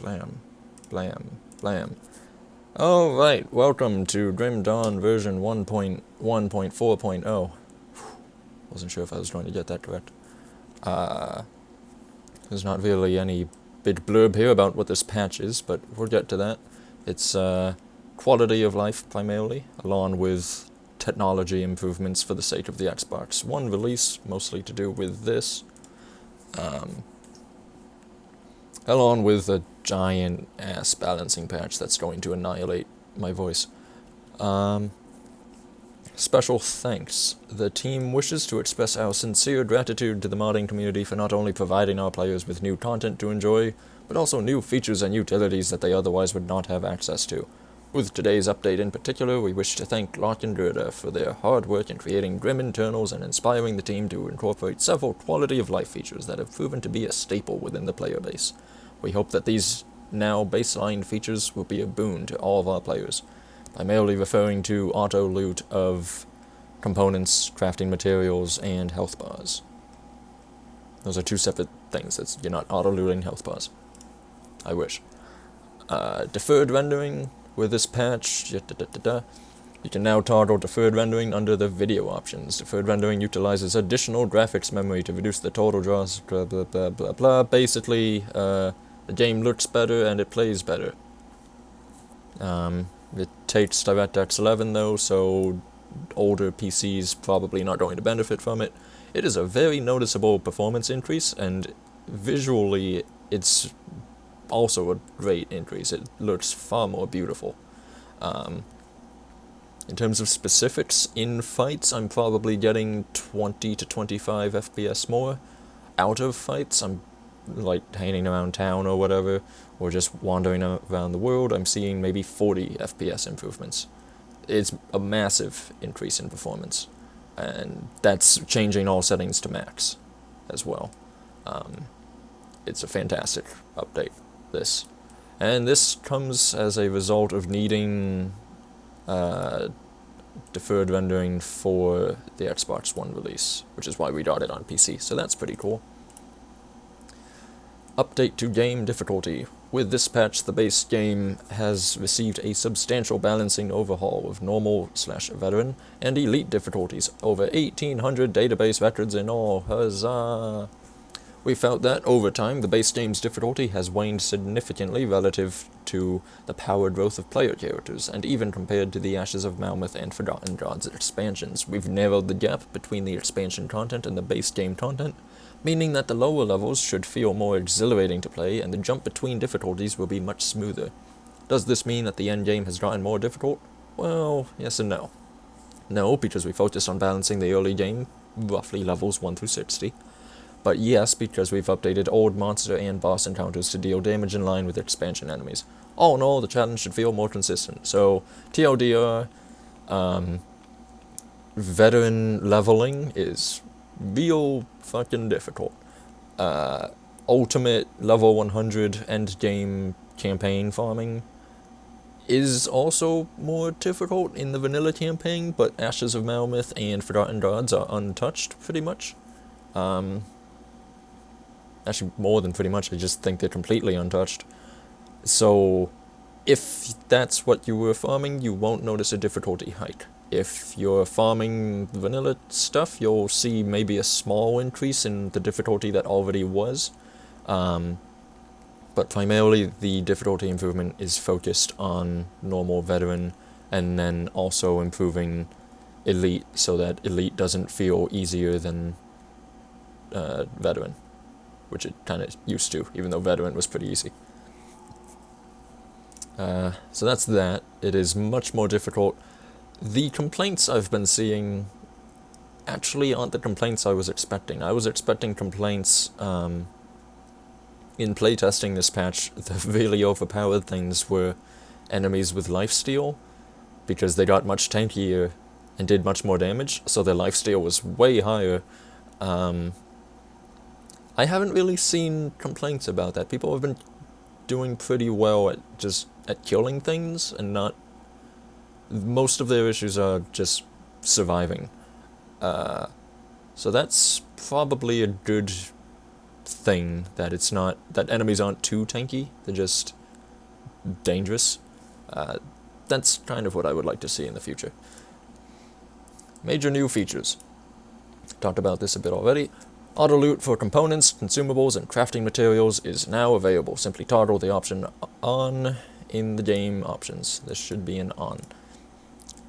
Blam. Blam. Blam. Alright, welcome to Grim Dawn version 1.1.4.0. Wasn't sure if I was going to get that correct. There's not really any big blurb here about what this patch is, but we'll get to that. It's quality of life primarily, along with technology improvements for the sake of the Xbox One release, mostly to do with this. Along with a giant-ass balancing patch that's going to annihilate my voice. Special thanks. The team wishes to express our sincere gratitude to the modding community for not only providing our players with new content to enjoy, but also new features and utilities that they otherwise would not have access to. With today's update in particular, we wish to thank Locke and Gerda for their hard work in creating grim internals and inspiring the team to incorporate several quality-of-life features that have proven to be a staple within the player base. We hope that these now baseline features will be a boon to all of our players, primarily referring to auto-loot of components, crafting materials, and health bars. Those are two separate things. You're not auto-looting health bars. I wish. Deferred Rendering. With this patch, you can now toggle Deferred Rendering under the video options. Deferred Rendering utilizes additional graphics memory to reduce the total draws, blah blah blah blah blah. Basically, the game looks better and it plays better. It takes DirectX 11 though, so older PCs probably not going to benefit from it. It is a very noticeable performance increase, and visually it's also a great increase. It looks far more beautiful. In terms of specifics, in fights I'm probably getting 20 to 25 FPS more. Out of fights, I'm like hanging around town or whatever, or just wandering around the world, I'm seeing maybe 40 FPS improvements. It's a massive increase in performance, and that's changing all settings to max as well. It's a fantastic update, this. And this comes as a result of needing deferred rendering for the Xbox One release, which is why we got it on PC, so that's pretty cool. Update to game difficulty. With this patch, the base game has received a substantial balancing overhaul with normal/veteran and elite difficulties, over 1,800 database records in all. Huzzah! We felt that, over time, the base game's difficulty has waned significantly relative to the power growth of player characters, and even compared to the Ashes of Malmouth and Forgotten Gods expansions. We've narrowed the gap between the expansion content and the base game content, meaning that the lower levels should feel more exhilarating to play, and the jump between difficulties will be much smoother. Does this mean that the endgame has gotten more difficult? Well, yes and no. No, because we focused on balancing the early game, roughly levels 1 through 60. But yes, because we've updated old monster and boss encounters to deal damage in line with expansion enemies. All in all, the challenge should feel more consistent. So, TLDR, veteran leveling is real fucking difficult. Ultimate level 100 endgame campaign farming is also more difficult in the vanilla campaign, but Ashes of Malmouth and Forgotten Gods are untouched, pretty much. Actually, more than pretty much, I just think they're completely untouched. So, if that's what you were farming, you won't notice a difficulty hike. If you're farming vanilla stuff, you'll see maybe a small increase in the difficulty that already was. But primarily, the difficulty improvement is focused on normal veteran, and then also improving elite, so that elite doesn't feel easier than veteran, which it kind of used to, even though veteran was pretty easy. So that's that. It is much more difficult. The complaints I've been seeing actually aren't the complaints I was expecting. I was expecting complaints in playtesting this patch. The really overpowered things were enemies with lifesteal, because they got much tankier and did much more damage, so their lifesteal was way higher. I haven't really seen complaints about that. People have been doing pretty well at killing things, and not... Most of their issues are just surviving. So that's probably a good thing, that it's not, that enemies aren't too tanky, they're just dangerous. That's kind of what I would like to see in the future. Major new features. Talked about this a bit already. Auto loot for components, consumables, and crafting materials is now available. Simply toggle the option on in the game options. This should be an on.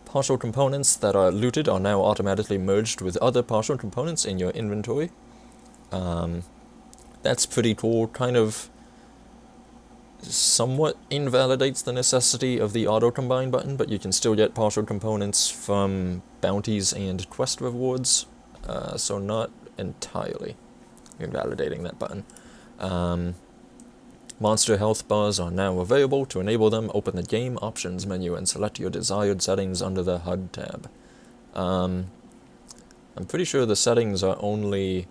Partial components that are looted are now automatically merged with other partial components in your inventory. That's pretty cool. Kind of somewhat invalidates the necessity of the auto combine button, but you can still get partial components from bounties and quest rewards, so not entirely invalidating that button. Monster health bars are now available. To enable them, open the game options menu and select your desired settings under the HUD tab. I'm pretty sure the settings are only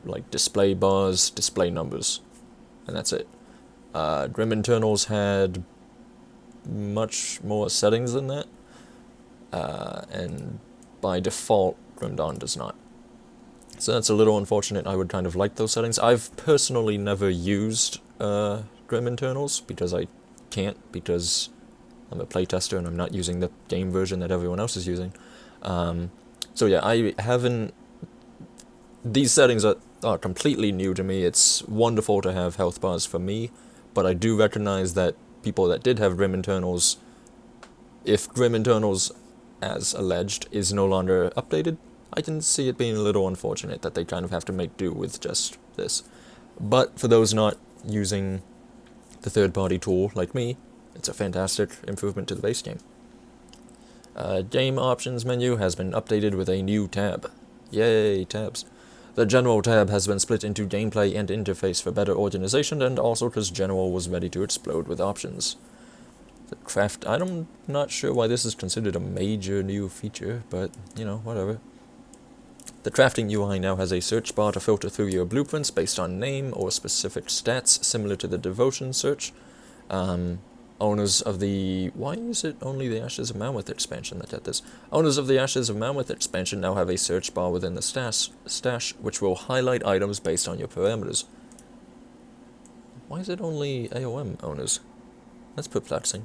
like display bars, display numbers, and that's it. Grim Internals had much more settings than that, and by default, Grim Dawn does not. So that's a little unfortunate. I would kind of like those settings. I've personally never used Grim Internals because I can't, because I'm a playtester and I'm not using the game version that everyone else is using. So yeah, I haven't... These settings are completely new to me. It's wonderful to have health bars for me, but I do recognize that people that did have Grim Internals, if Grim Internals, as alleged, is no longer updated, I can see it being a little unfortunate that they kind of have to make do with just this. But for those not using the third-party tool like me, it's a fantastic improvement to the base game. Game options menu has been updated with a new tab. Yay, tabs. The General tab has been split into gameplay and interface for better organization, and also because General was ready to explode with options. The craft... I'm not sure why this is considered a major new feature, but, you know, whatever. The crafting UI now has a search bar to filter through your blueprints based on name or specific stats, similar to the Devotion search. Owners of the... Why is it only the Ashes of Mammoth expansion that did this? Owners of the Ashes of Mammoth expansion now have a search bar within the stash, which will highlight items based on your parameters. Why is it only AOM owners? That's perplexing.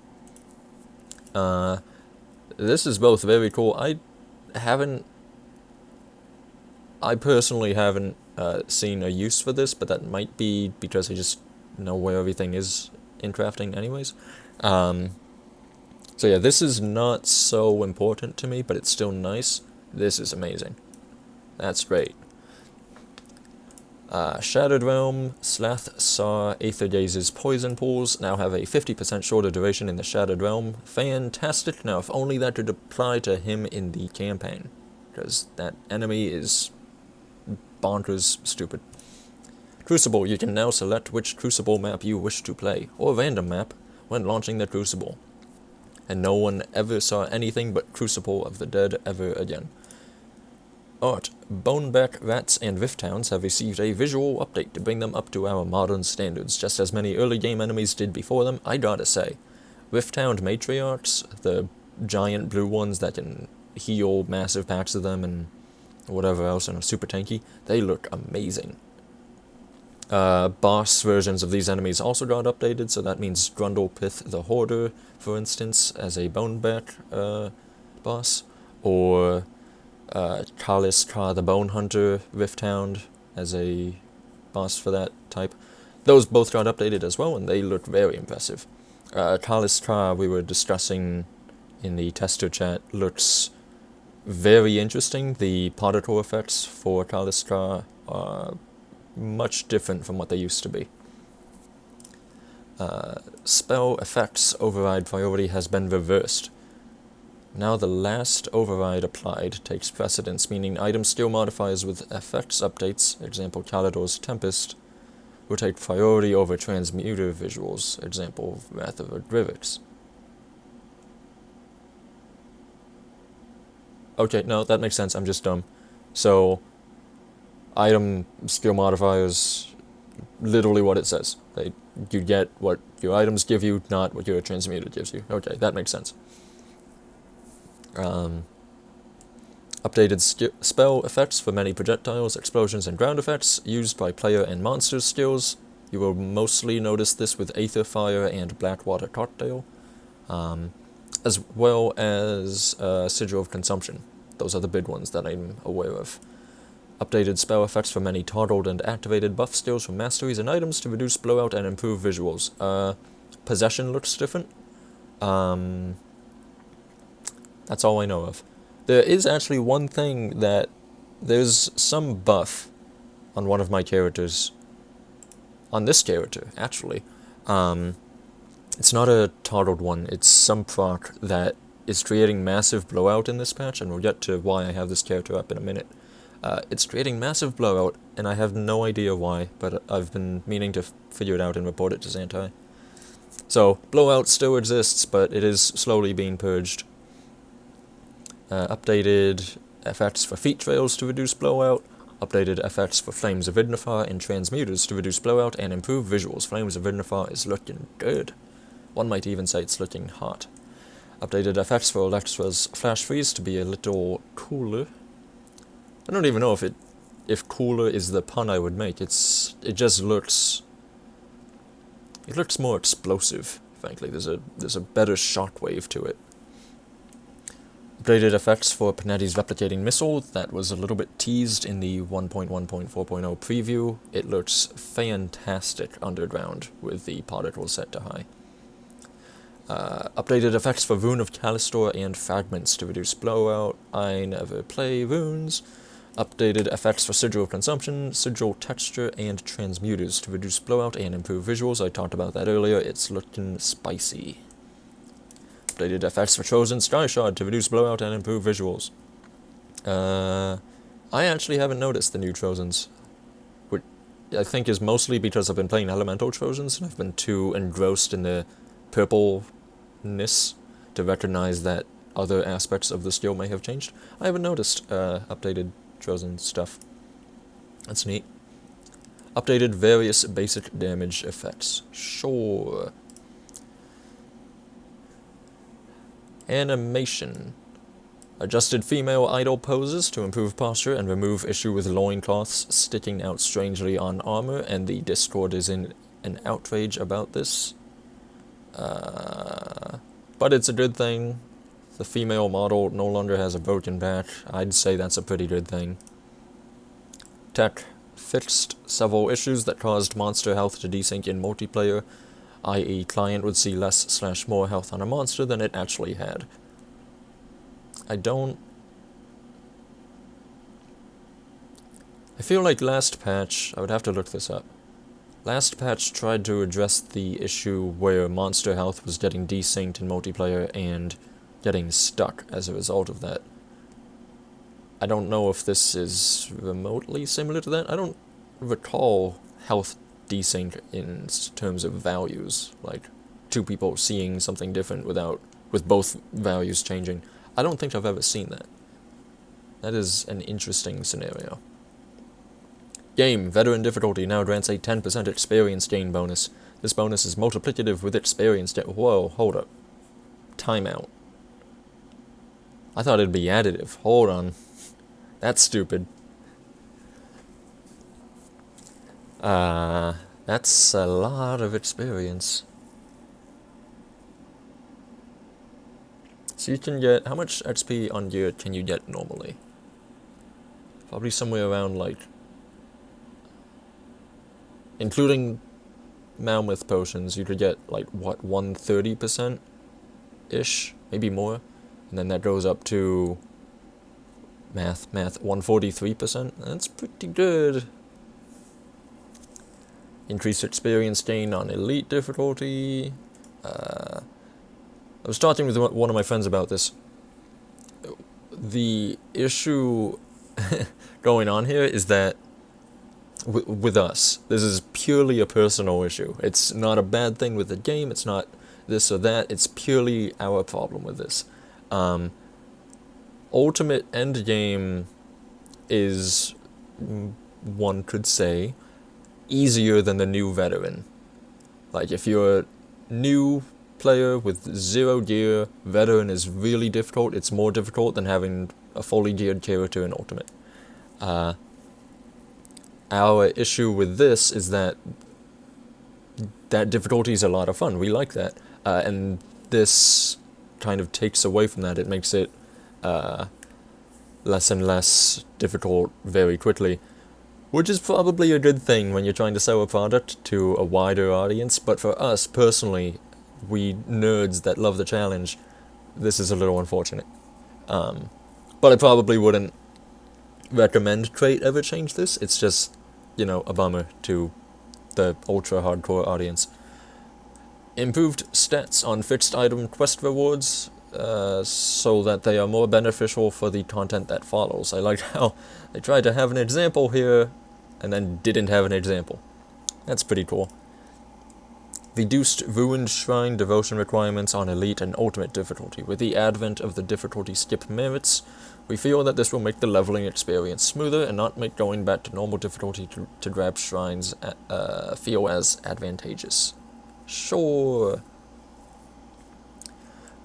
This is both very cool. I personally haven't seen a use for this, but that might be because I just know where everything is in crafting anyways. So yeah, this is not so important to me, but it's still nice. This is amazing. That's great. Shattered Realm, Slath, Saw, Aether Gaze's Poison Pools now have a 50% shorter duration in the Shattered Realm. Fantastic. Now, if only that could apply to him in the campaign, because that enemy is bonkers stupid. Crucible, you can now select which Crucible map you wish to play, or random map, when launching the Crucible. And no one ever saw anything but Crucible of the Dead ever again. Art. Boneback Rats and Rift Hounds have received a visual update to bring them up to our modern standards, just as many early game enemies did before them. I gotta say, Rift Hound matriarchs, the giant blue ones that can heal massive packs of them and whatever else and are super tanky, they look amazing. Boss versions of these enemies also got updated, so that means Grundlepith the Hoarder, for instance, as a Boneback boss, or Kaliskar the Bone Hunter Rift Hound as a boss for that type. Those both got updated as well, and they look very impressive. Kaliskar, we were discussing in the tester chat, looks very interesting. The particle effects for Kaliskar are much different from what they used to be. Spell effects override priority has been reversed. Now the last override applied takes precedence, meaning item skill modifiers with effects updates, example Kalidor's Tempest, will take priority over transmuter visuals, example Wrath of Grivix. Okay, no, that makes sense, I'm just dumb. So, item skill modifiers, literally what it says. You get what your items give you, not what your transmuter gives you. Okay, that makes sense. Updated spell effects for many projectiles, explosions, and ground effects used by player and monster skills. You will mostly notice this with Aether Fire and Blackwater Cocktail, as well as Sigil of Consumption. Those are the big ones that I'm aware of. Updated spell effects for many toggled and activated buff skills from masteries and items to reduce blowout and improve visuals. Possession looks different. That's all I know of. There is actually one thing that... There's some buff on one of my characters. On this character, actually. It's not a toggled one. It's some proc that is creating massive blowout in this patch, and we'll get to why I have this character up in a minute. It's creating massive blowout, and I have no idea why, but I've been meaning to figure it out and report it to Xantai. So, blowout still exists, but it is slowly being purged. Updated effects for feat trails to reduce blowout. Updated effects for Flames of Ignifar and Transmuters to reduce blowout and improve visuals. Flames of Ignifar is looking good. One might even say it's looking hot. Updated effects for Electra's Flash Freeze to be a little cooler. I don't even know if cooler is the pun I would make. It just looks... It looks more explosive, frankly. There's a better shockwave to it. Updated effects for Panetti's Replicating Missile. That was a little bit teased in the 1.1.4.0 preview. It looks fantastic underground with the particles set to high. Updated effects for Rune of Calistor and Fragments to reduce blowout. I never play runes. Updated effects for Sigil of Consumption, Sigil Texture, and Transmuters to reduce blowout and improve visuals. I talked about that earlier. It's looking spicy. Updated effects for Chosen Sky Shard to reduce blowout and improve visuals. I actually haven't noticed the new Trojans, which I think is mostly because I've been playing Elemental Trojans and I've been too engrossed in the purpleness to recognize that other aspects of the skill may have changed. I haven't noticed updated Trojan stuff. That's neat. Updated various basic damage effects. Sure. Animation. Adjusted female idol poses to improve posture and remove issue with loincloths sticking out strangely on armor, and the Discord is in an outrage about this. But it's a good thing. The female model no longer has a broken back. I'd say that's a pretty good thing. Tech fixed several issues that caused monster health to desync in multiplayer, i.e. client would see less/more health on a monster than it actually had. I feel like last patch, I would have to look this up. Last patch tried to address the issue where monster health was getting desynced in multiplayer and getting stuck as a result of that. I don't know if this is remotely similar to that. I don't recall health desync in terms of values, like two people seeing something different with both values changing. I don't think I've ever seen that. That is an interesting scenario. Game, Veteran difficulty now grants a 10% experience gain bonus. This bonus is multiplicative with experience Whoa, hold up. Timeout. I thought it'd be additive. Hold on. That's stupid. That's a lot of experience. So you can get... How much XP on gear can you get normally? Probably somewhere around, like... Including Mammoth potions, you could get, like, what, 130%-ish? Maybe more? And then that goes up to... Math, 143%? That's pretty good. Increased experience gain on elite difficulty. I was talking with one of my friends about this. The issue going on here is that with us, this is purely a personal issue. It's not a bad thing with the game, it's not this or that, it's purely our problem with this. Ultimate endgame is, one could say, easier than the new veteran. Like, if you're a new player with 0 gear, veteran is really difficult. It's more difficult than having a fully geared character in Ultimate. Our issue with this is that difficulty is a lot of fun. We like that. And this kind of takes away from that. It makes it less and less difficult very quickly, which is probably a good thing when you're trying to sell a product to a wider audience. But for us, personally, we nerds that love the challenge, this is a little unfortunate. But I probably wouldn't recommend Crate ever change this. It's just, a bummer to the ultra-hardcore audience. Improved stats on fixed item quest rewards, so that they are more beneficial for the content that follows. I like how they tried to have an example here, and then didn't have an example. That's pretty cool. Reduced Ruined Shrine devotion requirements on Elite and Ultimate difficulty. With the advent of the difficulty skip merits, we feel that this will make the leveling experience smoother and not make going back to normal difficulty to grab shrines feel as advantageous. Sure.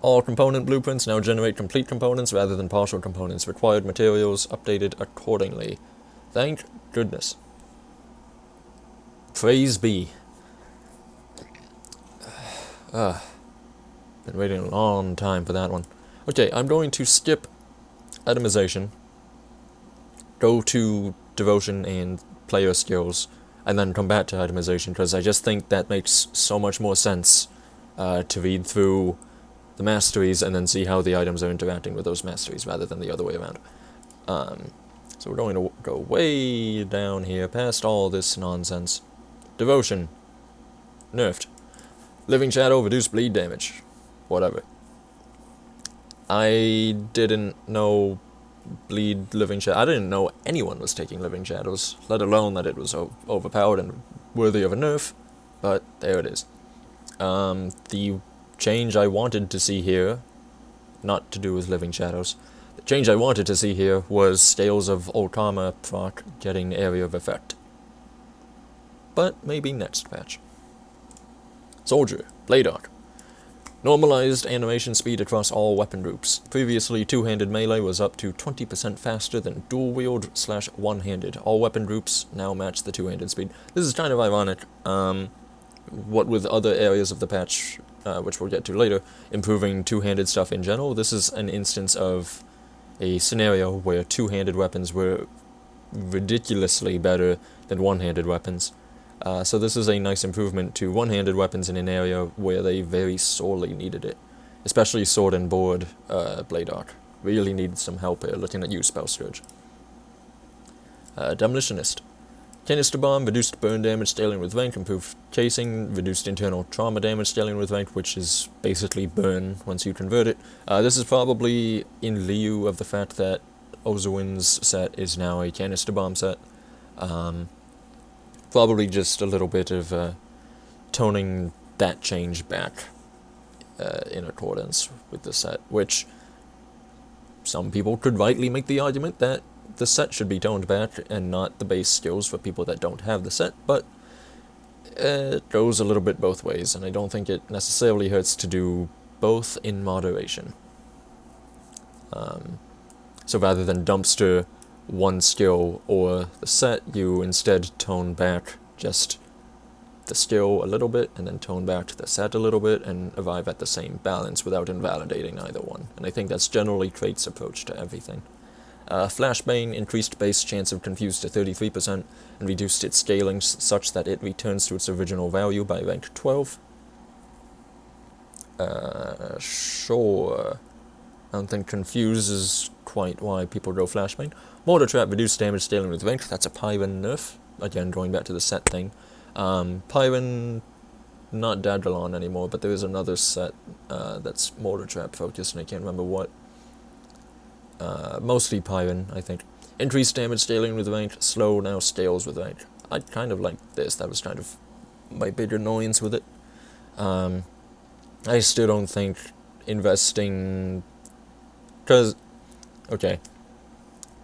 All component blueprints now generate complete components rather than partial components. Required materials updated accordingly. Thank goodness. Praise be. Been waiting a long time for that one. Okay, I'm going to skip itemization, go to devotion and player skills, and then come back to itemization, because I just think that makes so much more sense to read through the masteries and then see how the items are interacting with those masteries rather than the other way around. So we're going to go way down here, past all this nonsense. Devotion. Nerfed. Living Shadow, reduced bleed damage. Whatever. I didn't know Living Shadow. I didn't know anyone was taking Living Shadows, let alone that it was overpowered and worthy of a nerf, but there it is. The change I wanted to see here, not to do with Living Shadows, the change I wanted to see here was Scales of Ultima proc getting Area of Effect. But maybe next patch. Soldier, Blade Arc. Normalized animation speed across all weapon groups. Previously, two-handed melee was up to 20% faster than dual-wield/one-handed. All weapon groups now match the two-handed speed. This is kind of ironic. What with other areas of the patch, which we'll get to later, improving two-handed stuff in general, this is an instance of a scenario where two-handed weapons were ridiculously better than one-handed weapons. So this is a nice improvement to one-handed weapons in an area where they very sorely needed it. Especially Sword and Board Blade Arc. Really needed some help here, looking at you, Spell Scourge. Demolitionist. Canister Bomb, reduced burn damage scaling with rank, improved casing, reduced internal trauma damage scaling with rank, which is basically burn once you convert it. This is probably in lieu of the fact that Ozuin's set is now a Canister Bomb set. Probably just a little bit of toning that change back in accordance with the set, which some people could rightly make the argument that the set should be toned back and not the base skills for people that don't have the set, but it goes a little bit both ways, and I don't think it necessarily hurts to do both in moderation. So rather than dumpster one skill or the set, you instead tone back just the skill a little bit, and then tone back the set a little bit, and arrive at the same balance without invalidating either one. And I think that's generally Crate's approach to everything. Flash Bane increased base chance of confuse to 33%, and reduced its scaling such that it returns to its original value by rank 12. Sure. I don't think confuse is quite why people go Flash Bane. Mortar Trap, reduced damage scaling with rank. That's a Pyron nerf. Again, going back to the set thing. Pyron, not Dadrolon anymore, but there is another set that's Mortar Trap focused, and I can't remember what. Mostly Pyron, I think. Increased damage scaling with rank. Slow now scales with rank. I kind of like this. That was kind of my big annoyance with it. I still don't think investing... Because, okay,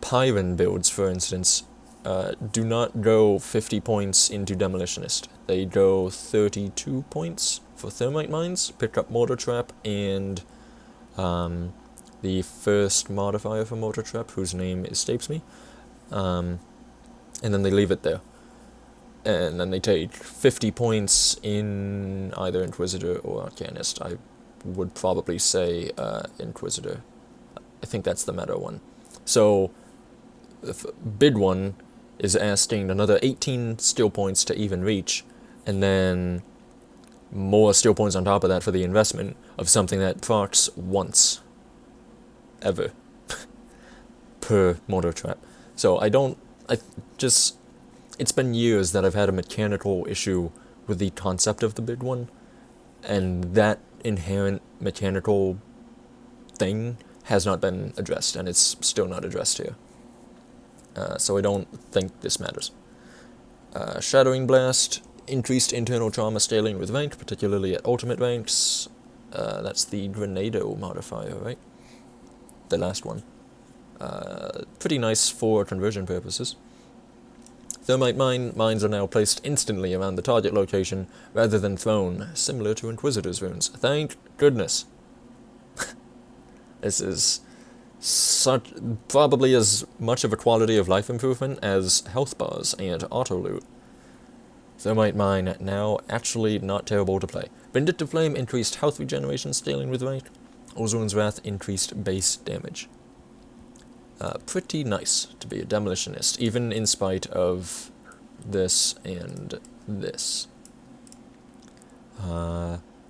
Pyron builds, for instance, do not go 50 points into Demolitionist. They go 32 points for Thermite Mines, pick up Mortar Trap, and the first modifier for Mortar Trap, whose name escapes me, and then they leave it there. And then they take 50 points in either Inquisitor or Arcanist. I would probably say Inquisitor. I think that's the meta one. So, the bid one is asking another 18 skill points to even reach, and then more skill points on top of that for the investment of something that procs once. Ever. Per Mortar Trap. So it's been years that I've had a mechanical issue with the concept of the bid one, and that inherent mechanical thing has not been addressed, and it's still not addressed here. So I don't think this matters. Shattering Blast, increased internal trauma scaling with rank, particularly at ultimate ranks. That's the Grenado modifier, right? The last one. Pretty nice for conversion purposes. Thermite mines are now placed instantly around the target location rather than thrown, similar to Inquisitor's runes. Thank goodness. This is probably as much of a quality of life improvement as health bars and auto loot. Thermite mine now actually not terrible to play. Vindictive Flame increased health regeneration scaling with rank. Ozone's Wrath increased base damage. Pretty nice to be a demolitionist, even in spite of this and this.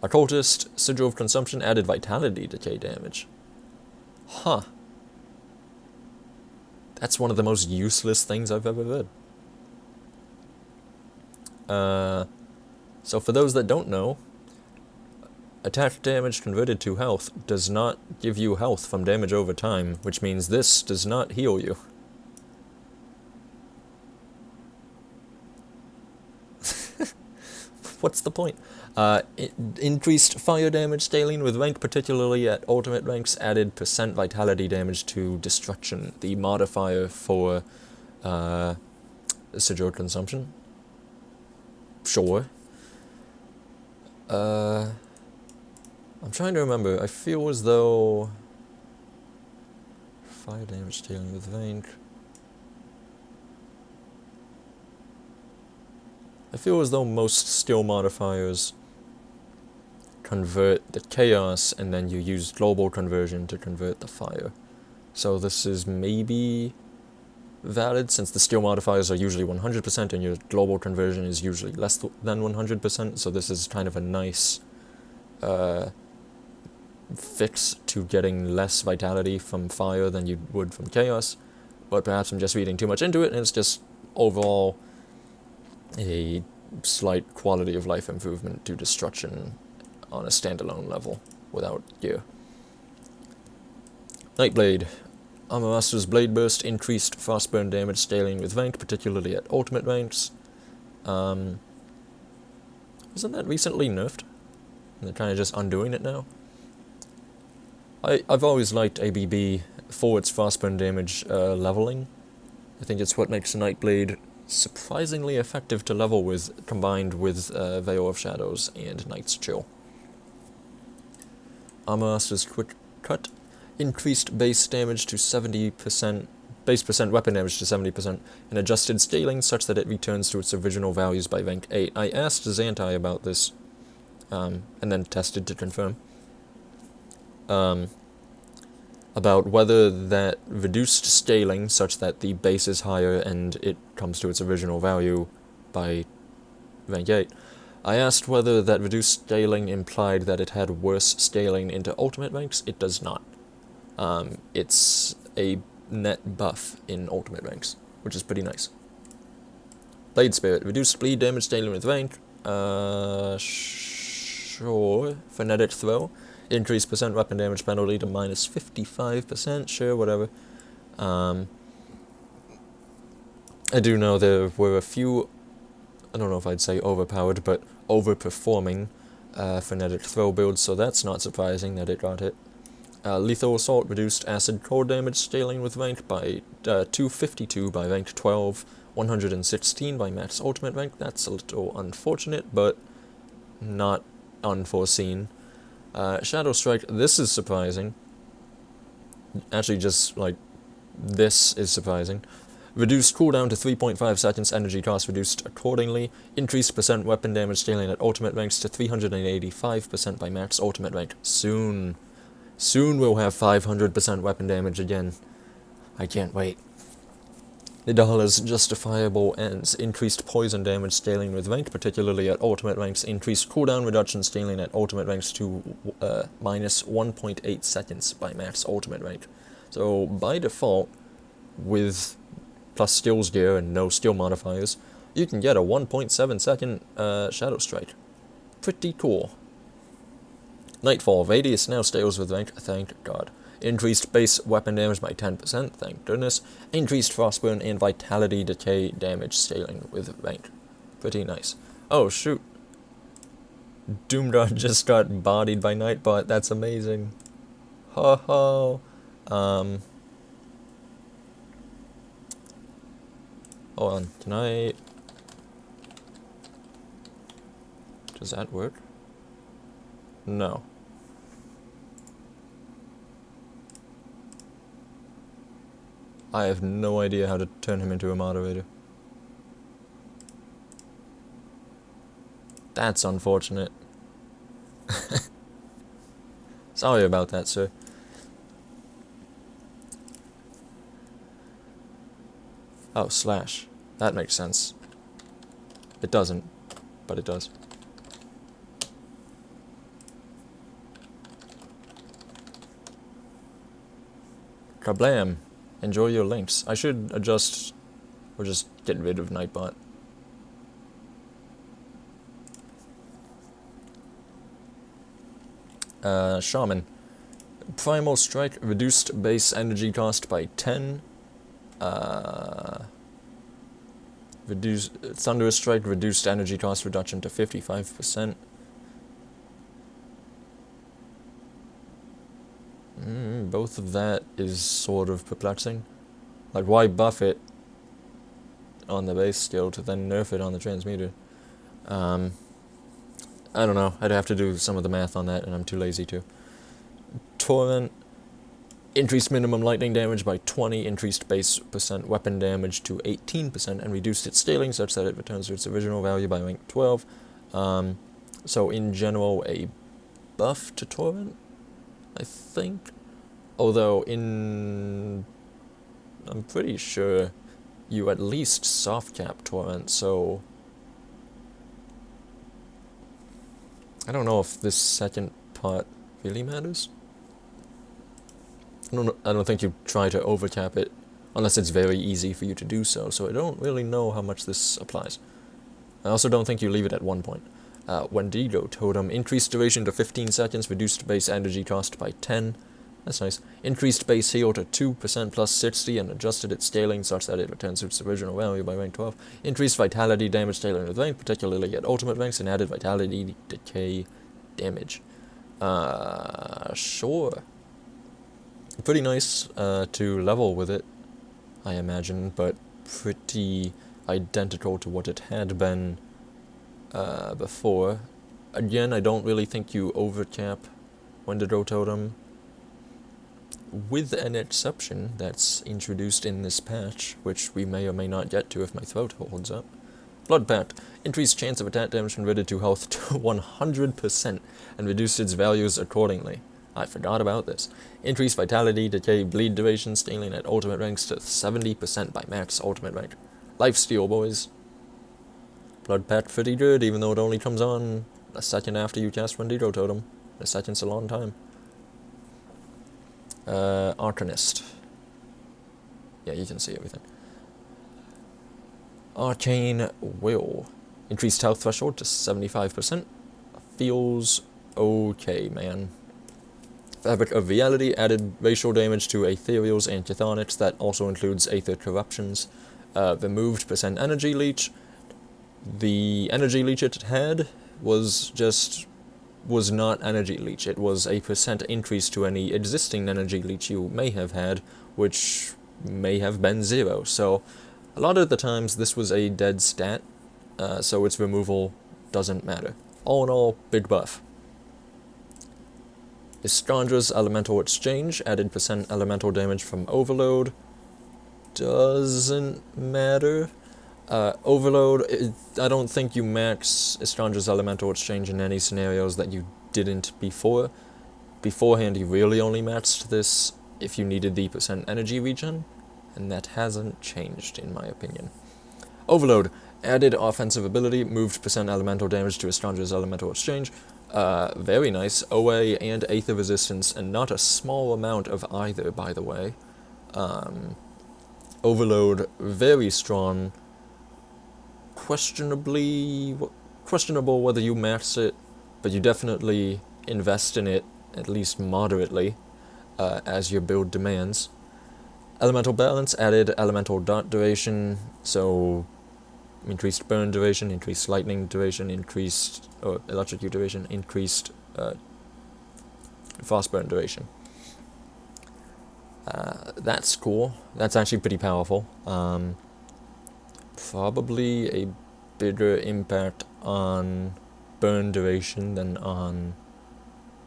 Occultist, Sigil of Consumption added Vitality Decay damage. Huh. That's one of the most useless things I've ever read. So for those that don't know, attack damage converted to health does not give you health from damage over time, which means this does not heal you. What's the point? Increased fire damage scaling with rank, particularly at ultimate ranks, added % vitality damage to destruction, the modifier for Sigil consumption. Sure. I'm trying to remember. I feel as though fire damage scaling with rank. I feel as though most skill modifiers convert the chaos, and then you use global conversion to convert the fire. So this is maybe valid, since the skill modifiers are usually 100% and your global conversion is usually less than 100%, so this is kind of a nice fix to getting less vitality from fire than you would from chaos. But perhaps I'm just reading too much into it, and it's just overall a slight quality of life improvement to destruction on a standalone level without gear. Nightblade. Armor Master's Blade Burst increased Frostburn damage scaling with rank, particularly at ultimate ranks. Wasn't that recently nerfed? And they're kind of just undoing it now? I've always liked ABB for its Frostburn damage leveling. I think it's what makes Nightblade surprisingly effective to level with, combined with Veil of Shadows and Night's Chill. Armor Master's Quick Cut increased base damage to 70%, base percent weapon damage to 70%, and adjusted scaling such that it returns to its original values by rank 8. I asked Xantai about this, and then tested to confirm, about whether that reduced scaling such that the base is higher and it comes to its original value by rank 8. I asked whether that reduced scaling implied that it had worse scaling into ultimate ranks. It does not. It's a net buff in ultimate ranks, which is pretty nice. Blade Spirit. Reduced bleed damage scaling with rank. Sure. Frenetic Throw. Increased % weapon damage penalty to minus 55%. Sure, whatever. I do know there were a few, I don't know if I'd say overpowered, but overperforming Frenetic Throw builds, so that's not surprising that it got hit. Lethal Assault reduced acid core damage scaling with rank by 252 by rank 12, 116 by max ultimate rank. That's a little unfortunate, but not unforeseen. Shadow Strike, this is surprising. actually just, like, this is surprising. Reduced cooldown to 3.5 seconds, energy cost reduced accordingly. Increased percent weapon damage scaling at ultimate ranks to 385% by max ultimate rank. Soon we'll have 500% weapon damage again. I can't wait. The $, justifiable ends. Increased poison damage scaling with rank, particularly at ultimate ranks. Increased cooldown reduction scaling at ultimate ranks to minus 1.8 seconds by max ultimate rank. So by default, with plus skills gear and no skill modifiers, you can get a 1.7 second Shadow Strike. Pretty cool. Nightfall. Radius now scales with rank, thank God. Increased base weapon damage by 10%, thank goodness. Increased Frostburn and Vitality Decay damage scaling with rank. Pretty nice. Oh shoot. Doomguard just got bodied by Nightbot, that's amazing. Ho ho. Hold on, can I... Does that work? No. I have no idea how to turn him into a moderator. That's unfortunate. Sorry about that, sir. Oh, slash. That makes sense. It doesn't, but it does. Kablam! Enjoy your links. I should adjust, or just get rid of Nightbot. Shaman. Primal Strike, reduced base energy cost by 10. Thunderous Strike, reduced energy cost reduction to 55%. Both of that is sort of perplexing. Like, why buff it on the base skill to then nerf it on the transmuter? I don't know. I'd have to do some of the math on that, and I'm too lazy to. Torrent. Increased minimum lightning damage by 20, increased base percent weapon damage to 18%, and reduced its scaling such that it returns to its original value by rank 12. So in general, a buff to Torrent, I think. Although I'm pretty sure you at least soft cap Torrent, so I don't know if this second part really matters. I don't think you try to overcap it unless it's very easy for you to do so, so I don't really know how much this applies. I also don't think you leave it at 1 point. Wendigo Totem, increased duration to 15 seconds, reduced base energy cost by 10. That's nice. Increased base heal to 2% plus 60 and adjusted its scaling such that it returns to its original value by rank 12. Increased vitality damage scaling with rank, particularly at ultimate ranks, and added vitality decay damage. Sure. Pretty nice to level with it, I imagine, but pretty identical to what it had been before. Again, I don't really think you overcap Wendigo Totem, with an exception that's introduced in this patch, which we may or may not get to if my throat holds up. Blood Pact. Increased chance of attack damage converted to health to 100% and reduced its values accordingly. I forgot about this. Increased vitality, decay, bleed duration, scaling at ultimate ranks to 70% by max ultimate rank. Lifesteal, boys. Blood Pact pretty good, even though it only comes on a second after you cast Wendigo Totem. A second's a long time. Arcanist. Yeah, you can see everything. Arcane Will. Increased health threshold to 75%. Feels okay, man. Fabric of Reality added racial damage to Ethereals and Chthonics. That also includes Aether Corruptions. Removed percent energy leech. The energy leech it had was not energy leech. It was a percent increase to any existing energy leech you may have had, which may have been 0. So a lot of the times this was a dead stat, so its removal doesn't matter. All in all, big buff. Estrandra's Elemental Exchange added % elemental damage from Overload. Doesn't matter. Overload, I don't think you max Estrandra's Elemental Exchange in any scenarios that you didn't before. Beforehand, you really only maxed this if you needed the % energy regen, and that hasn't changed, in my opinion. Overload added offensive ability, moved % elemental damage to Estrandra's Elemental Exchange. Very nice. OA and Aether resistance, and not a small amount of either, by the way. Overload, very strong. Questionable whether you max it, but you definitely invest in it, at least moderately, as your build demands. Elemental Balance added elemental dot duration, so increased burn duration, increased lightning duration, increased electrocute duration, increased fast burn duration. That's cool. That's actually pretty powerful. Probably a bigger impact on burn duration than on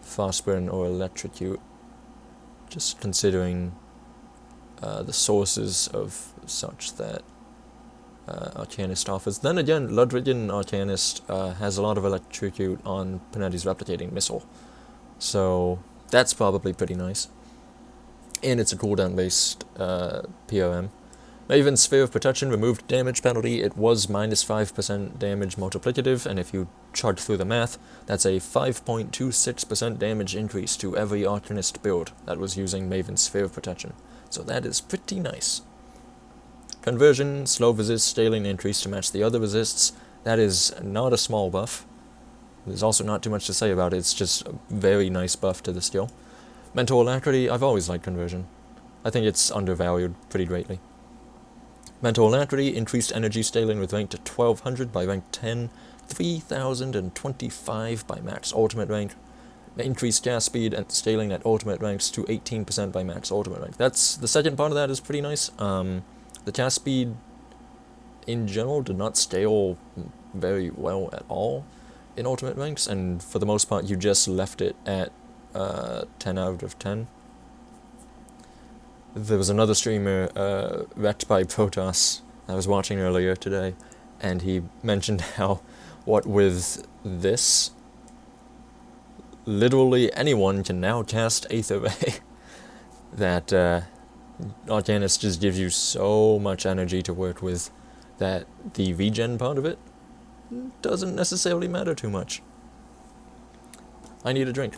fast burn or electrocute, just considering the sources of such that Arcanist offers. Then again, Ludwigin Arcanist has a lot of electrocute on Panetti's Replicating Missile, so that's probably pretty nice. And it's a cooldown based POM. Maven's Sphere of Protection removed damage penalty. It was minus 5% damage multiplicative, and if you chart through the math, that's a 5.26% damage increase to every Arcanist build that was using Maven's Sphere of Protection. So that is pretty nice. Conversion, slow resist, scaling increase to match the other resists. That is not a small buff. There's also not too much to say about it. It's just a very nice buff to the skill. Mental Alacrity, I've always liked Conversion. I think it's undervalued pretty greatly. Mental Alacrity, increased energy scaling with rank to 1200 by rank 10, 3025 by max ultimate rank, increased cast speed and scaling at ultimate ranks to 18% by max ultimate rank. That's the second part of that is pretty nice. The cast speed in general did not scale very well at all in ultimate ranks, and for the most part you just left it at 10 out of 10. There was another streamer, Wrecked by Protoss, I was watching earlier today, and he mentioned how, what with this, literally anyone can now cast Aether Ray. That Arcanist just gives you so much energy to work with that the regen part of it doesn't necessarily matter too much. I need a drink.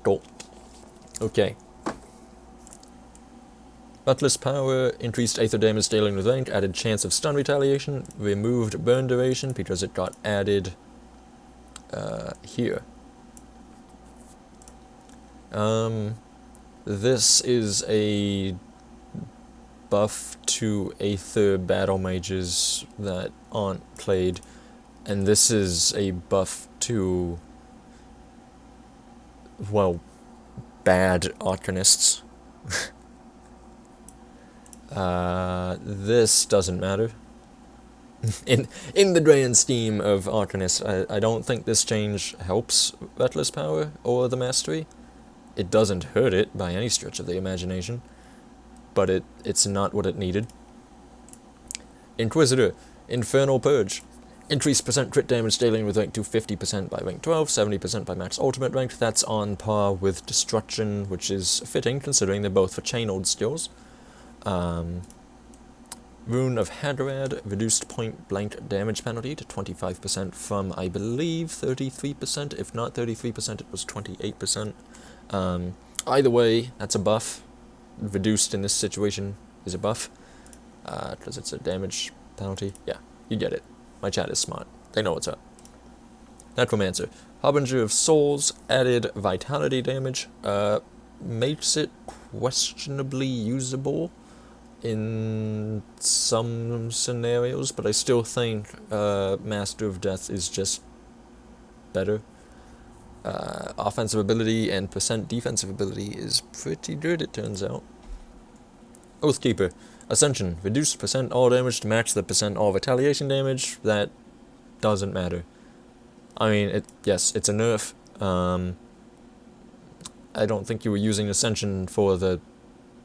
Cool. Okay. Butler's Power, increased Aether damage scaling with rank, added chance of stun retaliation, removed burn duration because it got added here. This is a buff to Aether battle mages that aren't played, and this is a buff to, well, bad Arcanists. This doesn't matter. In the grand scheme of Arcanists, I don't think this change helps Reckless Power or the Mastery. It doesn't hurt it by any stretch of the imagination, but it's not what it needed. Inquisitor, Infernal Purge. Increased % crit damage scaling with rank to 50% by rank 12, 70% by max ultimate rank. That's on par with Destruction, which is fitting considering they're both for chain-old skills. Rune of Hagarad, reduced point-blank damage penalty to 25% from, I believe, 33%. If not 33%, it was 28%. Either way, that's a buff. Reduced in this situation is a buff, because it's a damage penalty. Yeah, you get it. My chat is smart. They know what's up. Necromancer. Harbinger of Souls added vitality damage. Makes it questionably usable in some scenarios, but I still think Master of Death is just better. Offensive ability and % defensive ability is pretty good, it turns out. Oathkeeper. Ascension. Reduced % all damage to match the % all retaliation damage. That doesn't matter. I mean, yes, it's a nerf. I don't think you were using Ascension for the,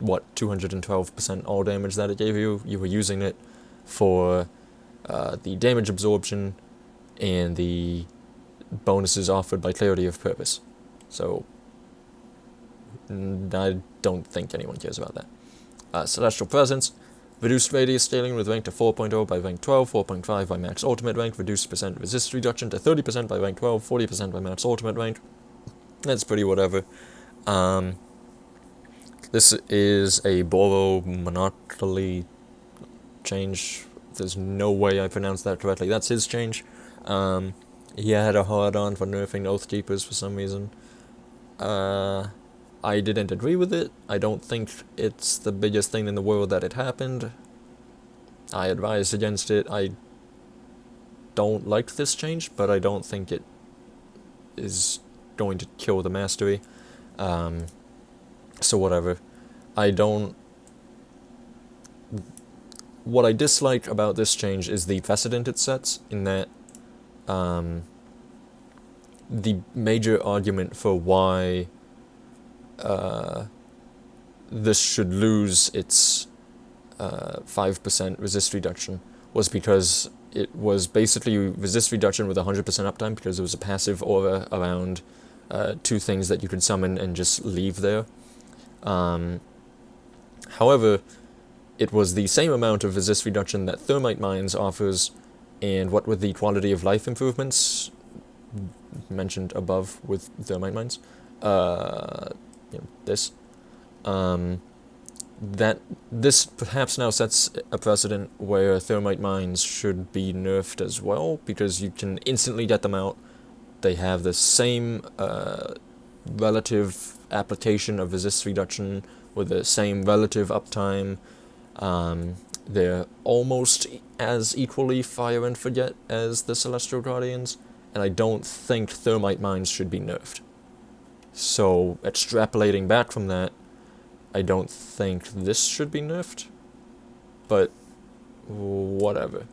212% all damage that it gave you. You were using it for the damage absorption and the bonuses offered by Clarity of Purpose. So, I don't think anyone cares about that. Celestial Presence. Reduced radius scaling with rank to 4.0 by rank 12, 4.5 by max ultimate rank, reduced percent resist reduction to 30% by rank 12, 40% by max ultimate rank. That's pretty whatever. This is a Boro Monopoly change. There's no way I pronounced that correctly. That's his change. He had a hard-on for nerfing Oathkeepers for some reason. I didn't agree with it. I don't think it's the biggest thing in the world that it happened. I advised against it. I don't like this change, but I don't think it is going to kill the mastery. So whatever. What I dislike about this change is the precedent it sets, in that the major argument for why this should lose its 5% resist reduction was because it was basically resist reduction with 100% uptime, because it was a passive aura around two things that you could summon and just leave there. However, it was the same amount of resist reduction that Thermite Mines offers, and what with the quality of life improvements mentioned above with Thermite Mines, that this perhaps now sets a precedent where Thermite Mines should be nerfed as well, because you can instantly get them out. They have the same relative application of resist reduction with the same relative uptime. They're almost as equally fire and forget as the Celestial Guardians, and I don't think Thermite Mines should be nerfed. So, extrapolating back from that, I don't think this should be nerfed, but whatever.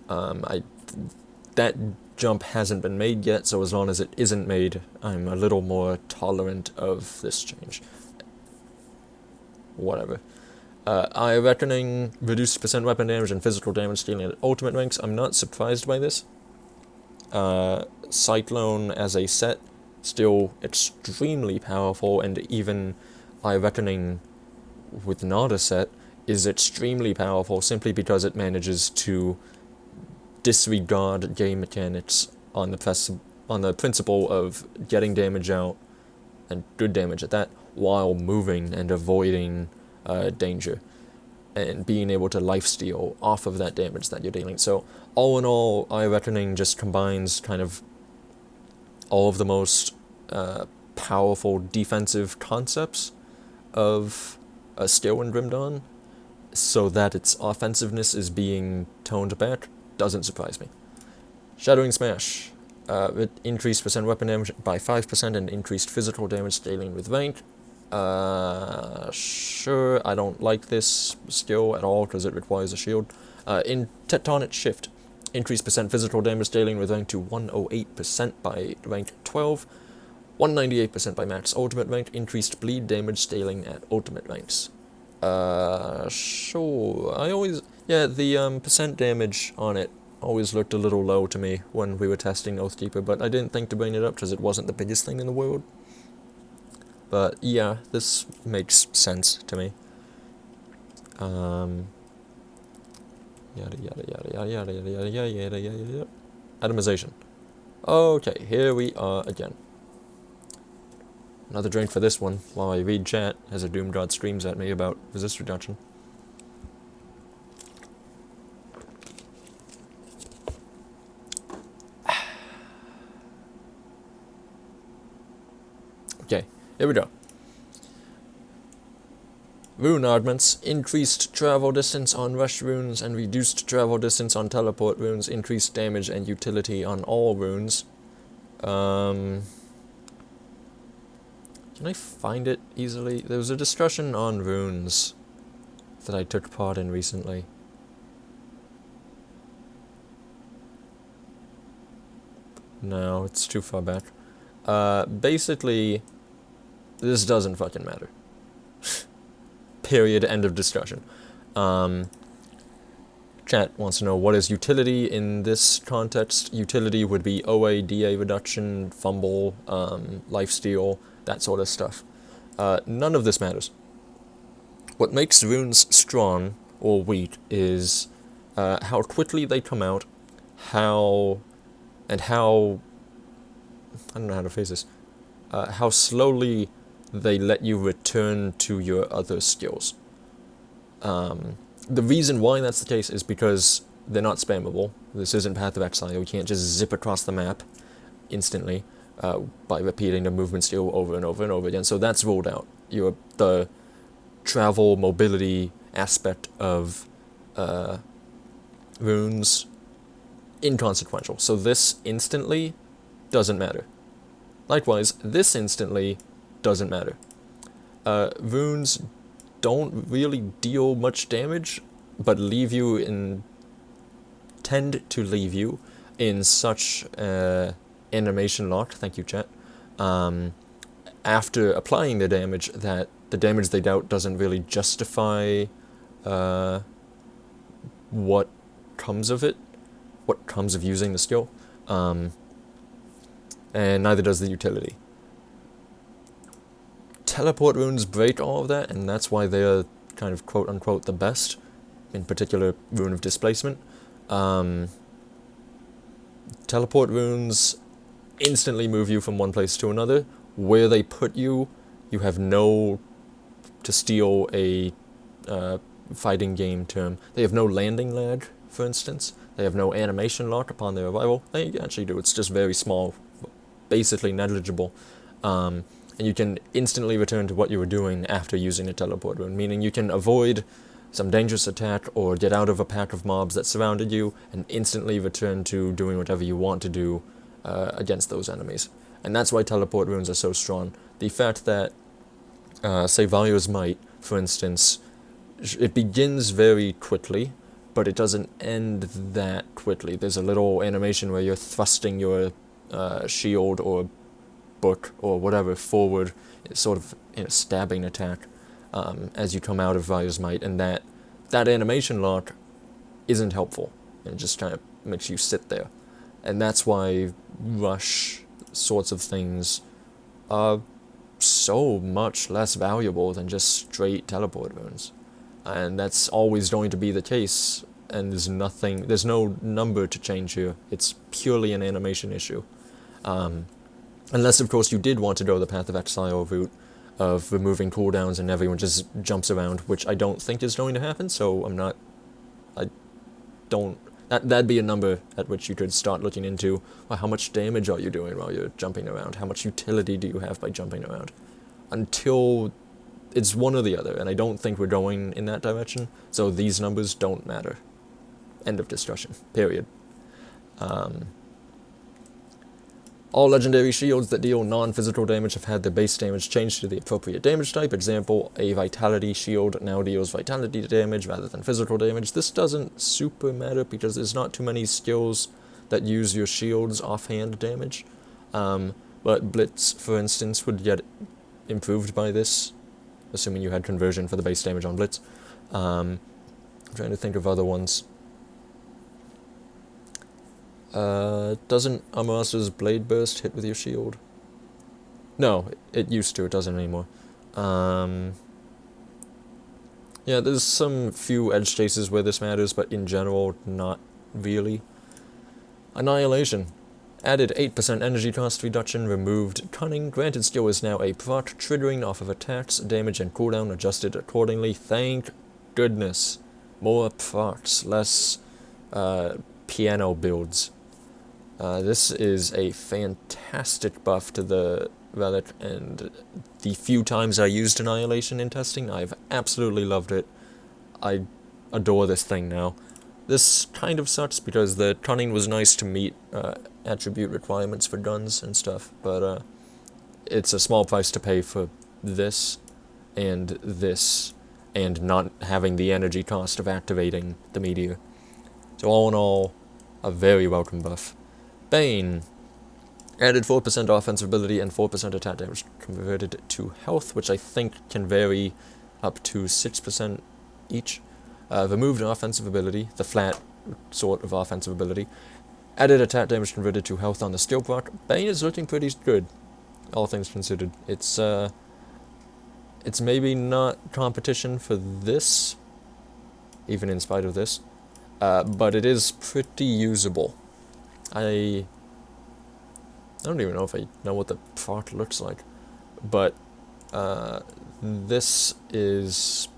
That jump hasn't been made yet, so as long as it isn't made, I'm a little more tolerant of this change. Whatever. Eye Reckoning, reduced percent weapon damage and physical damage dealing at ultimate ranks. I'm not surprised by this. Cyclone as a set, still extremely powerful, and even Eye Reckoning with not a set is extremely powerful simply because it manages to disregard game mechanics on the principle of getting damage out, and good damage at that, while moving and avoiding danger, and being able to lifesteal off of that damage that you're dealing. So all in all, Eye Reckoning just combines kind of all of the most powerful defensive concepts of a skill in Grim Dawn, so that its offensiveness is being toned back. Doesn't surprise me. Shattering Smash. It increased percent weapon damage by 5% and increased physical damage scaling with rank. Sure, I don't like this skill at all because it requires a shield. In Tectonic Shift, increased percent physical damage scaling with rank to 108% by rank 12, 198% by max ultimate rank, increased bleed damage scaling at ultimate ranks. Sure, the percent damage on it always looked a little low to me when we were testing Oathkeeper, but I didn't think to bring it up because it wasn't the biggest thing in the world. But yeah, this makes sense to me. Yada yada yada yada yada yada yada yada yada yada. Atomization. Okay, here we are again. Another drink for this one while I read chat as a Doom God screams at me about resist reduction. Okay, here we go. Rune augments, increased travel distance on rush runes and reduced travel distance on teleport runes, increased damage and utility on all runes. Can I find it easily? There was a discussion on runes that I took part in recently. No, it's too far back. Basically, this doesn't fucking matter. Period, end of discussion. Chat wants to know, what is utility in this context? Utility would be OA, DA reduction, fumble, lifesteal, that sort of stuff. None of this matters. What makes runes strong or weak is how quickly they come out, how I don't know how to phrase this, how slowly they let you return to your other skills. The reason why that's the case is because they're not spammable. This isn't Path of Exile. You can't just zip across the map instantly by repeating the movement skill over and over and over again. So that's ruled out. The travel mobility aspect of runes, inconsequential. So this instantly doesn't matter. Likewise, this instantly doesn't matter. Runes don't really deal much damage, but tend to leave you in such animation lock, thank you chat, after applying the damage that the damage they dealt doesn't really justify what comes of it, what comes of using the skill, and neither does the utility. Teleport runes break all of that, and that's why they're kind of quote-unquote the best, in particular Rune of Displacement. Teleport runes instantly move you from one place to another. Where they put you, you have no, to steal a fighting game term, they have no landing lag, for instance. They have no animation lock upon their arrival. They actually do, it's just very small, basically negligible. And you can instantly return to what you were doing after using a teleport rune, meaning you can avoid some dangerous attack or get out of a pack of mobs that surrounded you and instantly return to doing whatever you want to do against those enemies. And that's why teleport runes are so strong. The fact that, say, Valio's Might, for instance, it begins very quickly, but it doesn't end that quickly. There's a little animation where you're thrusting your shield or book or whatever forward, sort of in a stabbing attack as you come out of Valio's Might, and that animation lock isn't helpful. It just kind of makes you sit there. And that's why rush sorts of things are so much less valuable than just straight teleport runes. And that's always going to be the case, and there's no number to change here. It's purely an animation issue. Unless, of course, you did want to go the Path of Exile route of removing cooldowns and everyone just jumps around, which I don't think is going to happen, so that'd be a number at which you could start looking into, well, how much damage are you doing while you're jumping around? How much utility do you have by jumping around? Until it's one or the other, and I don't think we're going in that direction, so these numbers don't matter. End of discussion. Period. All legendary shields that deal non-physical damage have had their base damage changed to the appropriate damage type. Example, a Vitality shield now deals Vitality damage rather than physical damage. This doesn't super matter because there's not too many skills that use your shield's offhand damage. But Blitz, for instance, would get improved by this, assuming you had conversion for the base damage on Blitz. I'm trying to think of other ones. Doesn't Amarasa's Blade Burst hit with your shield? No, it used to, it doesn't anymore. Yeah, there's some few edge cases where this matters, but in general, not really. Annihilation. Added 8% energy cost reduction, removed Cunning, granted skill is now a proc, triggering off of attacks, damage and cooldown adjusted accordingly. Thank goodness. More procs, less piano builds. This is a fantastic buff to the relic, and the few times I used Annihilation in testing, I've absolutely loved it. I adore this thing now. This kind of sucks because the Cunning was nice to meet attribute requirements for guns and stuff, but it's a small price to pay for this, and not having the energy cost of activating the meteor. So all in all, a very welcome buff. Bane. Added 4% offensive ability and 4% attack damage converted to health, which I think can vary up to 6% each. Removed offensive ability, the flat sort of offensive ability. Added attack damage converted to health on the steel proc. Bane is looking pretty good, all things considered. It's maybe not competition for this, even in spite of this, but it is pretty usable. I don't even know if I know what the proc looks like, but this is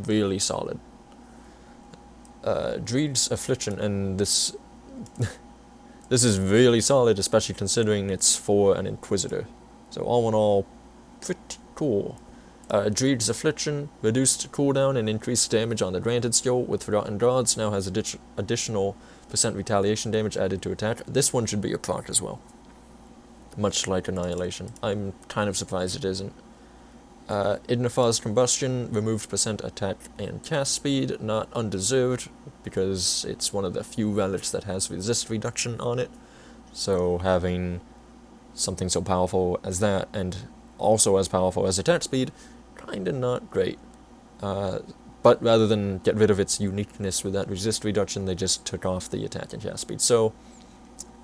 really solid. Dreed's Affliction, and this this is really solid, especially considering it's for an Inquisitor. So all in all, pretty cool. Dreed's Affliction, reduced cooldown and increased damage on the granted skill with Forgotten Gods, now has additional % retaliation damage added to attack. This one should be a proc as well, much like Annihilation. I'm kind of surprised it isn't. Ignifar's Combustion, removed % attack and cast speed, not undeserved, because it's one of the few relics that has resist reduction on it. So having something so powerful as that, and also as powerful as attack speed, kinda not great. But rather than get rid of its uniqueness with that resist reduction, they just took off the attack and cast speed. So,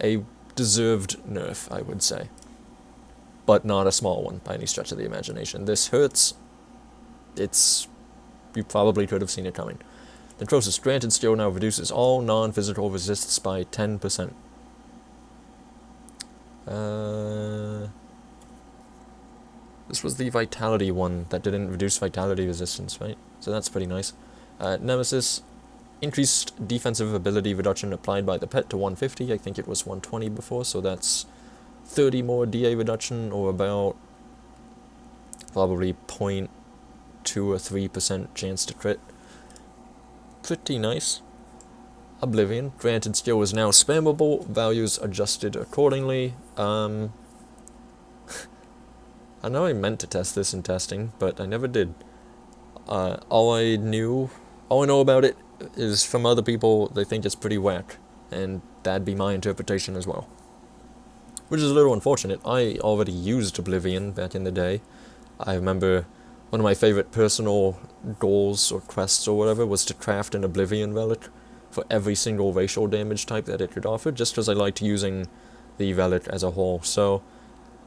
a deserved nerf, I would say. But not a small one, by any stretch of the imagination. This hurts. You probably could have seen it coming. The closest granted skill now reduces all non-physical resists by 10%. This was the Vitality one that didn't reduce Vitality resistance, right? So that's pretty nice. Nemesis, increased defensive ability reduction applied by the pet to 150. I think it was 120 before, so that's 30 more DA reduction, or about probably 0.2 or 3% chance to crit. Pretty nice. Oblivion, granted skill is now spammable, values adjusted accordingly. I know I meant to test this in testing, but I never did. All I know about it is from other people. They think it's pretty whack, and that'd be my interpretation as well. Which is a little unfortunate. I already used Oblivion back in the day. I remember one of my favorite personal goals or quests or whatever was to craft an Oblivion relic for every single racial damage type that it could offer, just because I liked using the relic as a whole. So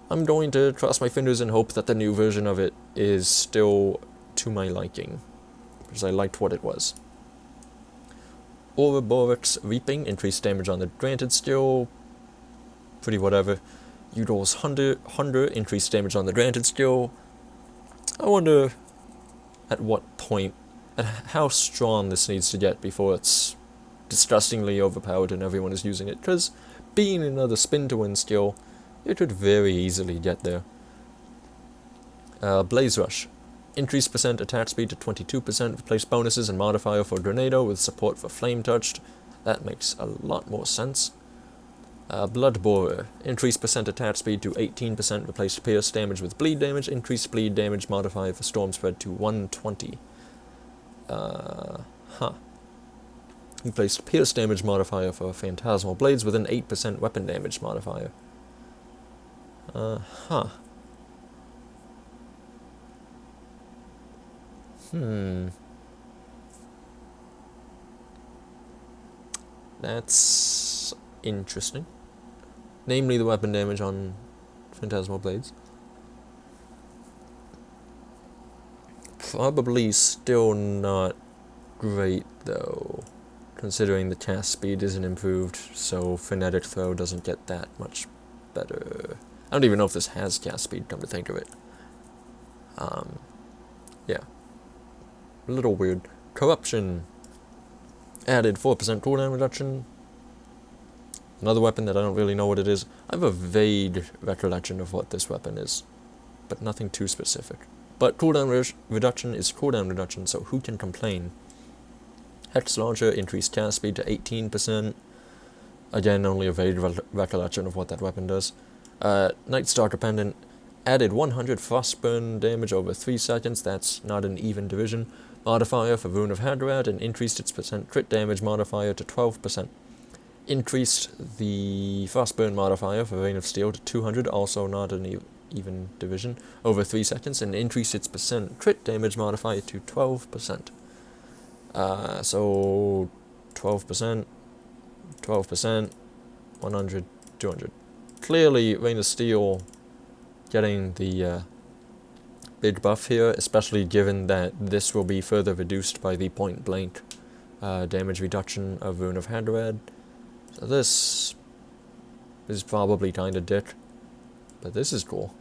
I'm going to cross my fingers and hope that the new version of it is still to my liking, because I liked what it was. Ouroboric's Reaping, increased damage on the granted skill, pretty whatever. Udol's Hunger, increased damage on the granted skill. I wonder at what point, and how strong this needs to get before it's disgustingly overpowered and everyone is using it, because being another spin to win skill, it could very easily get there. Blaze Rush, increased % attack speed to 22%, replace bonuses and modifier for Grenado with support for Flame Touched. That makes a lot more sense. Bloodborer, increased % attack speed to 18%, replaced pierce damage with bleed damage, increased bleed damage modifier for Storm Spread to 120. Replaced pierce damage modifier for Phantasmal Blades with an 8% weapon damage modifier. That's interesting. Namely the weapon damage on Phantasmal Blades. Probably still not great though, considering the cast speed isn't improved, so Phonetic Throw doesn't get that much better. I don't even know if this has cast speed, come to think of it. Yeah. A little weird. Corruption. Added 4% cooldown reduction. Another weapon that I don't really know what it is. I have a vague recollection of what this weapon is, but nothing too specific. But cooldown reduction is cooldown reduction, so who can complain? Hex Launcher, increased cast speed to 18%. Again, only a vague recollection of what that weapon does. Nightstalker Pendant, added 100 Frostburn damage over 3 seconds, that's not an even division. Modifier for Rune of Hagrad, and increased its % crit damage modifier to 12%. Increased the Frostburn modifier for Vein of Steel to 200, also not an even division, over 3 seconds, and increased its percent crit damage modifier to 12%. So 12%, 12%, 100, 200. Clearly, Vein of Steel getting the big buff here, especially given that this will be further reduced by the point-blank damage reduction of Rune of Hadrad. So this is probably kinda dick, but this is cool.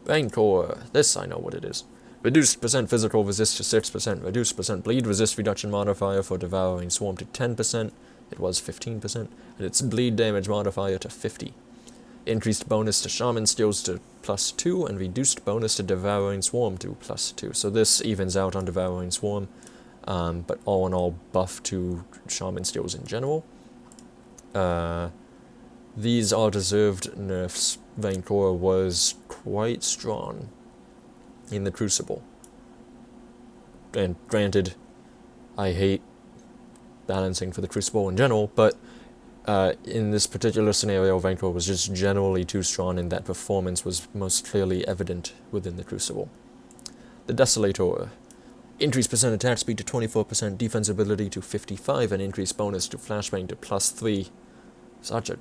Rancor, this I know what it is. Reduced percent physical resist to 6%, reduced percent bleed resist reduction modifier for Devouring Swarm to 10%, it was 15%, and its bleed damage modifier to 50. Increased bonus to Shaman skills to +2, and reduced bonus to Devouring Swarm to +2. So this evens out on Devouring Swarm, but all in all buff to Shaman skills in general. These are deserved nerfs. Rancor was quite strong in the Crucible. And granted, I hate balancing for the Crucible in general, but in this particular scenario, Rancor was just generally too strong, and that performance was most clearly evident within the Crucible. The Desolator. Increased percent attack speed to 24%, defense ability to 55, and increased bonus to flashbang to +3. Such a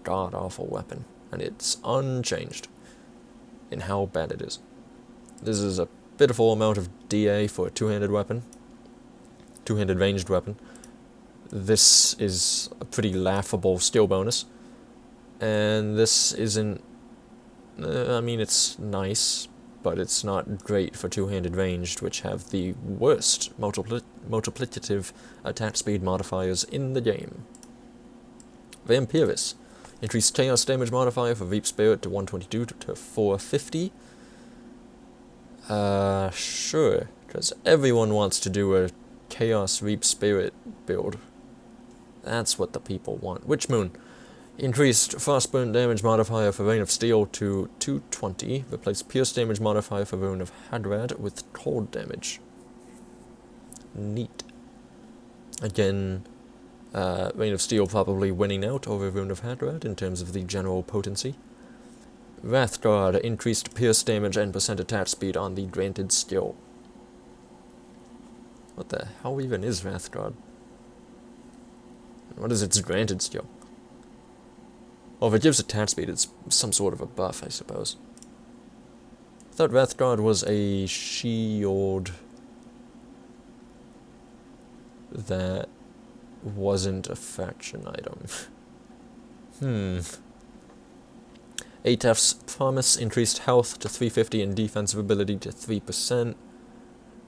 god-awful weapon, and it's unchanged in how bad it is. This is a pitiful amount of DA for a two-handed weapon, two-handed ranged weapon. This is a pretty laughable skill bonus, and this isn't, I mean, it's nice, but it's not great for two-handed ranged, which have the worst multiplicative attack speed modifiers in the game. Vampiris. Increased chaos damage modifier for Reap Spirit to 122 to 450. Sure, because everyone wants to do a Chaos Reap Spirit build. That's what the people want. Witch Moon. Increased Frostburn damage modifier for Rain of Steel to 220. Replace Pierce damage modifier for Rune of Hadrad with cold damage. Neat. Again, Rain of Steel probably winning out over Rune of Hadrad in terms of the general potency. Wrathguard. Increased Pierce damage and percent attack speed on the granted skill. What the hell even is Wrathguard? What is its granted skill? Well, if it gives attack speed, it's some sort of a buff, I suppose. I thought Wrathguard was a shield that wasn't a faction item. 8F's Promise. Increased health to 350 and defensive ability to 3%.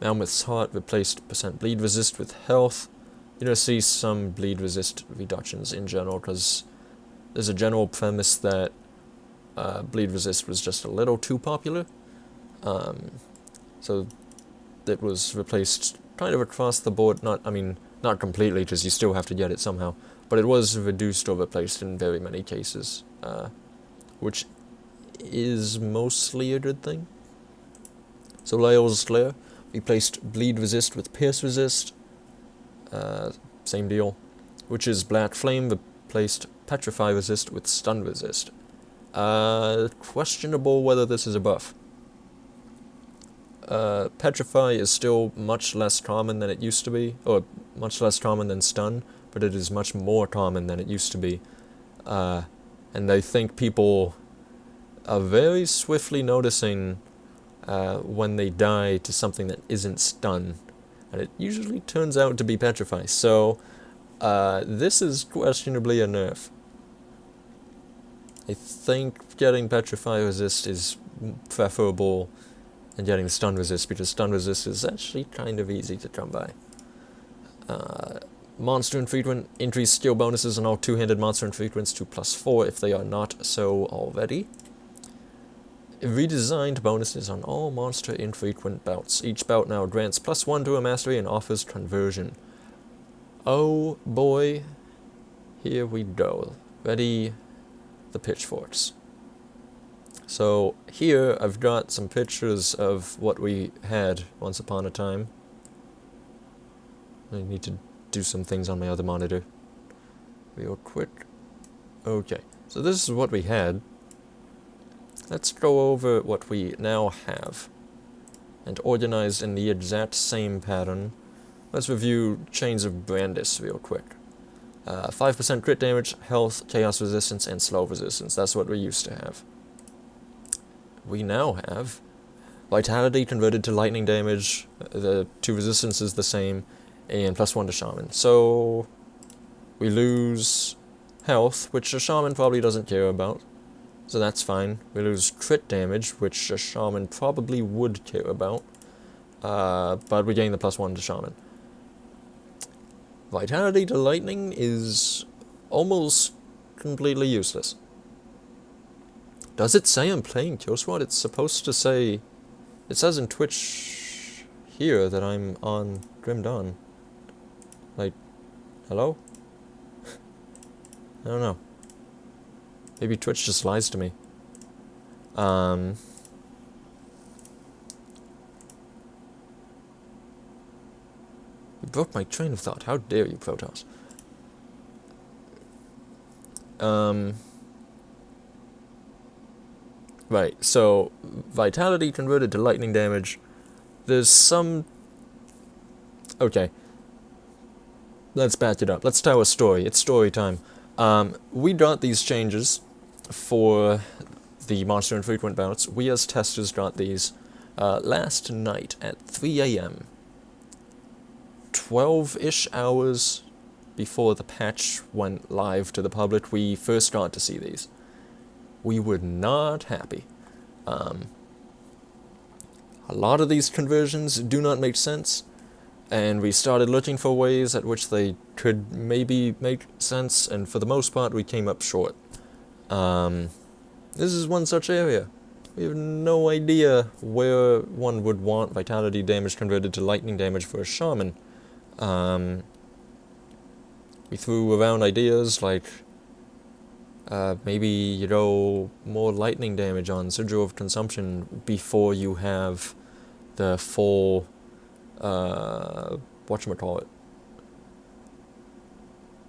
Mammoth's Heart. Replaced percent bleed resist with health. You're going to see some bleed resist reductions in general, because there's a general premise that bleed resist was just a little too popular. So it was replaced kind of across the board. Not completely, because you still have to get it somehow. But it was reduced or replaced in very many cases, which is mostly a good thing. So Lael's Slayer. Replaced bleed resist with pierce resist. Same deal. Which is Black Flame. Replaced Petrify resist with stun resist. Questionable whether this is a buff. Petrify is still much less common than it used to be, or much less common than stun, but it is much more common than it used to be. And I think people are very swiftly noticing when they die to something that isn't stun, and it usually turns out to be Petrify. So this is questionably a nerf. I think getting Petrify resist is preferable than getting stun resist, because stun resist is actually kind of easy to come by. Monster Infrequent. Increased skill bonuses on all two-handed monster infrequents to +4 if they are not so already. Redesigned bonuses on all monster infrequent bouts. Each bout now grants +1 to a mastery and offers conversion. Oh boy, here we go. Ready the pitchforks. So here I've got some pictures of what we had once upon a time. I need to do some things on my other monitor. real quick. Okay, so this is what we had. Let's go over what we now have, and organized in the exact same pattern. Let's review Chains of Brandis real quick. 5% crit damage, health, chaos resistance, and slow resistance. That's what we used to have. We now have Vitality converted to lightning damage, the 2 resistance is the same, and +1 to Shaman. So we lose health, which a Shaman probably doesn't care about, so that's fine. We lose crit damage, which a Shaman probably would care about, but we gain the +1 to Shaman. Vitality to lightning is almost completely useless. Does it say I'm playing Kill Squad? It's supposed to say... It says in Twitch here that I'm on Grim Dawn. Like, hello? I don't know. Maybe Twitch just lies to me. You broke my train of thought. How dare you, Protoss? Right, so Vitality converted to lightning damage. There's some... Okay. Let's back it up. Let's tell a story. It's story time. We got these changes for the Monster Infrequent bouts. We as testers got these last night at 3 AM. 12-ish hours before the patch went live to the public, we first got to see these. We were not happy. A lot of these conversions do not make sense, and we started looking for ways at which they could maybe make sense, and for the most part we came up short. This is one such area. We have no idea where one would want Vitality damage converted to lightning damage for a Shaman. We threw around ideas like maybe, you know, more lightning damage on Sigil of Consumption before you have the full, whatchamacallit,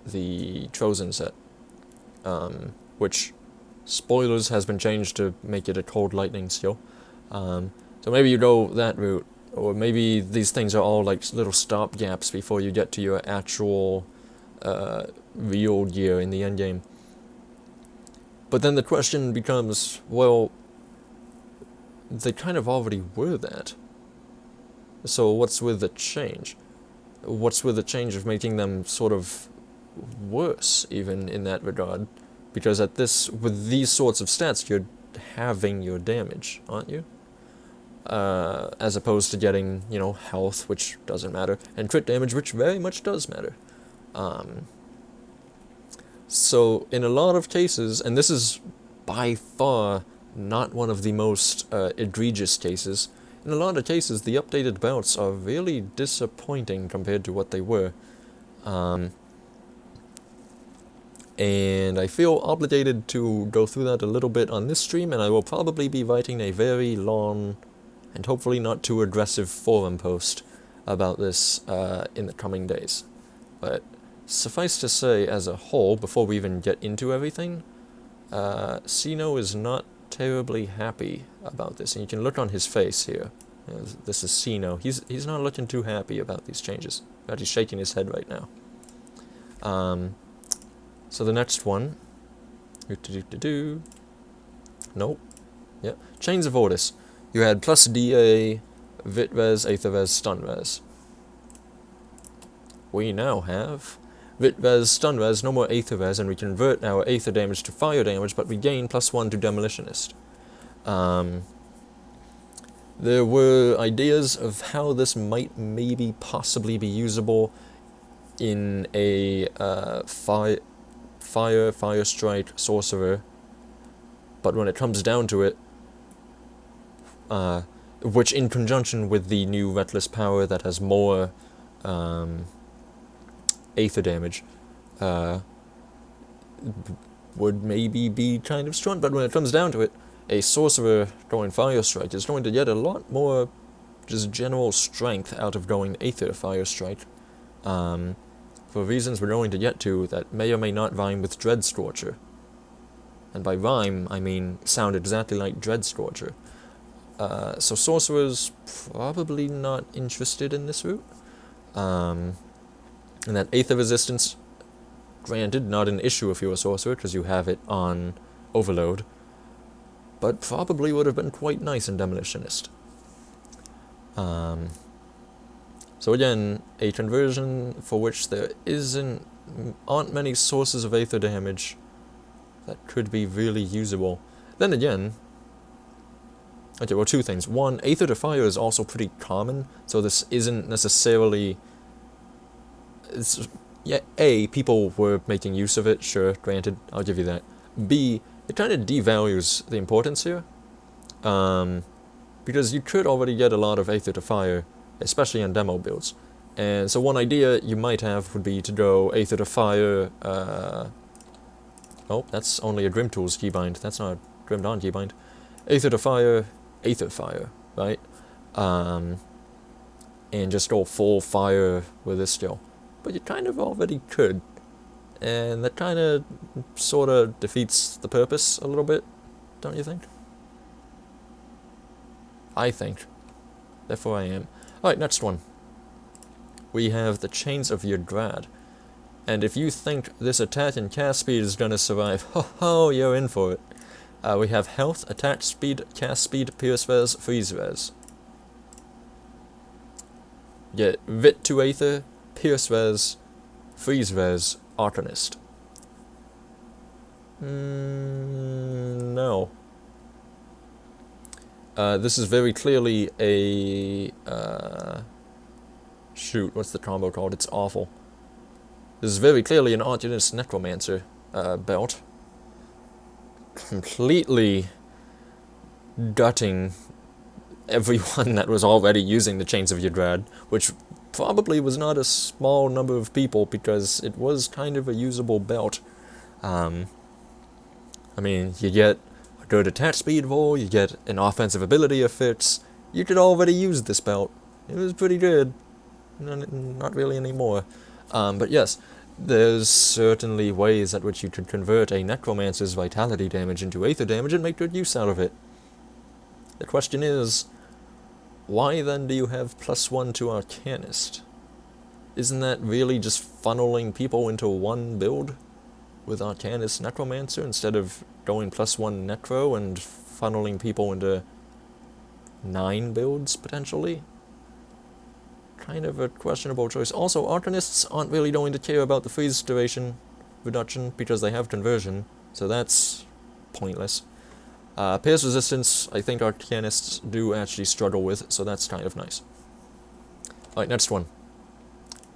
the Trozen set, which, spoilers, has been changed to make it a cold lightning skill. So maybe you go that route, or maybe these things are all like little stop gaps before you get to your actual real gear in the endgame. But then the question becomes, well, they kind of already were that. So what's with the change? What's with the change of making them sort of worse, even in that regard? Because with these sorts of stats, you're halving your damage, aren't you? As opposed to getting, you know, health, which doesn't matter, and crit damage, which very much does matter. So, in a lot of cases, and this is by far not one of the most egregious cases, in a lot of cases the updated bouts are really disappointing compared to what they were. And I feel obligated to go through that a little bit on this stream, and I will probably be writing a very long and hopefully not too aggressive forum post about this in the coming days. But suffice to say, as a whole, before we even get into everything, Sino is not terribly happy about this, and you can look on his face here. This is Sino. He's not looking too happy about these changes. In fact, he's shaking his head right now. So the next one, nope, yeah, Chains of Ordis. You had plus DA, Vit Res, Aether Res, Stun Res. We now have Vit Res, Stun Res, no more Aether Res, and we convert our Aether damage to fire damage, but we gain +1 to Demolitionist. There were ideas of how this might maybe possibly be usable in a Fire Strike Sorcerer, but when it comes down to it, which in conjunction with the new Reckless Power that has more Aether damage, would maybe be kind of strong, but when it comes down to it, a Sorcerer going Fire Strike is going to get a lot more just general strength out of going Aether Fire Strike. for reasons we're going to get to that may or may not rhyme with Dread Scorcher. And by rhyme, I mean sound exactly like Dread Scorcher. So Sorcerer's probably not interested in this route. And that Aether Resistance, granted, not an issue if you're a Sorcerer, because you have it on Overload, but probably would have been quite nice in Demolitionist. So again, a conversion for which there aren't many sources of Aether damage that could be really usable. Then again, okay, well, two things. One, Aether to Fire is also pretty common, so this isn't necessarily... yeah, A, people were making use of it, sure, granted, I'll give you that. B, it kind of devalues the importance here, because you could already get a lot of Aether to Fire, especially in demo builds. And so one idea you might have would be to go Aether to Fire, oh, that's only a Grim Tools keybind, that's not a Grim Dawn keybind. Aether to Fire, Aether Fire, right? And just go full fire with this skill. But you kind of already could. And that kind of, sort of defeats the purpose a little bit, don't you think? I think. Therefore I am. Alright, next one. We have the Chains of Yggdrad. And if you think this attack and cast speed is going to survive, ho, you're in for it. We have Health, Attack Speed, Cast Speed, Pierce Res, Freeze Res. Get Vit to Aether, Pierce Res, Freeze Res, Arcanist. No. This is very clearly a... shoot, what's the combo called? It's awful. This is very clearly an Arcanist Necromancer belt. Completely gutting everyone that was already using the Chains of Yggdrad, which probably was not a small number of people because it was kind of a usable belt. I mean, you get a good attack speed roll, you get an offensive ability affix. You could already use this belt. It was pretty good. Not really anymore. But yes, there's certainly ways at which you could convert a Necromancer's Vitality damage into Aether damage and make good use out of it. The question is, why then do you have +1 to Arcanist? Isn't that really just funneling people into one build with Arcanist Necromancer instead of going +1 Necro and funneling people into 9 builds, potentially? Kind of a questionable choice. Also, Arcanists aren't really going to care about the freeze duration reduction because they have conversion, so that's pointless. Pierce resistance, I think Arcanists do actually struggle with, so that's kind of nice. Alright, next one.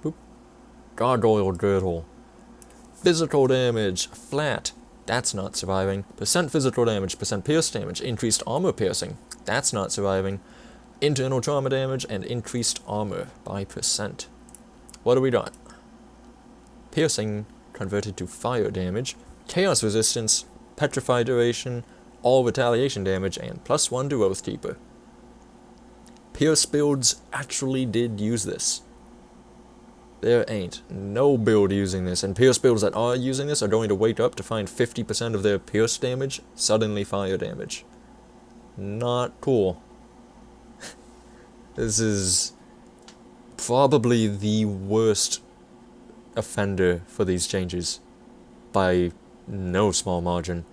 Boop. Gargoyle Girdle. Physical damage, flat. That's not surviving. Percent physical damage, percent pierce damage, increased armor piercing. That's not surviving. Internal trauma damage, and increased armor by percent. What do we got? Piercing converted to fire damage, chaos resistance, petrify duration, all retaliation damage, and +1 to Oathkeeper. Pierce builds actually did use this. There ain't no build using this, and Pierce builds that are using this are going to wake up to find 50% of their Pierce damage suddenly fire damage. Not cool. This is probably the worst offender for these changes, by no small margin.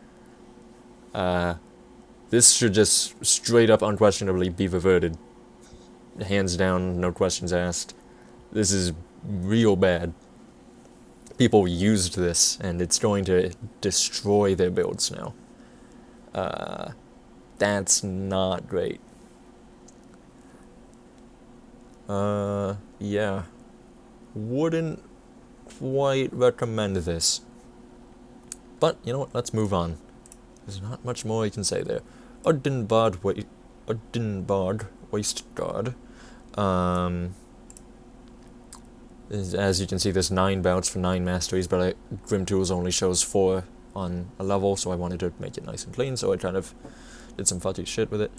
This should just straight up unquestionably be reverted. Hands down, no questions asked. This is real bad. People used this, and it's going to destroy their builds now. That's not great. Yeah. Wouldn't quite recommend this. But, you know what, let's move on. There's not much more I can say there. Uddenbard Waist Guard. As you can see, there's 9 bouts for 9 masteries, but Grim Tools only shows 4 on a level, so I wanted to make it nice and clean, so I kind of did some fudgy shit with it.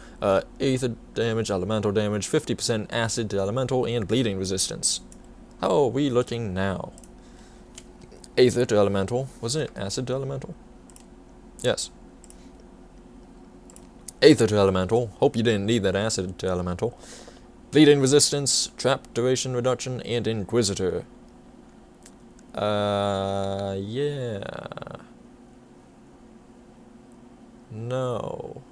Aether damage, elemental damage, 50% acid to elemental, and bleeding resistance. How are we looking now? Aether to Elemental. Wasn't it Acid to Elemental? Yes. Aether to Elemental. Hope you didn't need that Acid to Elemental. Bleeding Resistance, Trap Duration Reduction, and Inquisitor. Yeah. No.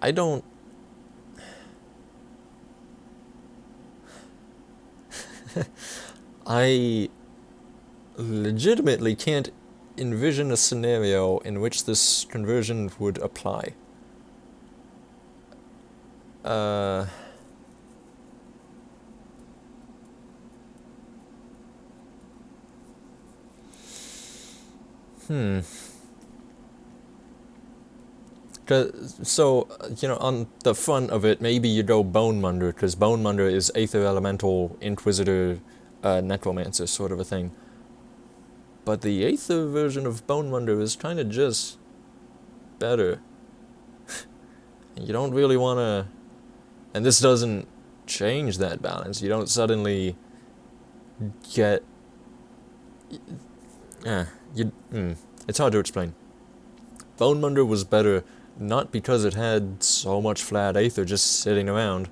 I don't... I legitimately can't envision a scenario in which this conversion would apply. So, you know, on the front of it, maybe you go Bonemunder, because Bonemunder is Aether Elemental, Inquisitor, Necromancer sort of a thing. But the Aether version of Bonemunder is kind of just better. You don't really want to... And this doesn't change that balance. You don't suddenly get... It's hard to explain. Bonemunder was better not because it had so much flat Aether just sitting around.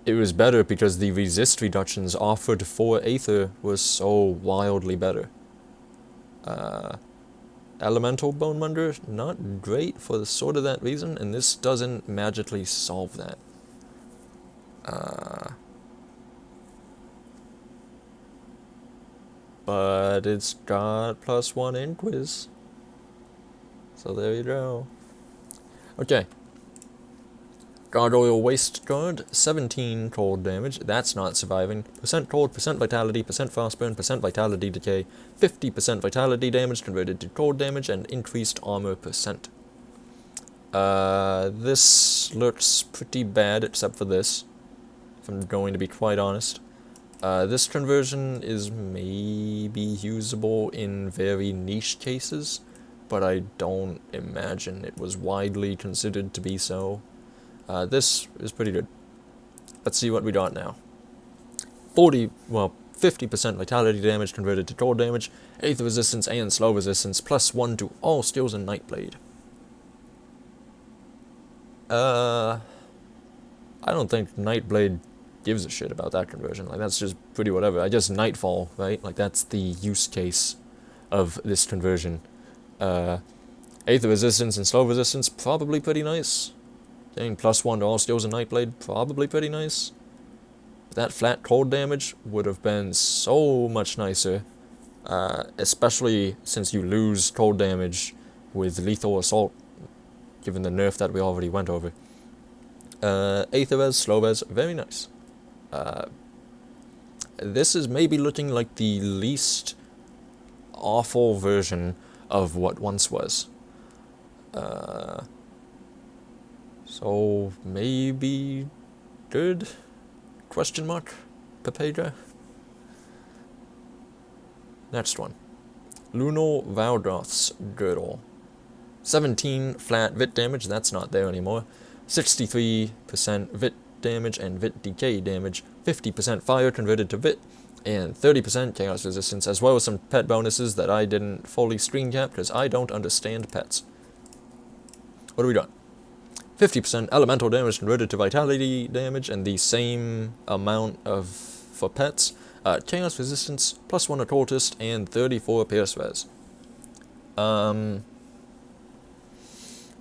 It was better because the resist reductions offered for Aether was so wildly better. Elemental Bonemunder, not great for sort of that reason, and this doesn't magically solve that. But it's got +1 Inquis. So there you go. Okay. Gargoyle Waste Guard, 17 cold damage. That's not surviving. Percent cold, percent vitality, percent frostburn, percent vitality decay, 50% vitality damage converted to cold damage, and increased armor percent. This looks pretty bad except for this, if I'm going to be quite honest. This conversion is maybe usable in very niche cases, but I don't imagine it was widely considered to be so. This is pretty good. Let's see what we got now. 50% vitality damage converted to cold damage, Aether resistance and slow resistance, +1 to all skills in Nightblade. I don't think Nightblade gives a shit about that conversion. Like, that's just pretty whatever. I guess Nightfall, right? Like, that's the use case of this conversion. Aether resistance and slow resistance, probably pretty nice. Getting +1 to all skills in Nightblade, probably pretty nice. But that flat cold damage would have been so much nicer, especially since you lose cold damage with Lethal Assault, given the nerf that we already went over. Aether res, slow res, very nice. This is maybe looking like the least awful version of what once was. So maybe good? Question mark? Papega? Next one. Lunar Valgoth's Girdle. 17 flat Vit damage, that's not there anymore. 63% Vit damage and Vit decay damage. 50% fire converted to Vit. And 30% chaos resistance, as well as some pet bonuses that I didn't fully screen cap because I don't understand pets. What do we got? 50% elemental damage converted to vitality damage, and the same amount for pets. Chaos resistance, +1 occultist, and 34 pierce res. We're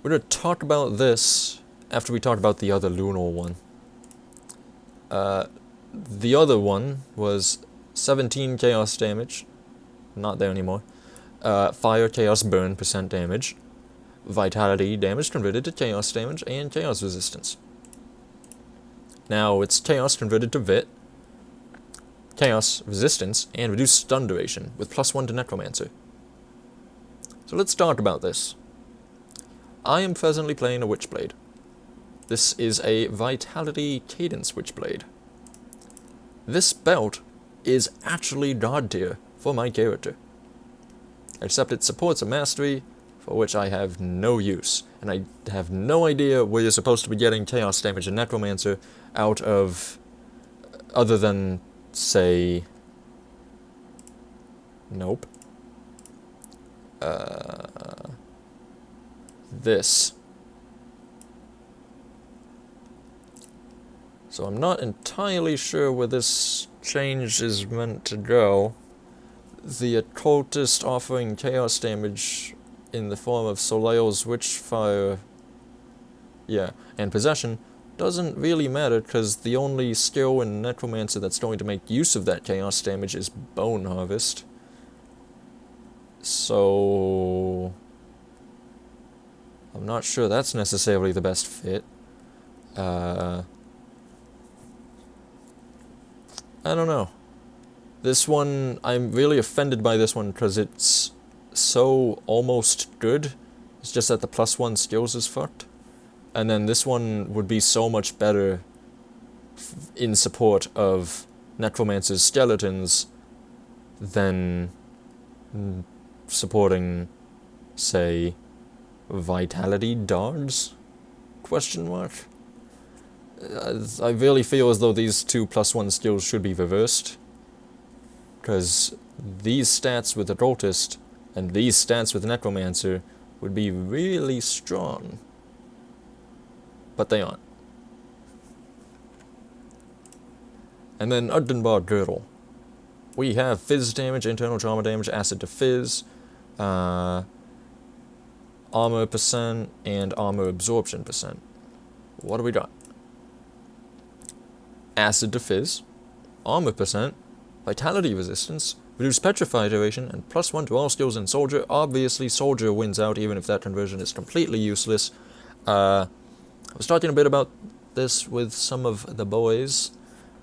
going to talk about this after we talk about the other lunar one. The other one was 17 chaos damage, not there anymore. Fire, chaos, burn, % damage. Vitality damage converted to chaos damage, and chaos resistance. Now it's chaos converted to Vit, chaos resistance, and reduced stun duration with +1 to necromancer. So let's talk about this. I am presently playing a Witchblade. This is a vitality cadence Witchblade. This belt is actually god tier for my character, except it supports a mastery for which I have no use, and I have no idea where you're supposed to be getting chaos damage and necromancer out of, other than, say, nope, this. So I'm not entirely sure where this change is meant to go. The occultist offering chaos damage in the form of Soleil's Witchfire, and possession doesn't really matter, because the only skill in necromancer that's going to make use of that chaos damage is bone harvest. So I'm not sure that's necessarily the best fit. I don't know. This one, I'm really offended by this one because it's so almost good. It's just that the +1 skills is fucked. And then this one would be so much better in support of Necromancer's skeletons than supporting, say, Vitality Dogs? Question mark? I really feel as though these two +1 skills should be reversed, because these stats with Occultist and these stats with Necromancer would be really strong, but they aren't. And then Ugdenbar Girdle. We have Fizz damage, internal trauma damage, acid to Fizz, armor %, and armor absorption %. What do we got? Acid to Fizz, armor %, vitality resistance, reduced petrify duration, and +1 to all skills in Soldier. Obviously, Soldier wins out even if that conversion is completely useless. I was talking a bit about this with some of the boys.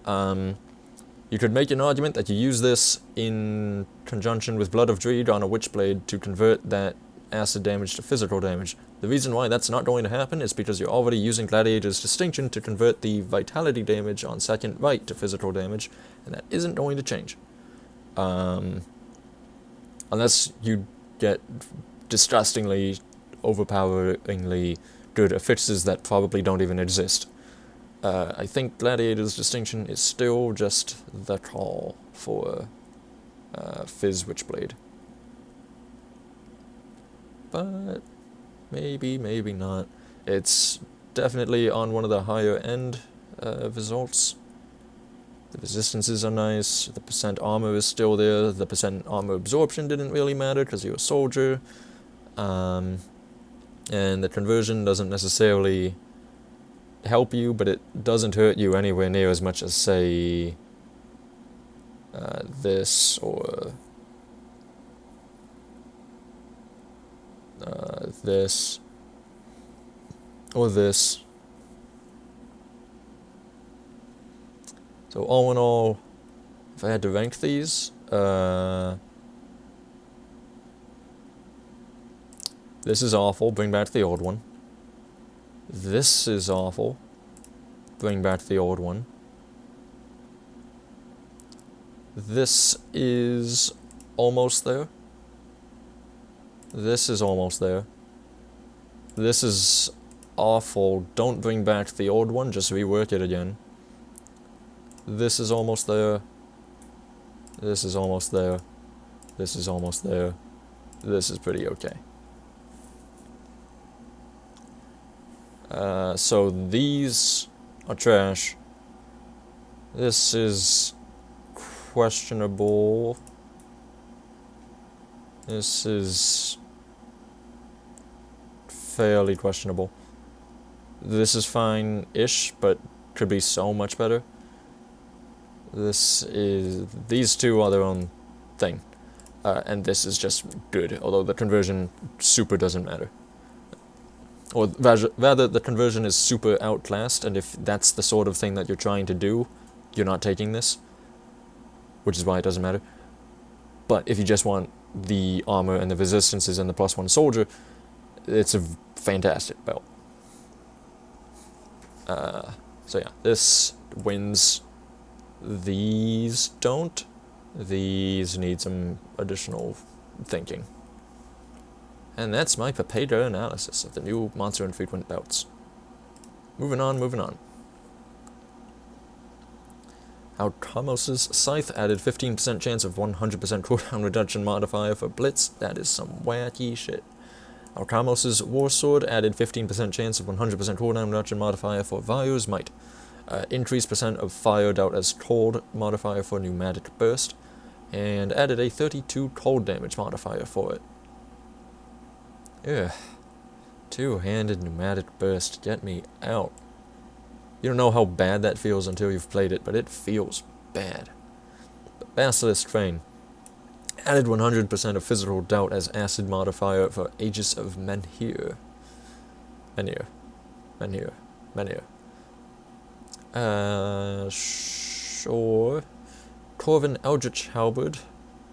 You could make an argument that you use this in conjunction with Blood of Dreed on a Witchblade to convert that acid damage to physical damage. The reason why that's not going to happen is because you're already using Gladiator's Distinction to convert the vitality damage on second right to physical damage, and that isn't going to change. Unless you get disgustingly, overpoweringly good affixes that probably don't even exist. I think Gladiator's Distinction is still just the call for Fizz Witchblade. But maybe, maybe not. It's definitely on one of the higher end results. The resistances are nice, the % armor is still there, the % armor absorption didn't really matter because you're a soldier, and the conversion doesn't necessarily help you, but it doesn't hurt you anywhere near as much as, say, this, or this, or this. So all in all, if I had to rank these, this is awful, bring back the old one. This is awful, bring back the old one. This is almost there. This is almost there. This is awful, don't bring back the old one, just rework it again. This is almost there. This is almost there. This is almost there. This is pretty okay. So these are trash. This is questionable. This is fairly questionable. This is fine-ish, but could be so much better. These two are their own thing. And this is just good, although the conversion super doesn't matter. Or rather, the conversion is super outclassed, and if that's the sort of thing that you're trying to do, you're not taking this, which is why it doesn't matter. But if you just want the armor and the resistances and the +1 soldier, it's a fantastic belt. So yeah, this wins. These don't. These need some additional thinking. And that's my Patchnotes analysis of the new monster infrequent bouts. Moving on. Alcamos' Scythe added 15% chance of 100% cooldown reduction modifier for Blitz. That is some wacky shit. Alcamos' Warsword added 15% chance of 100% cooldown reduction modifier for Valu's Might. Increased percent of fire dealt as cold modifier for Pneumatic Burst. And added a 32 cold damage modifier for it. Ugh. Two-handed Pneumatic Burst, get me out. You don't know how bad that feels until you've played it, but it feels bad. But Basilisk Train added 100% of physical doubt as acid modifier for Aegis of Menhir. Sure. Kurvin Eldritch Halberd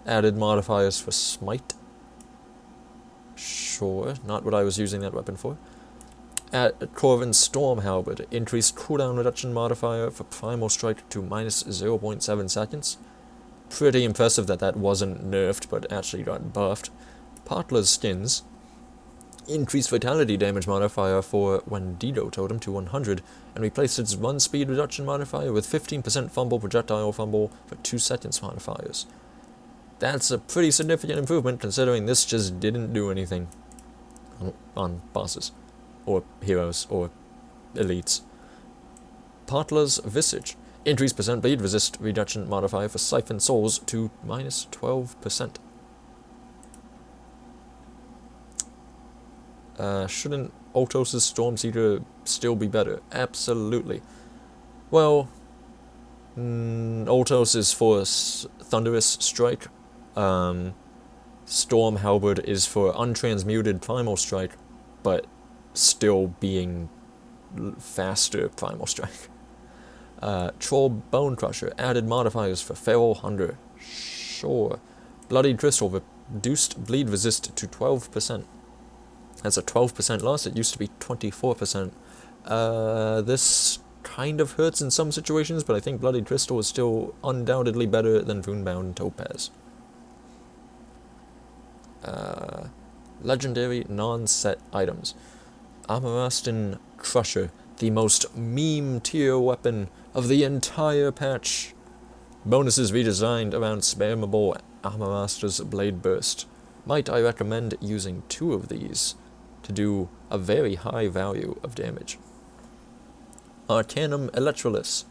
added modifiers for Smite. Sure, not what I was using that weapon for. At Kurvin Storm Halberd, increased cooldown reduction modifier for Primal Strike to minus 0.7 seconds. Pretty impressive that that wasn't nerfed, but actually got buffed. Potler's Skins, increased vitality damage modifier for Wendigo Totem to 100, and replaced its run speed reduction modifier with 15% fumble projectile fumble for 2 seconds modifiers. That's a pretty significant improvement, considering this just didn't do anything on bosses, or heroes, or elites. Potler's Visage, increased percent bleed resist reduction modifier for Siphon Souls to minus 12%. Shouldn't Otos' Stormseeker still be better? Absolutely. Well, Otos is for Thunderous Strike. Storm Halberd is for untransmuted Primal Strike, but still being faster Primal Strike. Troll Bone Crusher added modifiers for Feral Hunger. Sure. Bloodied Crystal reduced bleed resist to 12%. That's a 12% loss. It used to be 24%. This kind of hurts in some situations, but I think Bloodied Crystal is still undoubtedly better than Runebound Topaz. Legendary non-set items. Harvestin Crusher, the most meme tier weapon of the entire patch. Bonuses redesigned around spammable Armormaster's Blade Burst. Might I recommend using 2 of these to do a very high value of damage. Arcanum Electrolysis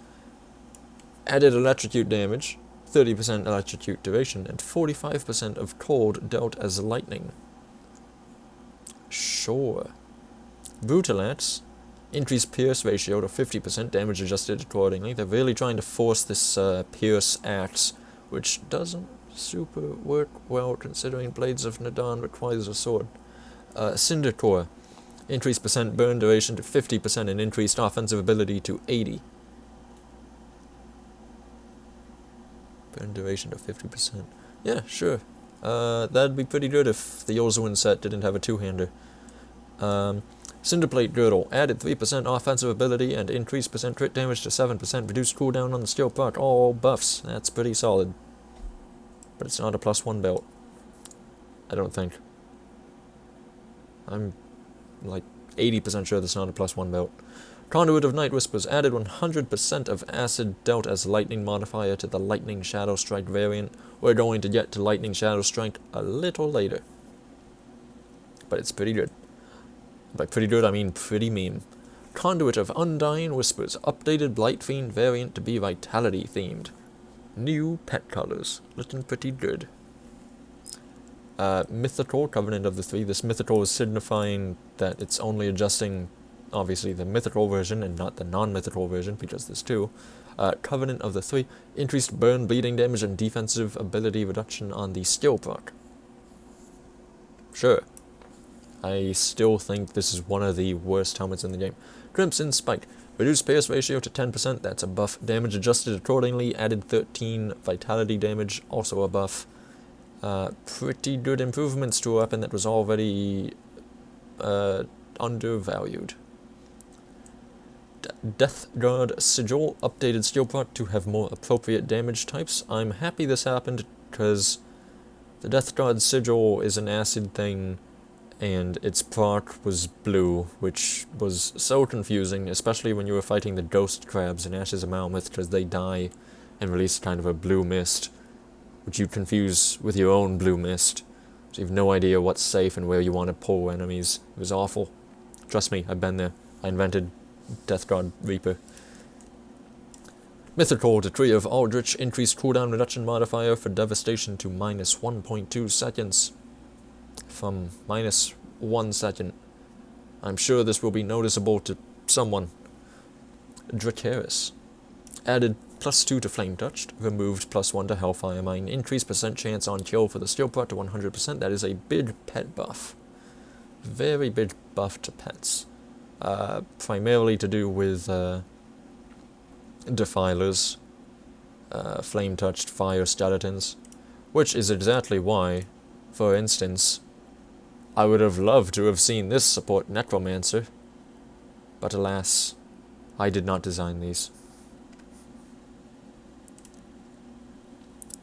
added electrocute damage, 30% electrocute duration, and 45% of cold dealt as lightning. Sure. Brutalax, increased pierce ratio to 50%, damage adjusted accordingly. They're really trying to force this pierce axe, which doesn't super work well considering Blades of Nadan requires a sword. Cinder Core, increased percent burn duration to 50% and increased offensive ability to 80. Burn duration to 50%. Yeah, sure. That'd be pretty good if the Yozuin set didn't have a two-hander. Cinderplate Girdle, added 3% offensive ability and increased percent crit damage to 7%, reduced cooldown on the steel proc, all buffs. That's pretty solid. But it's not a +1 belt. I don't think. I'm like 80% sure that's not a +1 belt. Conduit of Night Whispers added 100% of acid dealt as lightning modifier to the Lightning Shadow Strike variant. We're going to get to Lightning Shadow Strike a little later. But it's pretty good. By pretty good, I mean pretty meme. Conduit of Undying Whispers, updated Blight Fiend variant to be Vitality themed. New pet colors, looking pretty good. Mythical, Covenant of the Three. This Mythical is signifying that it's only adjusting, obviously, the Mythical version and not the non-Mythical version, because there's 2. Covenant of the Three, increased burn, bleeding damage, and defensive ability reduction on the skill proc. Sure. I still think this is one of the worst helmets in the game. Crimson Spike, reduced pierce ratio to 10%, that's a buff. Damage adjusted accordingly, added 13 vitality damage, also a buff. Pretty good improvements to a weapon that was already undervalued. Death Guard Sigil, updated skill proc to have more appropriate damage types. I'm happy this happened, because the Death Guard Sigil is an acid thing, and its proc was blue, which was so confusing, especially when you were fighting the ghost crabs in Ashes of Malmouth, because they die and release kind of a blue mist, which you confuse with your own blue mist, so you have no idea what's safe and where you want to pull enemies. It was awful. Trust me, I've been there. I invented Death God Reaper. Mythical, Decree of Aldrich, increased cooldown reduction modifier for devastation to minus 1.2 seconds from minus 1 second. I'm sure this will be noticeable to someone. Dracaris, added +2 to Flame Touched, removed +1 to Hellfire Mine, increased % chance on kill for the steel part to 100%. That is a big pet buff. Very big buff to pets. Primarily to do with Defilers, Flame-Touched Fire Skeletons, which is exactly why, for instance, I would have loved to have seen this support Necromancer, but alas, I did not design these.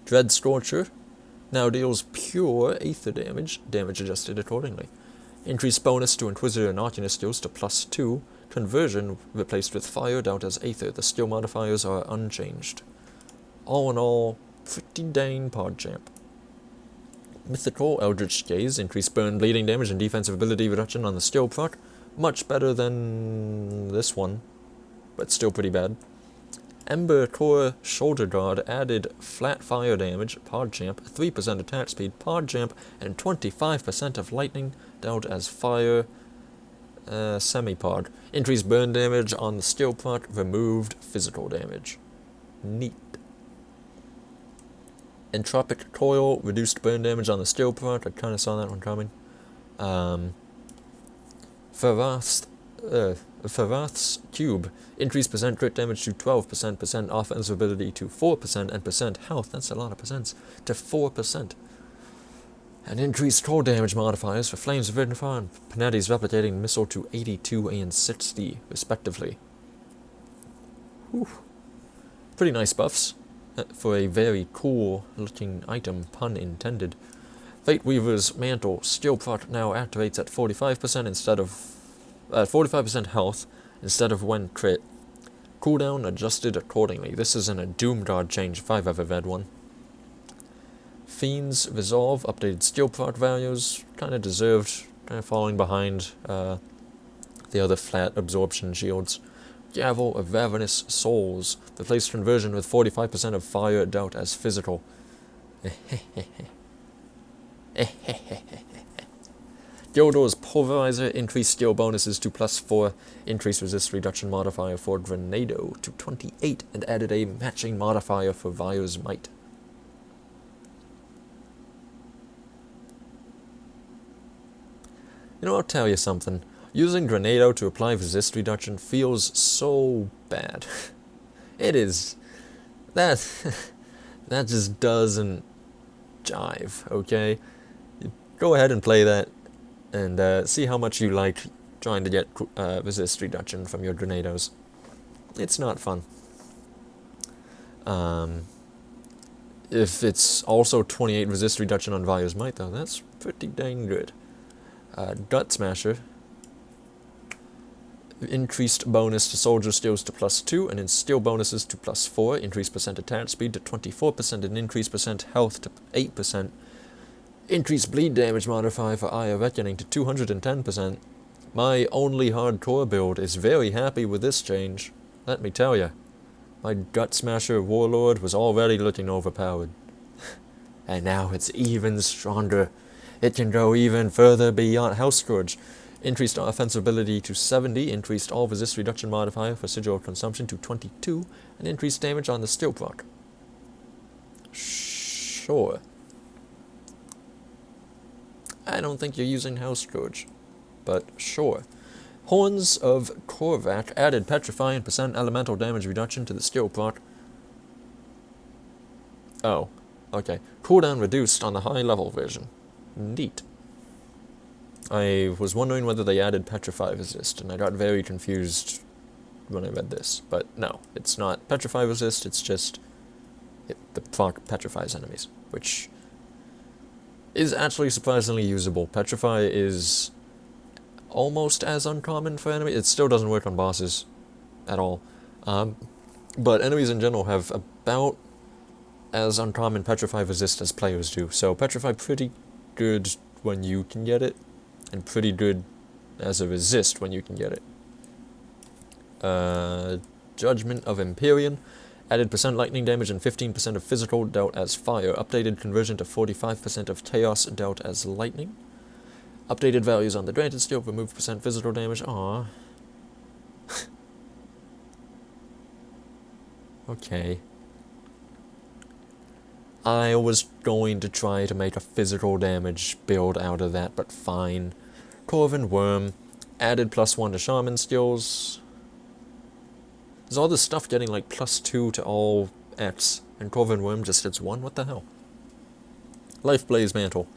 Dread Scorcher now deals pure Aether damage, damage adjusted accordingly. Increased bonus to Inquisitor and Arcanist skills to +2, conversion replaced with fire dealt as Aether. The skill modifiers are unchanged. All in all, pretty dang PogChamp. Mythical, Eldritch Gaze, increased burn, bleeding damage, and defensive ability reduction on the skill proc. Much better than this one, but still pretty bad. Ember Core Shoulder Guard added flat fire damage, PogChamp, 3% attack speed, PogChamp, and 25% of lightning dealt as fire semi-pod. Increased burn damage on the skill proc, removed physical damage. Neat. Entropic Coil, reduced burn damage on the skill proc. I kind of saw that one coming. Farath's Cube, increased % crit damage to 12%, offense ability to 4%, and % health, that's a lot of percents, to 4%. And increased cold damage modifiers for Flames of Ignifar and Panetti's Replicating Missile to 82 and 60, respectively. Whew. Pretty nice buffs for a very cool looking item, pun intended. Fate Weaver's Mantle, skill proc now activates at 45% instead of 45% health instead of when crit. Cooldown adjusted accordingly. This isn't a Doom Guard change if I've ever read one. Fiend's Resolve, updated skill proc values, kind of deserved, kind of falling behind the other flat absorption shields. Gavel of Ravenous Souls, replaced conversion with 45% of fire dealt as physical. Gildor's Pulverizer, increased skill bonuses to +4, increased resist reduction modifier for Grenado to 28, and added a matching modifier for Vire's Might. You know, I'll tell you something. Using Grenado to apply resist reduction feels so bad. It is. That just doesn't jive, okay? Go ahead and play that, and see how much you like trying to get resist reduction from your Grenados. It's not fun. If it's also 28 resist reduction on Vire's Might, though, that's pretty dang good. Gut Smasher, increased bonus to soldier skills to +2, and in skill bonuses to +4, increased % attack speed to 24%, and increased % health to 8%. Increased bleed damage modifier for Eye of Reckoning to 210%. My only hardcore build is very happy with this change, let me tell ya. My Gut Smasher Warlord was already looking overpowered. And now it's even stronger. It can go even further beyond House Scourge. Increased offensive ability to 70, increased all resist reduction modifier for sigil consumption to 22, and increased damage on the skill proc. Sure. I don't think you're using House Scourge, but sure. Horns of Korvac added Petrify and % elemental damage reduction to the skill proc. Oh, okay. Cooldown reduced on the high level version. Neat. I was wondering whether they added Petrify resist, and I got very confused when I read this. But no, it's not Petrify resist, it's just the proc petrifies enemies, which is actually surprisingly usable. Petrify is almost as uncommon for enemies. It still doesn't work on bosses at all. But enemies in general have about as uncommon Petrify resist as players do. So Petrify pretty good when you can get it, and pretty good as a resist when you can get it. Judgment of Empyrion. Added % lightning damage and 15% of physical dealt as fire. Updated conversion to 45% of chaos dealt as lightning. Updated values on the granted skill. Removed % physical damage. Aww. Okay. I was going to try to make a physical damage build out of that, but fine. Kurvin Worm. Added +1 to Shaman skills. Is all this stuff getting like +2 to all X, and Kurvin Worm just hits 1? What the hell? Life Blaze Mantle.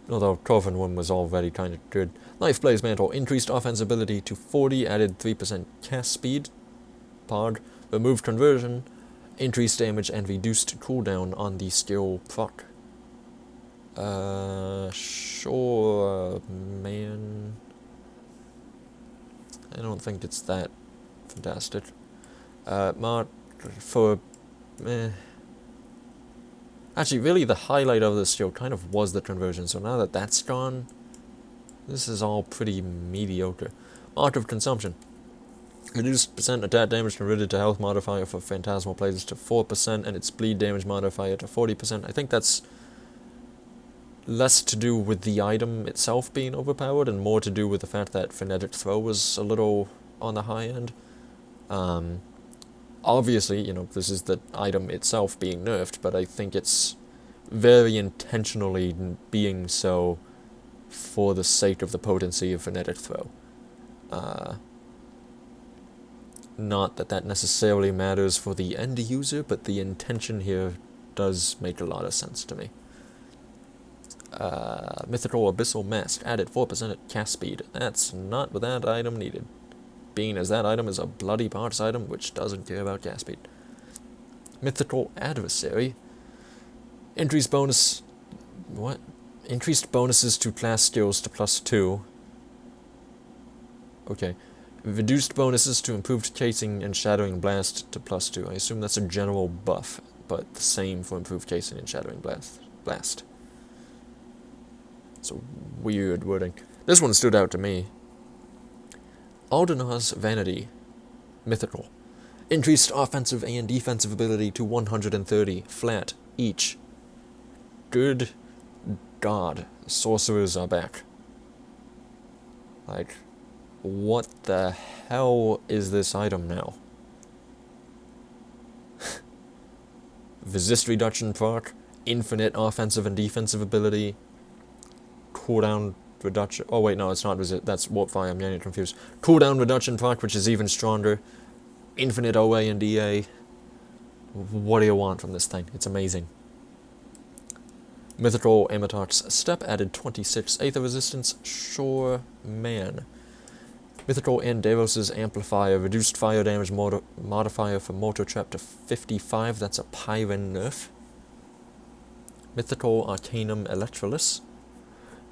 Although Kurvin Worm was already kind of good. Life Blaze Mantle. Increased offense ability to 40, added 3% cast speed. Pog. Removed conversion. Increased damage and reduced cooldown on the skill proc. Sure, man. I don't think it's that fantastic. Actually, really the highlight of this skill kind of was the conversion, so now that that's gone, this is all pretty mediocre. Mark of Consumption. Reduced % attack damage converted to health modifier for Phantasmal players to 4%, and its bleed damage modifier to 40%. I think that's less to do with the item itself being overpowered, and more to do with the fact that Frenetic Throw was a little on the high end. Obviously, you know, this is the item itself being nerfed, but I think it's very intentionally being so for the sake of the potency of Frenetic Throw. Not that that necessarily matters for the end user, but the intention here does make a lot of sense to me. Mythical Abyssal Mask. Added 4% at cast speed. That's not what that item needed, being as that item is a bloody parts item which doesn't care about cast speed. Mythical Adversary. Increased bonus... What? Increased bonuses to class skills to +2. Okay. Reduced bonuses to improved casing and Shattering Blast to +2. I assume that's a general buff, but the same for improved casing and Shattering Blast. It's a weird wording. This one stood out to me. Aldenar's Vanity. Mythical. Increased offensive and defensive ability to 130, flat, each. Good God. Sorcerers are back. Like, what the hell is this item now? Resist reduction proc, infinite offensive and defensive ability, cooldown reduction. Oh wait, no, it's not resist. That's Warpfire. I'm getting confused. Cooldown reduction proc, which is even stronger. Infinite OA and DA. What do you want from this thing? It's amazing. Mythical Amatox Step added 26 Aether resistance. Sure, man. Mythical Anderos' Amplifier, reduced fire damage modifier for Mortar Trap to 55, that's a Pyren nerf. Mythical Arcanum Electrolysis,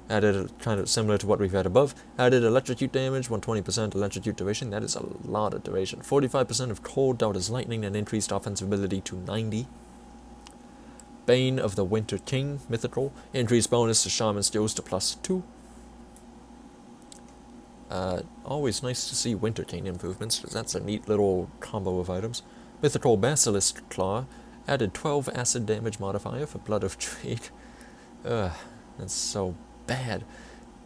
added kind of similar to what we've had above, added Electrocute damage, 120% Electrocute duration, that is a lot of duration. 45% of cold dealt as lightning and increased offensive ability to 90. Bane of the Winter King, Mythical, increased bonus to Shaman skills to +2. Always nice to see Winter King improvements, because that's a neat little combo of items. Mythical Basilisk Claw, added 12 acid damage modifier for Blood of Drake. Ugh, that's so bad.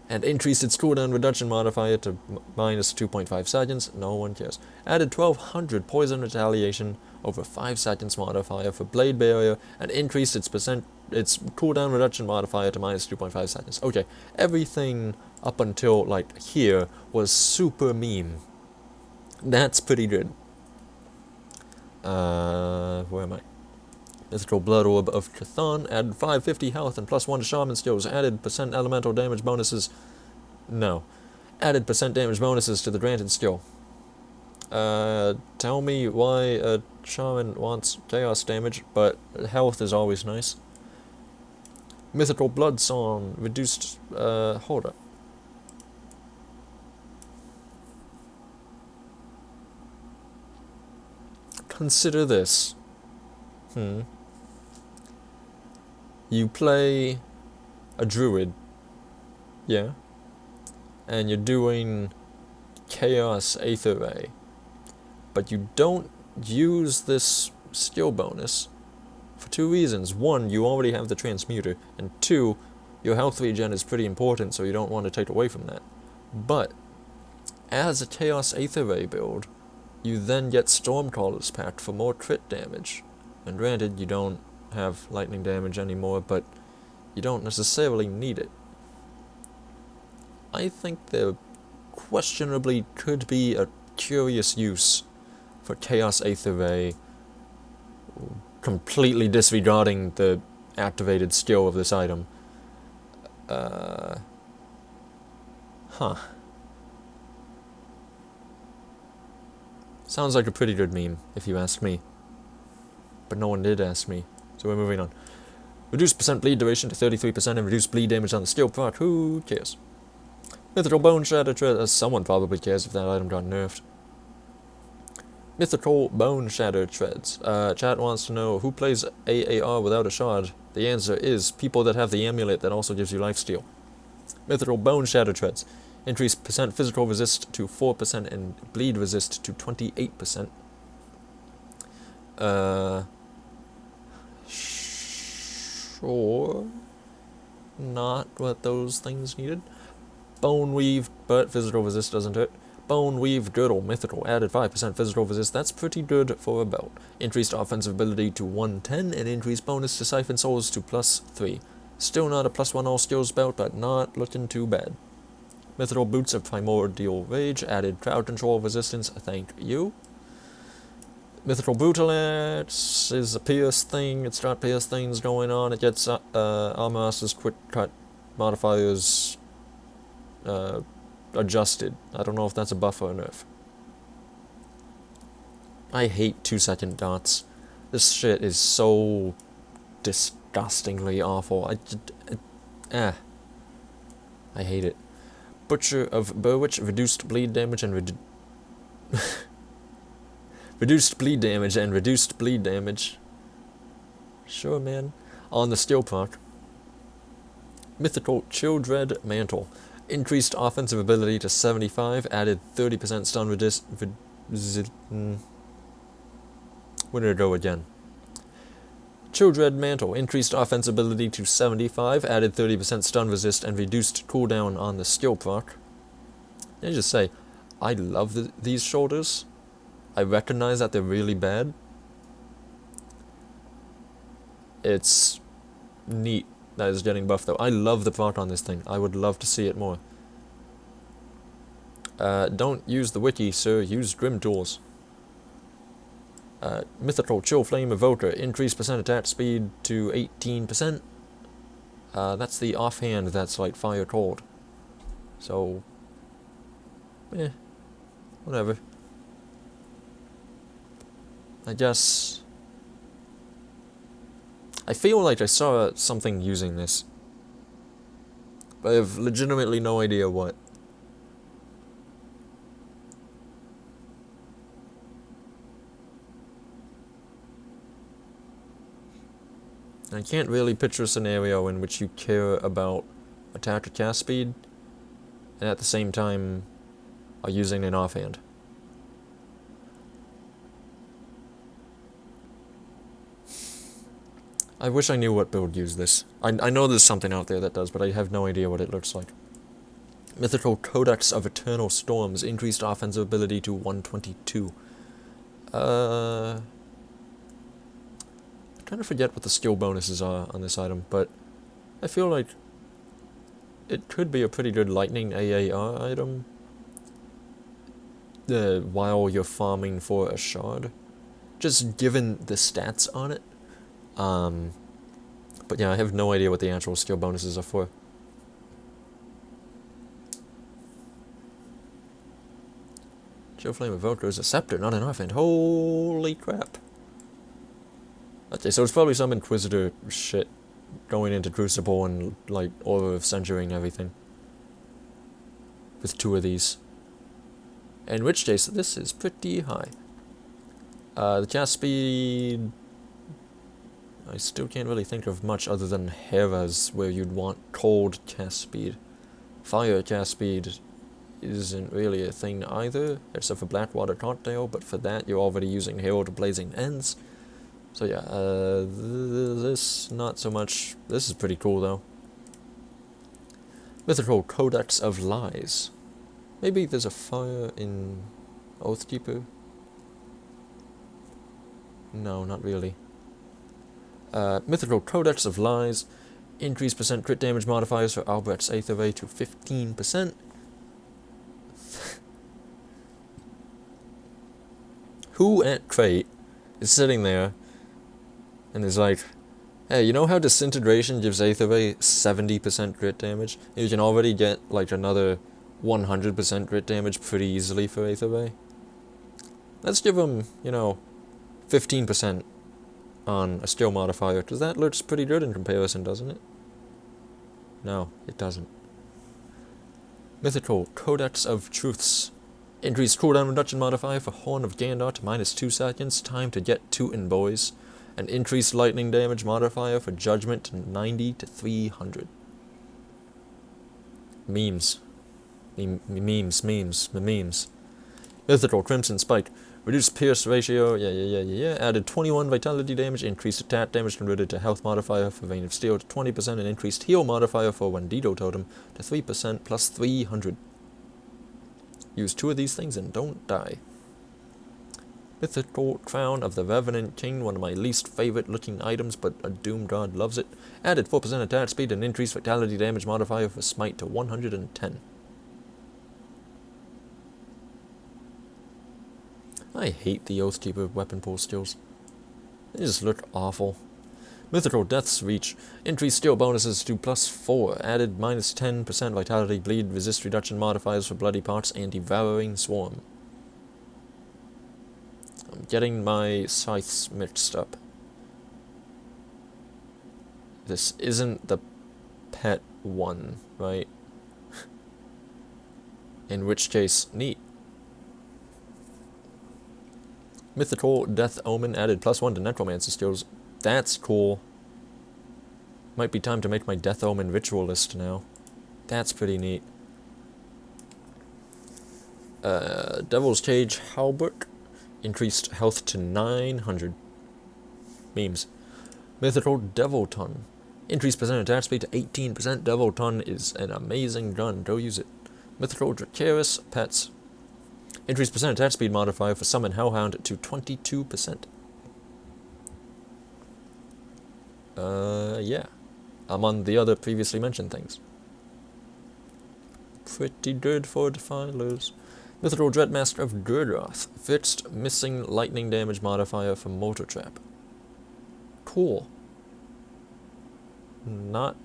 And increased its cooldown reduction modifier to minus 2.5 seconds, no one cares. Added 1200 poison retaliation over 5 seconds modifier for Blade Barrier, and increased its cooldown reduction modifier to minus 2.5 seconds. Okay, everything up until, like, here was super meme. That's pretty good. Where am I? Mythical Blood Orb of Chthon, added 550 health and +1 to Shaman skills, added % elemental damage bonuses. No. Added % damage bonuses to the granted skill. Tell me why a Shaman wants chaos damage, but health is always nice. Mythical Bloodsong, reduced, hold up. Consider this. You play a druid, yeah? And you're doing Chaos Aether Ray, but you don't use this skill bonus for two reasons. One, you already have the transmuter, and two, your health regen is pretty important, so you don't want to take away from that. But as a Chaos Aether Ray build, you then get Stormcaller's Pact for more crit damage. And granted, you don't have lightning damage anymore, but you don't necessarily need it. I think there questionably could be a curious use for Chaos Aether Ray, completely disregarding the activated skill of this item. Sounds like a pretty good meme, if you ask me. But no one did ask me, so we're moving on. Reduce percent bleed duration to 33% and reduce bleed damage on the skill proc. Who cares? Mythical Bone Shatter Treads. Someone probably cares if that item got nerfed. Mythical Bone Shatter Treads. Chat wants to know who plays AAR without a shard. The answer is people that have the amulet that also gives you lifesteal. Mythical Bone Shatter Treads. Increase percent physical resist to 4% and bleed resist to 28%. Sure. Not what those things needed. Bone Weave, but physical resist doesn't hurt. Bone Weave Girdle, Mythical, added 5% physical resist. That's pretty good for a belt. Increased offensive ability to 110 and increased bonus to Siphon Souls to +3. Still not a +1 all skills belt, but not looking too bad. Mythical Boots of Primordial Rage, added crowd control resistance, thank you. Mythical Brutal Axe is a pierce thing, it's got pierce things going on, it gets Armor's quick cut modifiers adjusted. I don't know if that's a buff or a nerf. I hate 2-second dots. This shit is so disgustingly awful. I hate it. Butcher of Burwitch, reduced bleed damage and reduced bleed damage and reduced bleed damage. Sure, man. On the skill proc. Mythical Childred Mantle. Increased offensive ability to 75, added 30% stun where did it go again? Childred Mantle. Increased offensive ability to 75, added 30% stun resist, and reduced cooldown on the skill proc. Let me just say, I love these shoulders. I recognize that they're really bad. It's neat that is getting buffed though. I love the proc on this thing. I would love to see it more. Don't use the wiki, sir. Use Grim Tools. Mythical Chill Flame Evoker. Increase percent attack speed to 18%. That's the offhand that's like fire cold. So, whatever. I guess I feel like I saw something using this, but I have legitimately no idea what. I can't really picture a scenario in which you care about attack or cast speed, and at the same time are using an offhand. I wish I knew what build used this. I know there's something out there that does, but I have no idea what it looks like. Mythical Codex of Eternal Storms. Increased offensive ability to 122. I'm trying to forget what the skill bonuses are on this item, but I feel like it could be a pretty good lightning AAR item while you're farming for a shard, just given the stats on it. But yeah, I have no idea what the actual skill bonuses are for. Chill Flame Evoker is a scepter, not an offhand. Holy crap. Okay, so it's probably some Inquisitor shit going into Crucible and, like, Aura of Centuring everything. With 2 of these. In which case, this is pretty high. The cast speed... I still can't really think of much other than Hera's, where you'd want cold cast speed. Fire cast speed isn't really a thing either, except for Blackwater Cocktail, but for that you're already using Herald Blazing Ends. So yeah, this not so much. This is pretty cool though. Mythical Codex of Lies. Maybe there's a fire in Oathkeeper? No, not really. Mythical Codex of Lies. Increase % crit damage modifiers for Albrecht's Aether Ray to 15%. Who at Crate is sitting there and is like, hey, you know how Disintegration gives Aether Ray 70% crit damage? You can already get like another 100% crit damage pretty easily for Aether Ray. Let's give him, 15% on a skill modifier, because that looks pretty good in comparison, doesn't it? No, it doesn't. Mythical Codex of Truths. Increased cooldown reduction modifier for Horn of Gandar to -2 seconds, time to get 2 in boys. An increased lightning damage modifier for Judgment to 90 to 300. Memes. Memes. Mythical Crimson Spike. Reduced Pierce ratio, added 21 vitality damage, increased attack damage converted to health modifier for Vein of Steel to 20%, and increased heal modifier for Wendigo Totem to 3% plus 300. Use 2 of these things and don't die. Mythical Crown of the Revenant King, one of my least favorite looking items, but a Doom God loves it. Added 4% attack speed and increased vitality damage modifier for Smite to 110. I hate the Oathkeeper weapon pool skills. They just look awful. Mythical Death's Reach. Increased skill bonuses to +4. Added -10% vitality, bleed, resist reduction modifiers for Bloody Parts and Devouring Swarm. I'm getting my scythes mixed up. This isn't the pet one, right? In which case, neat. Mythical Death Omen added +1 to Necromancer skills. That's cool. Might be time to make my Death Omen Ritualist now. That's pretty neat. Devil's Cage Halberd. Increased health to 900. Memes. Mythical Devil Ton. Increased % attack speed to 18%. Devil Ton is an amazing gun. Go use it. Mythical Dracaris Pets. Increased % attack speed modifier for Summon Hellhound to 22%. Yeah. I'm on the other previously mentioned things. Pretty good for Defilers. Mythical Dreadmaster of Gurgoth. Fixed missing lightning damage modifier for Mortar Trap. Cool. Not...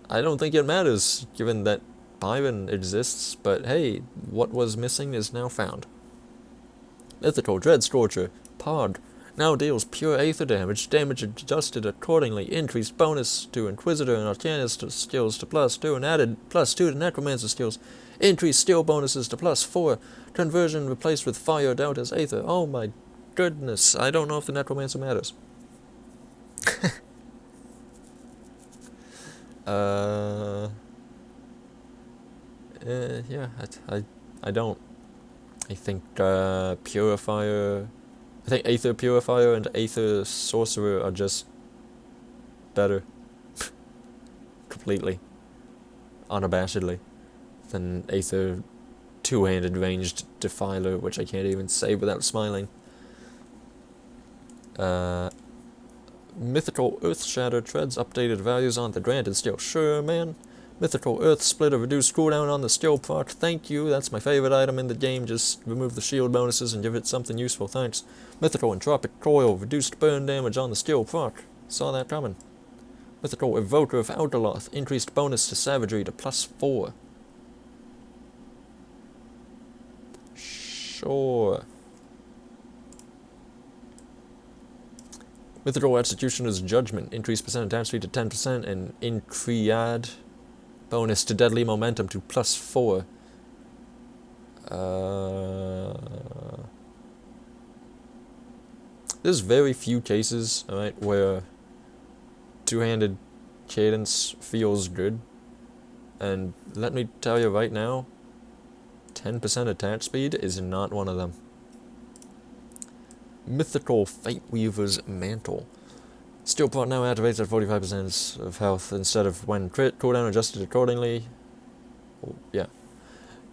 I don't think it matters, given that Byron exists, but hey, what was missing is now found. Mythical Dread Scorcher. Pod. Now deals pure Aether damage, damage adjusted accordingly, increased bonus to Inquisitor and Arcanist skills to +2, and added +2 to Necromancer skills, increased skill bonuses to +4, conversion replaced with Fire Doubt as Aether. Oh my goodness, I don't know if the Necromancer matters. Yeah, I don't. I think Purifier... I think Aether Purifier and Aether Sorcerer are just better. Completely. Unabashedly. Than Aether two-handed ranged Defiler, which I can't even say without smiling. Mythical Earthshatter treads updated values on the granted skill. Sure, man. Mythical Earth Splitter reduced cooldown on the skill proc. Thank you, that's my favorite item in the game. Just remove the shield bonuses and give it something useful, thanks. Mythical Entropic Coil reduced burn damage on the skill proc. Saw that coming. Mythical Evoker of Outaloth increased bonus to savagery to +4. Sure. Mythical Executioner's Judgment, increased percent attack speed to 10%, and Incread bonus to deadly momentum to +4. There's very few cases, alright, where two-handed cadence feels good. And let me tell you right now, 10% attack speed is not one of them. Mythical Fateweaver's Mantle. Steel Pot now activates at 45% of health instead of when crit, cooldown adjusted accordingly. Oh, yeah.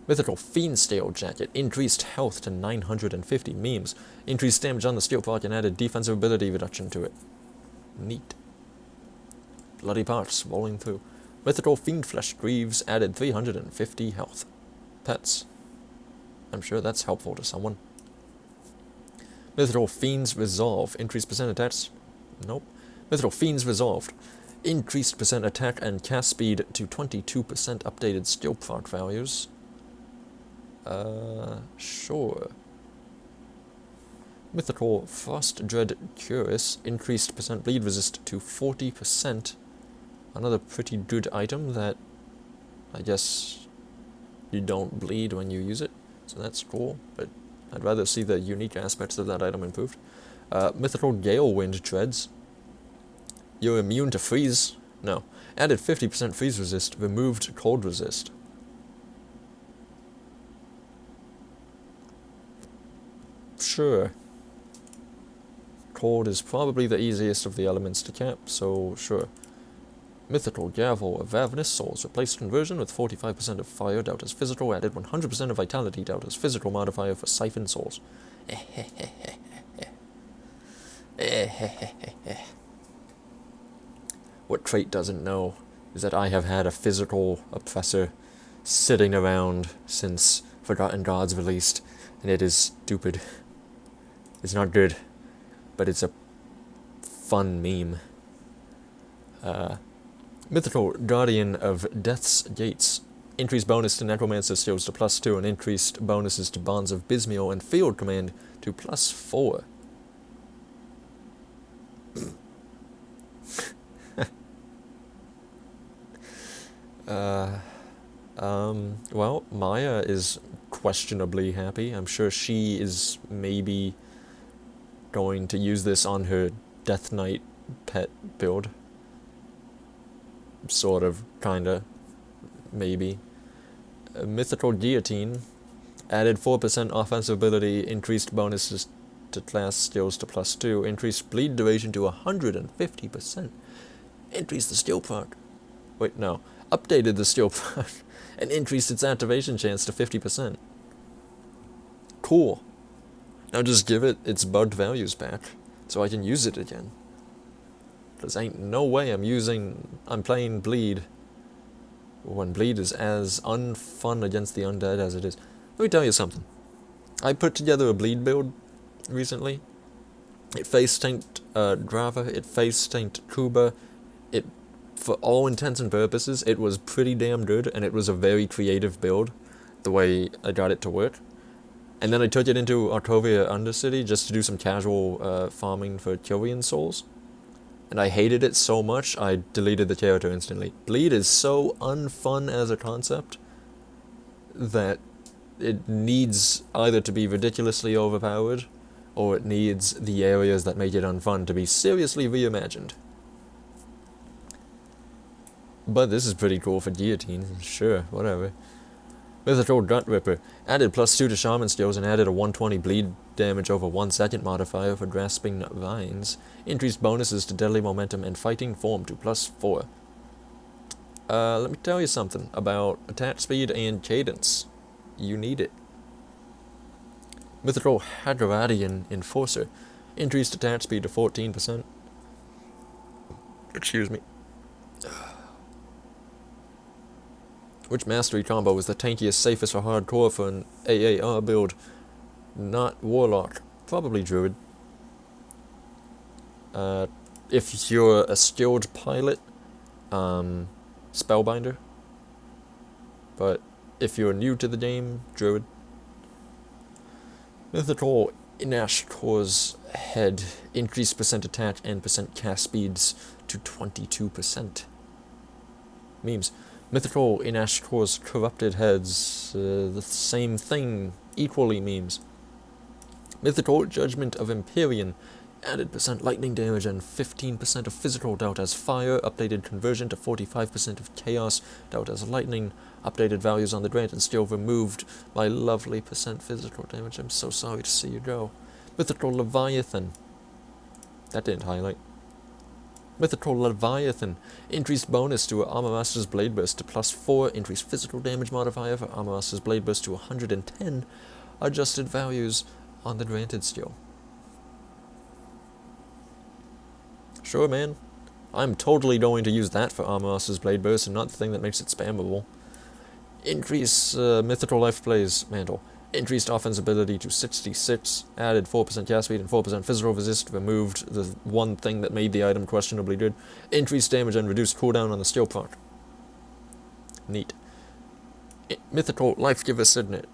Mythical Fiendstale Jacket. Increased health to 950 memes. Increased damage on the Steel Pot and added defensive ability reduction to it. Neat. Bloody parts rolling through. Mythical Fiendflesh Greaves added 350 health. Pets. I'm sure that's helpful to someone. Mythical Fiend's Resolve. Increased percent attacks. Nope. Mythical Fiend's Resolved. Increased percent attack and cast speed to 22% updated skill proc values. Sure. Mythical Frost Dread Cuirass. Increased percent bleed resist to 40%. Another pretty good item that I guess you don't bleed when you use it. So that's cool, but I'd rather see the unique aspects of that item improved. Mythical Galewind Treads. You're immune to freeze. No. Added 50% freeze resist, removed cold resist. Sure. Cold is probably the easiest of the elements to cap, so sure. Mythical Gavel of Ravenous Souls. Replaced conversion with 45% of fire dealt as physical, added 100% of vitality dealt as physical modifier for Siphon Souls. What Trait doesn't know is that I have had a physical oppressor sitting around since Forgotten Gods released, and it is stupid. It's not good, but it's a fun meme. Mythical Guardian of Death's Gates. Increased bonus to Necromancer skills to +2 and increased bonuses to Bonds of Bismiel and Field Command to +4. Well, Maya is questionably happy. I'm sure she is maybe going to use this on her Death Knight pet build. Sort of, kinda, maybe. Mythical Guillotine. Added 4% offensive ability, increased bonuses to class skills to +2, increased bleed duration to 150%. Increased the skill proc. Wait, no. Updated the skill proc and increased its activation chance to 50%. Cool. Now just give it its bugged values back so I can use it again. Because ain't no way I'm playing Bleed when Bleed is as unfun against the undead as it is. Let me tell you something. I put together a Bleed build recently. It face tanked Grava, it face tanked Kuba. It, for all intents and purposes, it was pretty damn good, and it was a very creative build, the way I got it to work. And then I took it into Arcovia Undercity just to do some casual farming for Kurvin souls. And I hated it so much, I deleted the character instantly. Bleed is so unfun as a concept that it needs either to be ridiculously overpowered, or it needs the areas that make it unfun to be seriously reimagined. But this is pretty cool for Guillotine, sure, whatever. Mythical Gut Ripper. Added +2 to Shaman skills and added a 120 bleed damage over 1 second modifier for Grasping Vines. Increased bonuses to Deadly Momentum and Fighting Form to +4. Let me tell you something about attack speed and cadence. You need it. Mythical Hagaradian Enforcer. Increased attack speed to 14%. Excuse me. Which mastery combo was the tankiest, safest, or hardcore for an AAR build? Not Warlock. Probably Druid. If you're a skilled pilot, Spellbinder. But if you're new to the game, Druid. Mythical Inashkor's head. Increased percent attack and percent cast speeds to 22%. Memes. Mythical in Ashtor's corrupted heads. The same thing. Equally memes. Mythical Judgment of Empyrion. Added percent lightning damage and 15% of physical doubt as fire. Updated conversion to 45% of chaos doubt as lightning. Updated values on the grant and still removed by lovely percent physical damage. I'm so sorry to see you go. Mythical Leviathan. That didn't highlight. Mythical Leviathan. Increased bonus to Armor Master's Blade Burst to +4. Increased physical damage modifier for Armor Master's Blade Burst to 110. Adjusted values on the granted skill. Sure, man. I'm totally going to use that for Armor Master's Blade Burst and not the thing that makes it spammable. Increase Mythical Life Blaze Mantle. Increased offense ability to 66. Added 4% cast speed and 4% physical resist. Removed the one thing that made the item questionably good. Increased damage and reduced cooldown on the skill part. Neat. Mythical Life Giver Signet.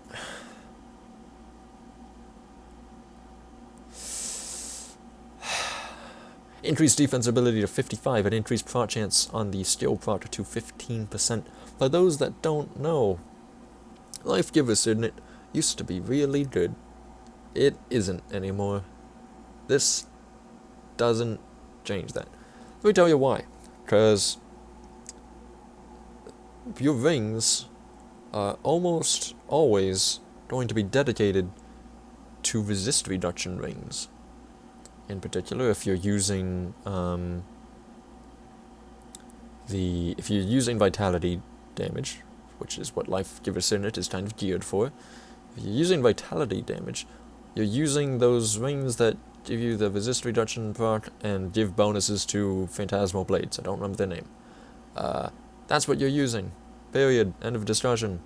Increased defense ability to 55 and increased proc chance on the skill proc to 15%. For those that don't know, Life Giver Signet used to be really good. It isn't anymore. This doesn't change that. Let me tell you why. Because your rings are almost always going to be dedicated to resist reduction rings. In particular, if you're using vitality damage, which is what Life Giver Signet is kind of geared for. If you're using vitality damage, you're using those rings that give you the resist reduction proc and give bonuses to Phantasmal Blades. I don't remember their name. That's what you're using. Period. End of discussion.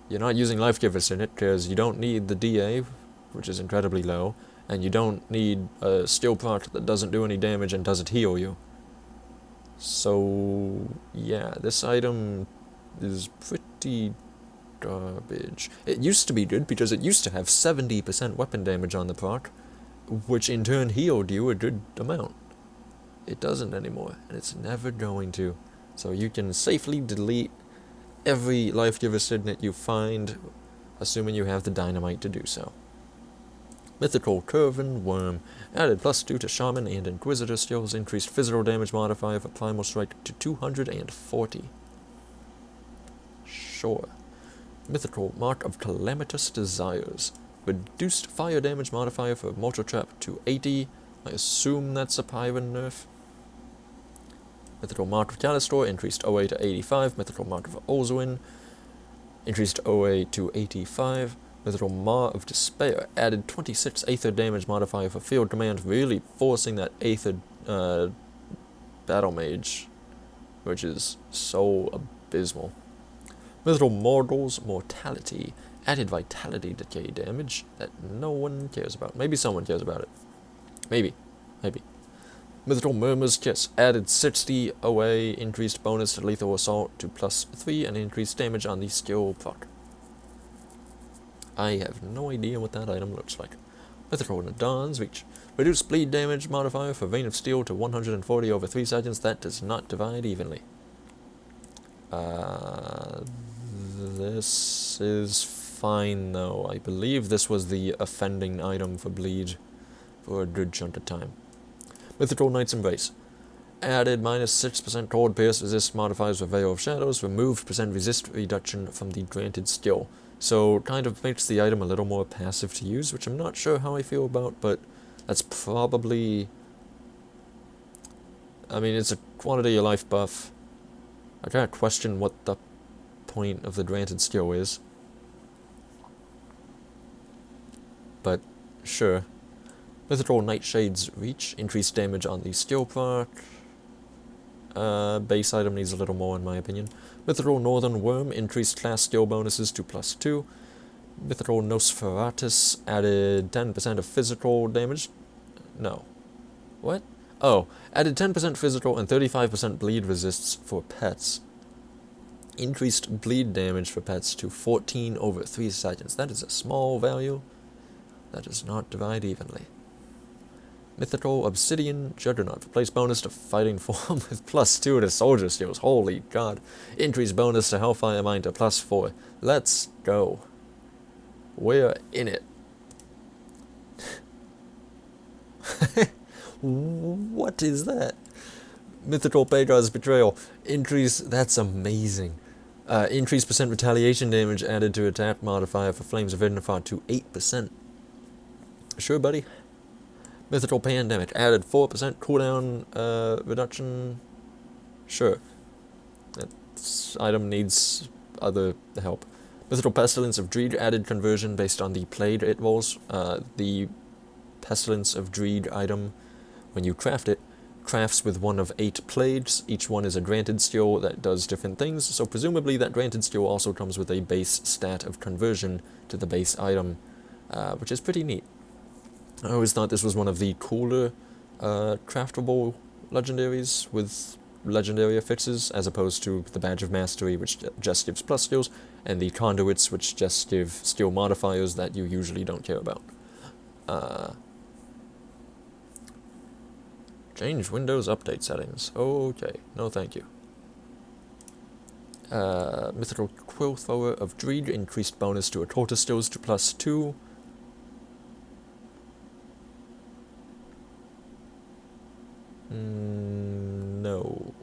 You're not using Life Giver Signet because you don't need the DA, which is incredibly low, and you don't need a skill proc that doesn't do any damage and doesn't heal you. So, yeah, this item is pretty garbage. It used to be good because it used to have 70% weapon damage on the proc, which in turn healed you a good amount. It doesn't anymore, and it's never going to. So you can safely delete every Life Giver Signet you find, assuming you have the dynamite to do so. Mythical Kurvin Worm. Added +2 to Shaman and Inquisitor skills. Increased physical damage modifier for Primal Strike to 240. Sure. Mythical Mark of Calamitous Desires. Reduced fire damage modifier for Mortal Trap to 80. I assume that's a Pyron nerf. Mythical Mark of Calistor. Increased OA to 85. Mythical Mark of Olzuin. Increased OA to 85. Mythical Maw of Despair. Added 26 Aether damage modifier for Field Command, really forcing that Aether Battle Mage, which is so abysmal. Mythical Mortal's Mortality. Added Vitality Decay damage that no one cares about. Maybe someone cares about it. Maybe. Mythical Murmur's Kiss. Added 60 OA, increased bonus to Lethal Assault to +3, and increased damage on the skill proc. I have no idea what that item looks like. Mythical Nadawn's Reach. Reduced bleed damage modifier for Vein of Steel to 140 over 3 seconds. That does not divide evenly. This is fine though. I believe this was the offending item for bleed for a good chunk of time. Mythical Knight's Embrace. Added -6% cold pierce resist modifiers for Veil of Shadows. Removed percent resist reduction from the granted skill. So, kind of makes the item a little more passive to use, which I'm not sure how I feel about, but that's probably... I mean, it's a quantity of life buff. I can't question what the point of the granted skill is. But, sure. Mythical Nightshade's Reach. Increased damage on the skill proc. Base item needs a little more in my opinion. Mythical Northern Worm. Increased class skill bonuses to +2. Mythical Nosferatus. Added 10% of physical damage. No. What? Oh, added 10% physical and 35% bleed resists for pets. Increased bleed damage for pets to 14 over 3 seconds. That is a small value. That does not divide evenly. Mythical Obsidian Juggernaut. Replace bonus to fighting form with +2 to soldier skills. Holy god. Increase bonus to Hellfire Mine to +4. Let's go. We're in it. What is that? Mythical Pagar's Betrayal. Increase, that's amazing. Increase percent retaliation damage added to attack modifier for Flames of Ignifar to 8%. Sure, buddy. Mythical Pandemic. Added 4% cooldown reduction. Sure. That item needs other help. Mythical Pestilence of Dreed. Added conversion based on the played it rolls. The Pestilence of Dreed item, when you craft it, crafts with one of 8 plagues. Each one is a granted skill that does different things, so presumably that granted skill also comes with a base stat of conversion to the base item, which is pretty neat. I always thought this was one of the cooler craftable legendaries with legendary affixes, as opposed to the Badge of Mastery, which just gives plus skills, and the Conduits, which just give skill modifiers that you usually don't care about. Change Windows Update settings. Okay, no thank you. Mythical Quill Thrower of Dreed. Increased bonus to occultist skills to +2. No.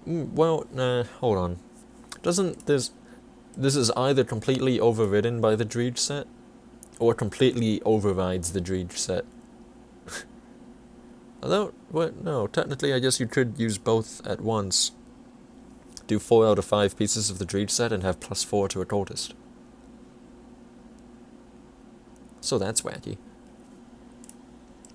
Well, nah, hold on. Doesn't this is either completely overridden by the Dreed set, or completely overrides the Dreed set. Although, what? No, technically I guess you could use both at once. Do 4 out of 5 pieces of the Dreed set and have +4 to occultist. So that's wacky.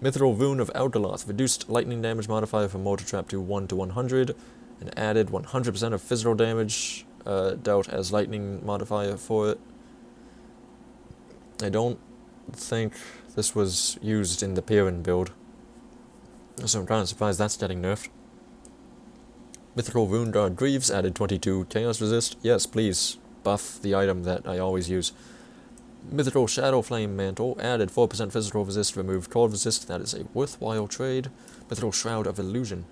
Mythical Rune of Algaloth. Reduced lightning damage modifier for Mortar Trap to 1 to 100, and added 100% of physical damage dealt as lightning modifier for it. I don't think this was used in the Empyrion build, so I'm kind of surprised that's getting nerfed. Mythical Rune Guard Greaves. Added 22 Chaos Resist. Yes, please, buff the item that I always use. Mythical Shadow Flame Mantle. Added 4% physical resist, removed cold resist. That is a worthwhile trade. Mythical Shroud of Illusion.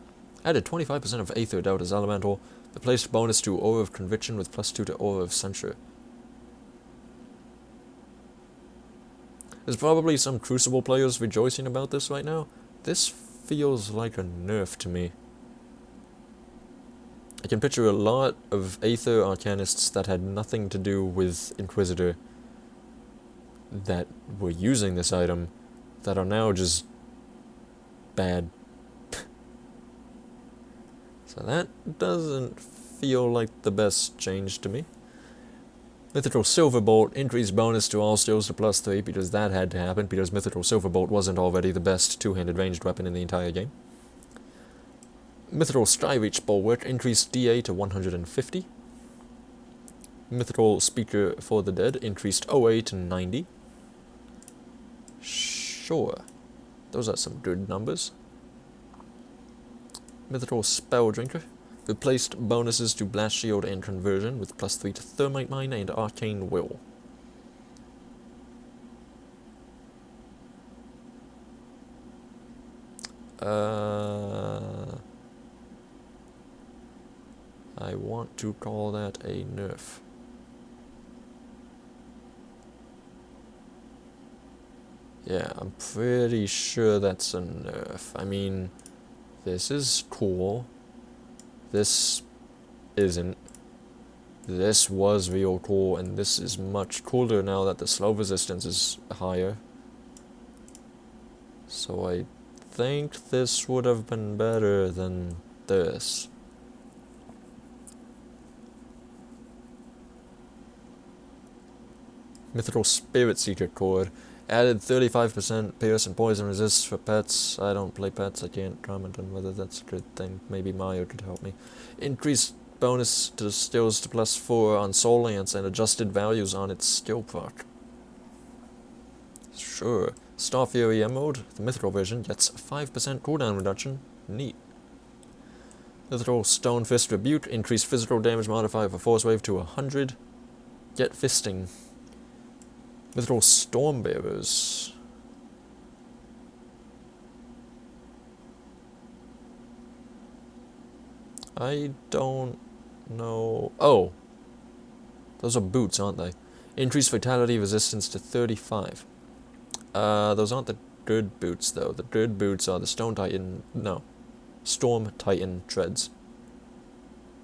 Added 25% of Aether dealt as elemental. Replaced bonus to Aura of Conviction with +2 to Aura of Censure. There's probably some Crucible players rejoicing about this right now. This feels like a nerf to me. I can picture a lot of Aether Arcanists that had nothing to do with Inquisitor that were using this item that are now just bad. So that doesn't feel like the best change to me. Mythical Silverbolt. Increased bonus to all skills to +3, because that had to happen, because Mythical Silverbolt wasn't already the best two-handed ranged weapon in the entire game. Mythical Skyreach Bulwark. Increased DA to 150. Mythical Speaker for the Dead. Increased OA to 90. Sure. Those are some good numbers. Mythical Spell Drinker. Replaced bonuses to Blast Shield and Conversion with +3 to Thermite Mine and Arcane Will. I want to call that a nerf. Yeah, I'm pretty sure that's a nerf. I mean, this is cool. This isn't. This was real cool, and this is much cooler now that the slow resistance is higher. So I think this would have been better than this. Mythical Spirit Seeker Cord. Added 35% Pierce and Poison Resist for pets. I don't play pets, I can't comment on whether that's a good thing. Maybe Mario could help me. Increased bonus to skills to +4 on Soul Lance and adjusted values on its skill proc. Sure. Star Fury Emerald, the mythical version, gets 5% cooldown reduction. Neat. Mythical Stone Fist Rebuke. Increased physical damage modifier for Force Wave to 100. Get Fisting. Mythical Stormbearers. I don't know. Oh, those are boots, aren't they? Increased fatality resistance to 35. Those aren't the good boots, though. The good boots are the Storm Titan treads,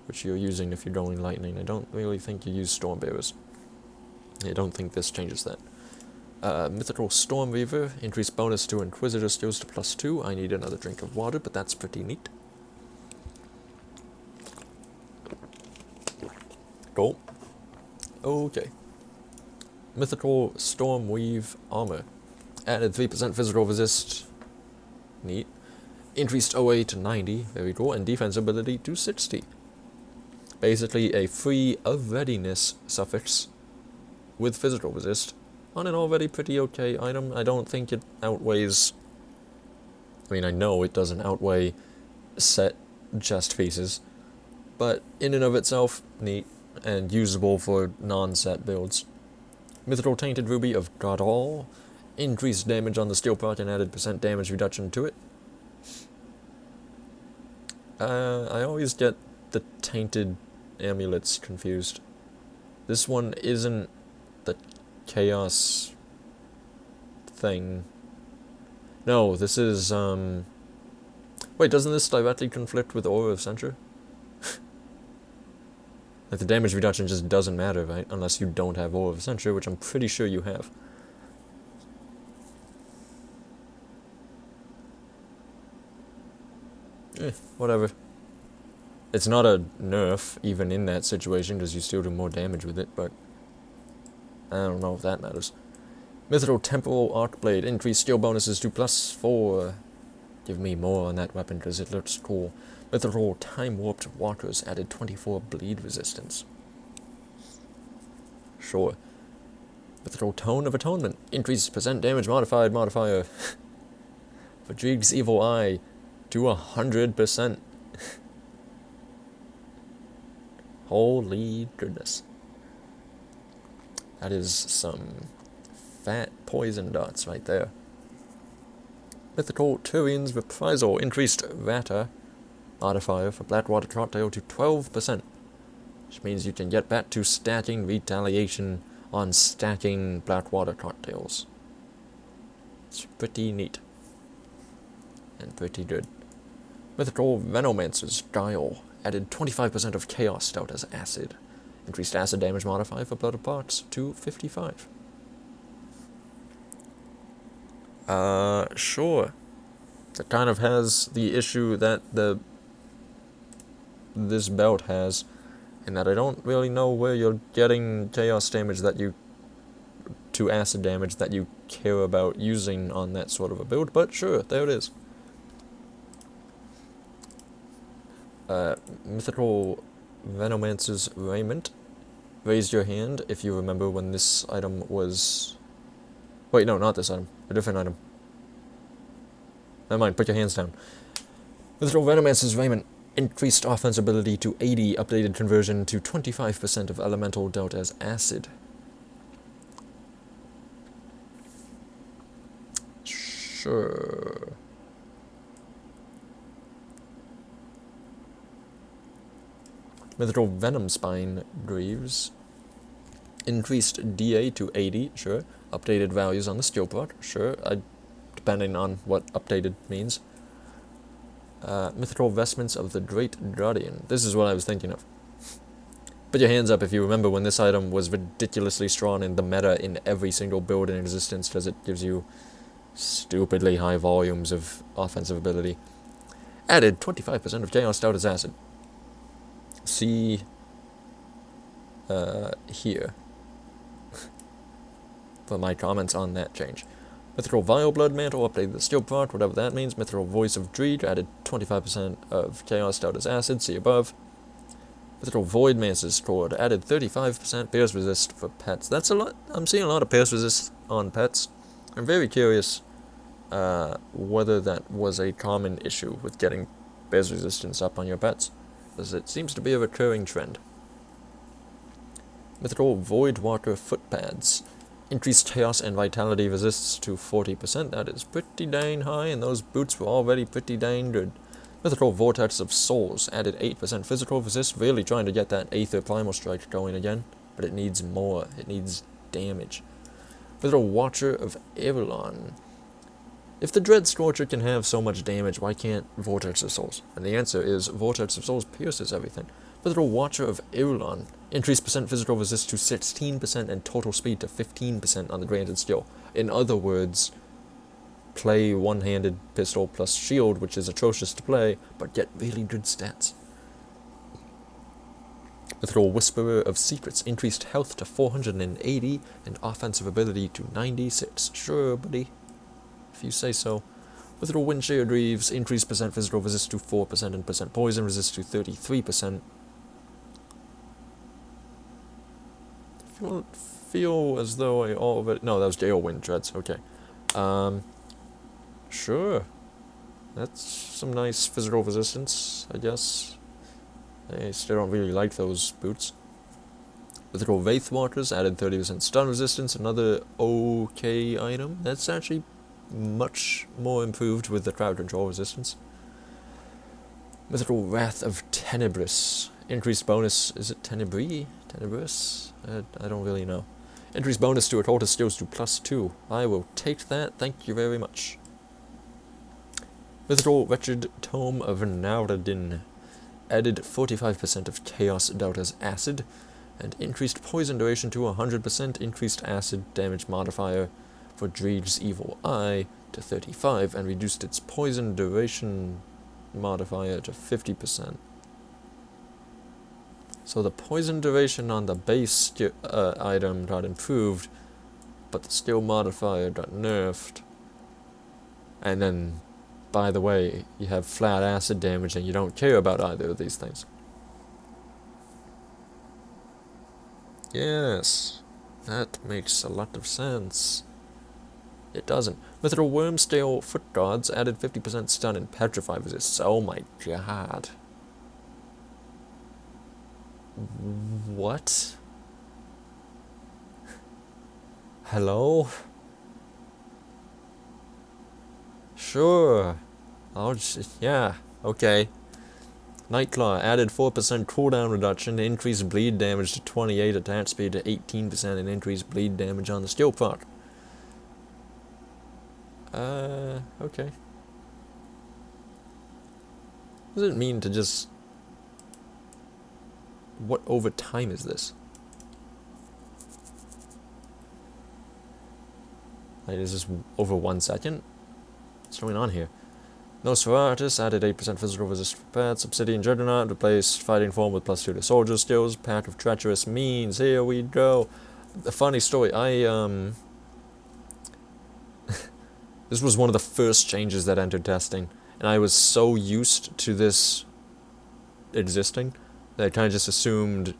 which you're using if you're going lightning. I don't really think you use Storm Bearers. I don't think this changes that. Mythical Storm Reaver, increased bonus to Inquisitor skills to +2. I need another drink of water, but that's pretty neat. Cool. Okay. Mythical Storm Weave Armor. Added 3% physical resist. Neat. Increased OA to 90. Very cool. And defense ability to 60. Basically a free of readiness suffix with physical resist on an already pretty okay item. I don't think it outweighs... I mean, I know it doesn't outweigh set chest pieces, but in and of itself, neat and usable for non-set builds. Mythical Tainted Ruby of Gargoyle. Increased damage on the steel part and added % damage reduction to it. I always get the Tainted Amulets confused. This one isn't the Chaos thing. No, this is, wait, doesn't this directly conflict with Aura of Censure? Like, the damage reduction just doesn't matter, right? Unless you don't have Aura of Censure, which I'm pretty sure you have. Whatever. It's not a nerf, even in that situation, because you still do more damage with it, but I don't know if that matters. Mythical Temporal Arc Blade. Increased skill bonuses to +4. Give me more on that weapon, because it looks cool. Mythical Time Warped Walkers. Added 24 bleed resistance. Sure. Mythical Tone of Atonement. Increased % damage modifier. Fadrig's Evil Eye to 100%. Holy goodness. That is some fat poison dots right there. Mythical Tyrion's Reprisal. Increased Rata modifier for Blackwater Cocktail to 12%. Which means you can get back to stacking Retaliation on stacking Blackwater Cocktails. It's pretty neat. And pretty good. Mythical Venomancer's Guile. Added 25% of Chaos Stout as acid. Increased acid damage modifier for Blood of Parts to 55. Sure. That kind of has the issue that this belt has, in that I don't really know where you're getting chaos damage to acid damage that you care about using on that sort of a build, but sure, there it is. Mythical Venomancer's Raiment. Raise your hand if you remember when this item was... Wait, no, not this item. A different item. Never mind, put your hands down. Mythical Venomancer's Raiment. Increased offense ability to 80, updated conversion to 25% of elemental dealt as acid. Sure. Mythical Venom Spine Greaves. Increased DA to 80, sure. Updated values on the skill part, sure. Depending on what updated means. Mythical Vestments of the Great Guardian. This is what I was thinking of. Put your hands up if you remember when this item was ridiculously strong in the meta in every single build in existence, because it gives you stupidly high volumes of offensive ability. Added 25% of Chaos Stout as acid. See here for my comments on that change. Mythical Vile Blood Mantle, updated the skill part, whatever that means. Mythical Voice of Dreed, added 25% of Chaos Stout as acid, see above. Mythical Void Mance's Cord, added 35% Pierce Resist for pets. That's a lot. I'm seeing a lot of Pierce Resist on pets. I'm very curious whether that was a common issue with getting Pierce Resistance up on your pets, as it seems to be a recurring trend. Mythical Void Walker Foot Pads. Increased Chaos and Vitality resists to 40%. That is pretty dang high, and those boots were already pretty dang good. Mythical Vortex of Souls added 8% physical resist, really trying to get that Aether Primal Strike going again, but it needs more, it needs damage. Mythical Watcher of Avalon. If the Dread Scorcher can have so much damage, why can't Vortex of Souls? And the answer is Vortex of Souls pierces everything. Mythical Watcher of Avalon. Increased percent physical resist to 16% and total speed to 15% on the granted skill. In other words, play one-handed pistol plus shield, which is atrocious to play, but get really good stats. Mythical Whisperer of Secrets. Increased health to 480 and offensive ability to 96. Sure, buddy. If you say so. Mythical Windshared Reeves, increased percent physical resist to 4% and percent poison resist to 33%. Feel as though I already... No, that was Gale Wind Dreads, okay. Sure. That's some nice physical resistance, I guess. I still don't really like those boots. Mythical Wraithwalkers added 30% stun resistance, another okay item. That's actually much more improved with the crowd control resistance. Mythical Wrath of Tenebris. Increased bonus, is it Tenebris? Tenebris? I don't really know. Increased bonus to occultist skills to +2. I will take that, thank you very much. Mythical Wretched Tome of Nauradin. Added 45% of Chaos Delta's acid, and increased poison duration to 100%, increased acid damage modifier for Dreeg's Evil Eye to 35, and reduced its poison duration modifier to 50%. So the poison duration on the base item got improved, but the skill modifier got nerfed. And then, by the way, you have flat acid damage and you don't care about either of these things. Yes, that makes a lot of sense. It doesn't. Mythical Wormstale Foot Guards added 50% stun and petrify resist. Oh my god. What? Hello? Sure. Yeah, okay. Nightclaw added 4% cooldown reduction, increased bleed damage to 28, attack speed to 18%, and increased bleed damage on the skill proc. Okay. What does it mean to just... What over time is this? Like, is this over 1 second? What's going on here? Nosferatus added 8% physical resist for pets. Obsidian Juggernaut replaced fighting form with +2 to soldier skills. Pack of Treacherous Means. Here we go. A funny story. This was one of the first changes that entered testing, and I was so used to this existing that I kind of just assumed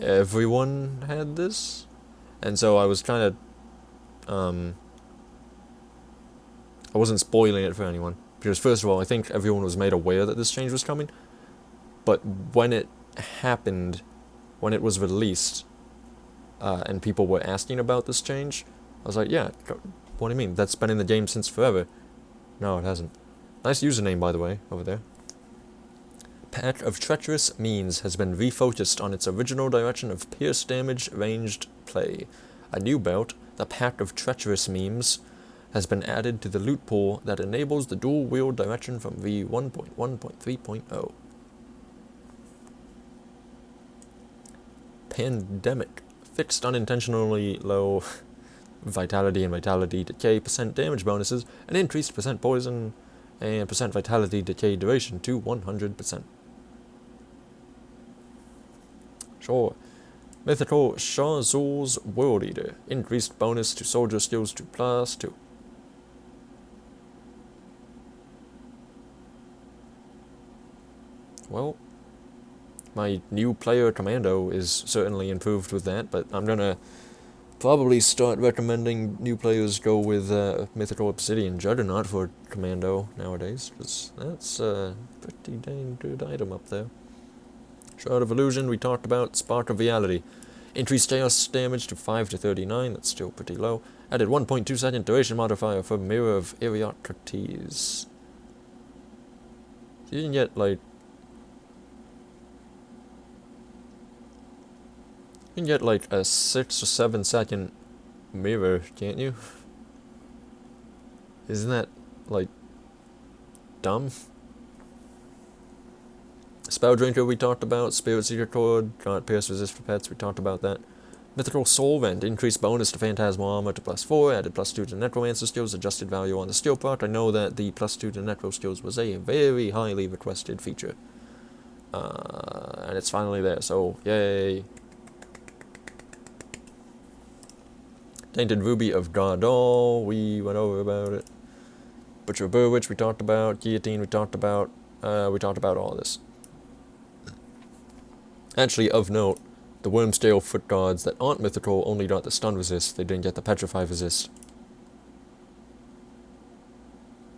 everyone had this, and so I was kind of, I wasn't spoiling it for anyone, because first of all, I think everyone was made aware that this change was coming, but when it happened, when it was released, and people were asking about this change, I was like, yeah, what do you mean? That's been in the game since forever. No, it hasn't. Nice username, by the way, over there. Pack of Treacherous Means has been refocused on its original direction of pierce damage ranged play. A new belt, the Pack of Treacherous Memes, has been added to the loot pool that enables the dual wield direction from v1.1.4.0. Pandemic. Fixed unintentionally low vitality and vitality decay percent damage bonuses, and increased percent poison and percent vitality decay duration to 100%. Sure. Mythical Shazul's World Eater. Increased bonus to soldier skills to +2. Well, my new player commando is certainly improved with that, but I'm gonna probably start recommending new players go with Mythical Obsidian Juggernaut for commando nowadays, because that's a pretty dang good item up there. Shroud of Illusion, we talked about. Spark of Reality. Increased chaos damage to 5 to 39, that's still pretty low. Added 1.2 second duration modifier for Mirror of Ariocrates. You can get like... You can get like a 6 or 7 second mirror, can't you? Isn't that, like, dumb? Spell Drinker we talked about, Spirit Seeker Cord, Giant Pierce Resist for pets, we talked about that. Mythical Soul Rend, increased bonus to Phantasmal Armor to +4, added +2 to Necromancer skills, adjusted value on the skill part. I know that the +2 to Necro skills was a very highly requested feature. And it's finally there, so yay. Tainted Ruby of Gargoyle, we went over about it. Butcher Burwitch we talked about, Guillotine we talked about all this. Actually, of note, the Wormscale foot guards that aren't mythical only got the stun resist, they didn't get the petrify resist.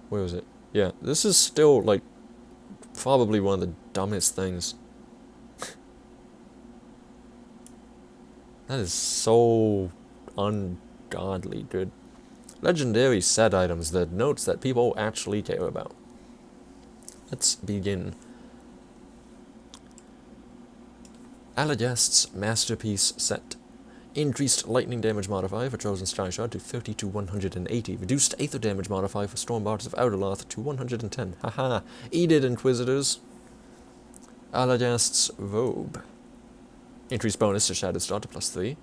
Where was it? Yeah, this is still, like, probably one of the dumbest things. That is so ungodly good. Legendary set items, the notes that people actually care about. Let's begin. Alagast's Masterpiece Set. Increased lightning damage modifier for Chosen Sky Shard to 30 to 180. Reduced Aether damage modifier for Stormbards of Outerloth to 110. Haha. Aided Inquisitors. Alagast's Robe. Increased bonus to Shattered Star to +3.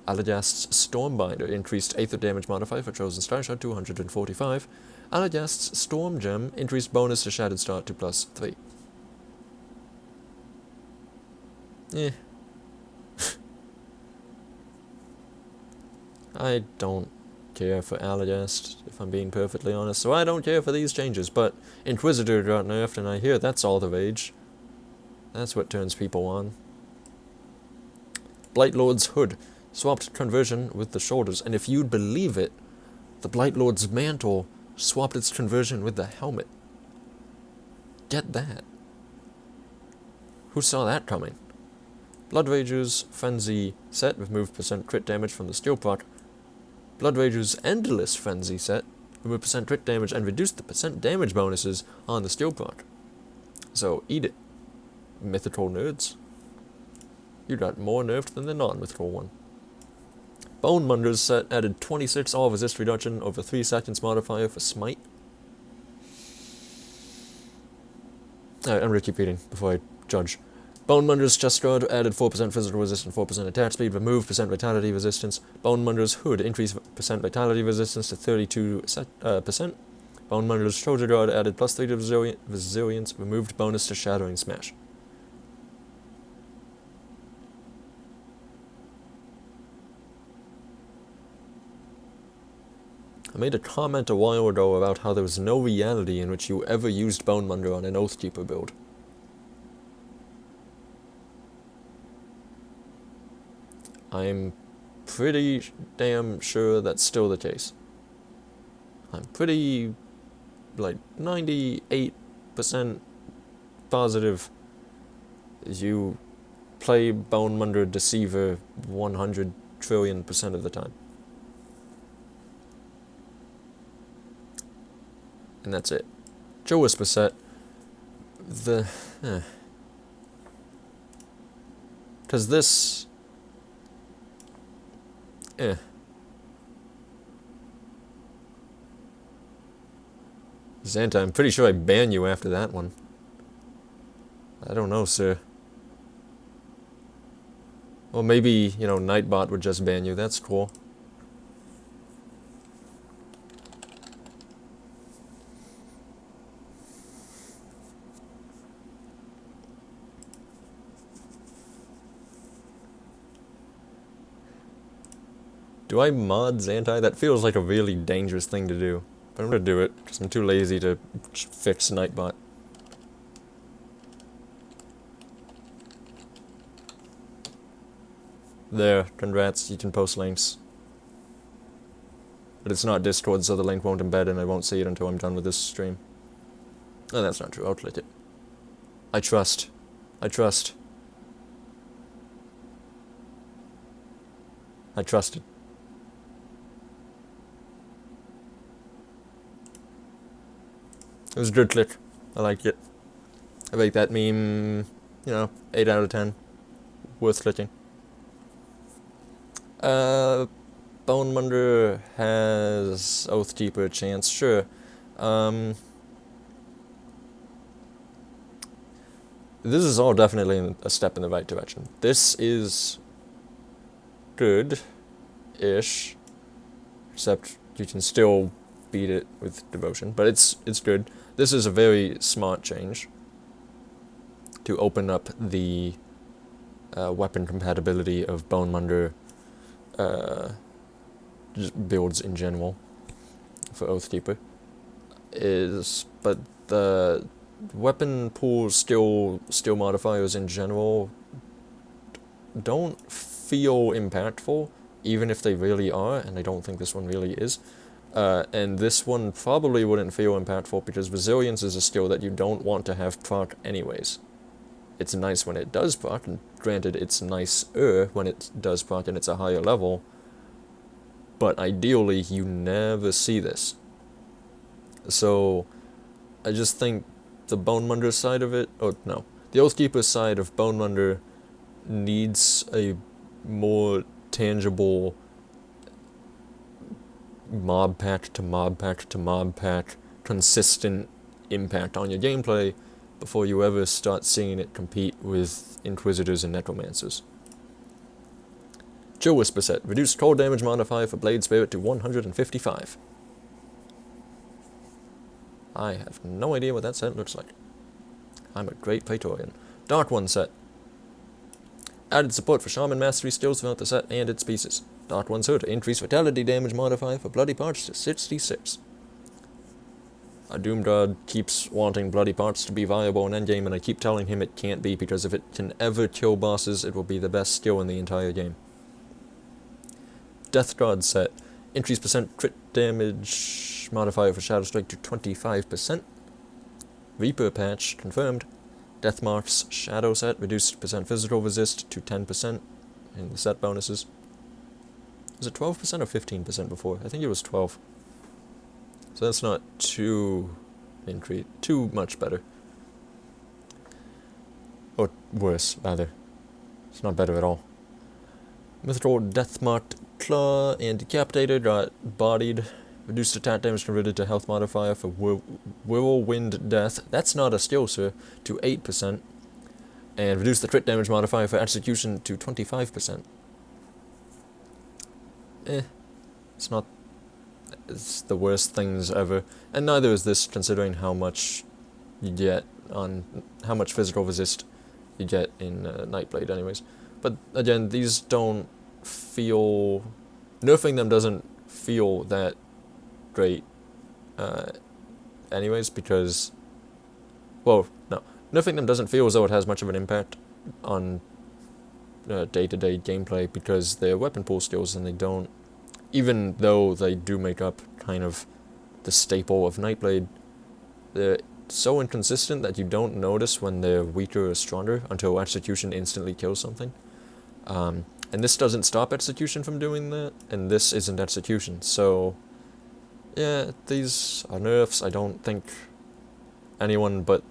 Alagast's Stormbinder. Increased Aether damage modifier for Chosen Sky Shard to 145. Alagast's Storm Gem. Increased bonus to Shattered Star to +3. Eh. I don't care for Alagast, if I'm being perfectly honest, so I don't care for these changes, but Inquisitor got nerfed, and I hear that's all the rage. That's what turns people on. Blightlord's Hood. Swapped conversion with the shoulders, and if you'd believe it, the Blightlord's Mantle swapped its conversion with the helmet. Get that. Who saw that coming? Blood Rager's Frenzy set, removed % crit damage from the skill proc. Blood Rager's Endless Frenzy set, removed % crit damage and reduced the % damage bonuses on the skill proc. So, eat it, mythical nerds. You got more nerfed than the non-mythical one. Bone Munder's set added 26 all resist reduction over 3 seconds modifier for Smite. Alright, I'm gonna keep reading before I judge. Bone Munder's Chest Guard added 4% physical resistance, 4% attack speed, removed % vitality resistance. Bone Munder's Hood increased % vitality resistance to 32%. Bone Munder's Shoulder Guard added +3 to resilience, removed bonus to Shattering Smash. I made a comment a while ago about how there was no reality in which you ever used Bone Munder on an Oathkeeper build. I'm pretty damn sure that's still the case. I'm pretty, like, 98% positive you play Bone Munder Deceiver 100 trillion% of the time. And that's it. Joe Whisper set. Because this... Xanta, I'm pretty sure I ban you after that one. I don't know, sir. Or maybe, you know, Nightbot would just ban you. That's cool. Do I mod Xantai? That feels like a really dangerous thing to do. But I'm gonna do it, because I'm too lazy to fix Nightbot. There, congrats, you can post links. But it's not Discord, so the link won't embed and I won't see it until I'm done with this stream. No, that's not true, I'll click it. I trust. I trust. I trusted. It was a good click. I liked it. I rate that meme, 8 out of 10. Worth clicking. Bonemunder has Oathkeeper chance, sure. This is all definitely a step in the right direction. This is good-ish, except you can still beat it with devotion, but it's good. This is a very smart change to open up the weapon compatibility of Bonemunder builds in general for Oathkeeper. But the weapon pool skill modifiers in general don't feel impactful, even if they really are, and I don't think this one really is. And this one probably wouldn't feel impactful because Resilience is a skill that you don't want to have proc anyways. It's nice when it does proc, and granted it's nicer when it does proc and it's a higher level, but ideally you never see this. So I just think the Bonemunder side of it, the Oathkeeper side of Bonemunder needs a more tangible mob pack to mob pack to mob pack consistent impact on your gameplay before you ever start seeing it compete with Inquisitors and Necromancers. Chill Whisper set. Reduced cold damage modifier for Blade Spirit to 155. I have no idea what that set looks like. I'm a great Praetorian. Dark One set. Added support for Shaman Mastery skills throughout the set and its pieces. Dark One's Hood. Increased Vitality damage modifier for Bloody Parts to 66. A Doom God keeps wanting Bloody Parts to be viable in endgame, and I keep telling him it can't be, because if it can ever kill bosses, it will be the best skill in the entire game. Death God set. Increased % crit damage modifier for Shadow Strike to 25%. Reaper patch confirmed. Death Marks Shadow set. Reduced % physical resist to 10% in the set bonuses. Was it 12% or 15% before? I think it was 12. So that's not too much better. Or worse, rather. It's not better at all. Mythical Deathmarked Claw and Decapitator got bodied. Reduced attack damage converted to health modifier for Whirlwind Death. That's not a skill, sir. To 8%. And reduced the crit damage modifier for Execution to 25%. It's the worst things ever. And neither is this, considering how much you get on... how much physical resist you get in Nightblade anyways. But again, these don't feel... nerfing them doesn't feel that great anyways, because... well, no. Nerfing them doesn't feel as though it has much of an impact on day-to-day gameplay, because they're weapon pool skills and they don't... even though they do make up kind of the staple of Nightblade, they're so inconsistent that you don't notice when they're weaker or stronger until Execution instantly kills something. And this doesn't stop Execution from doing that, and this isn't Execution. So, yeah, these are nerfs. I don't think anyone but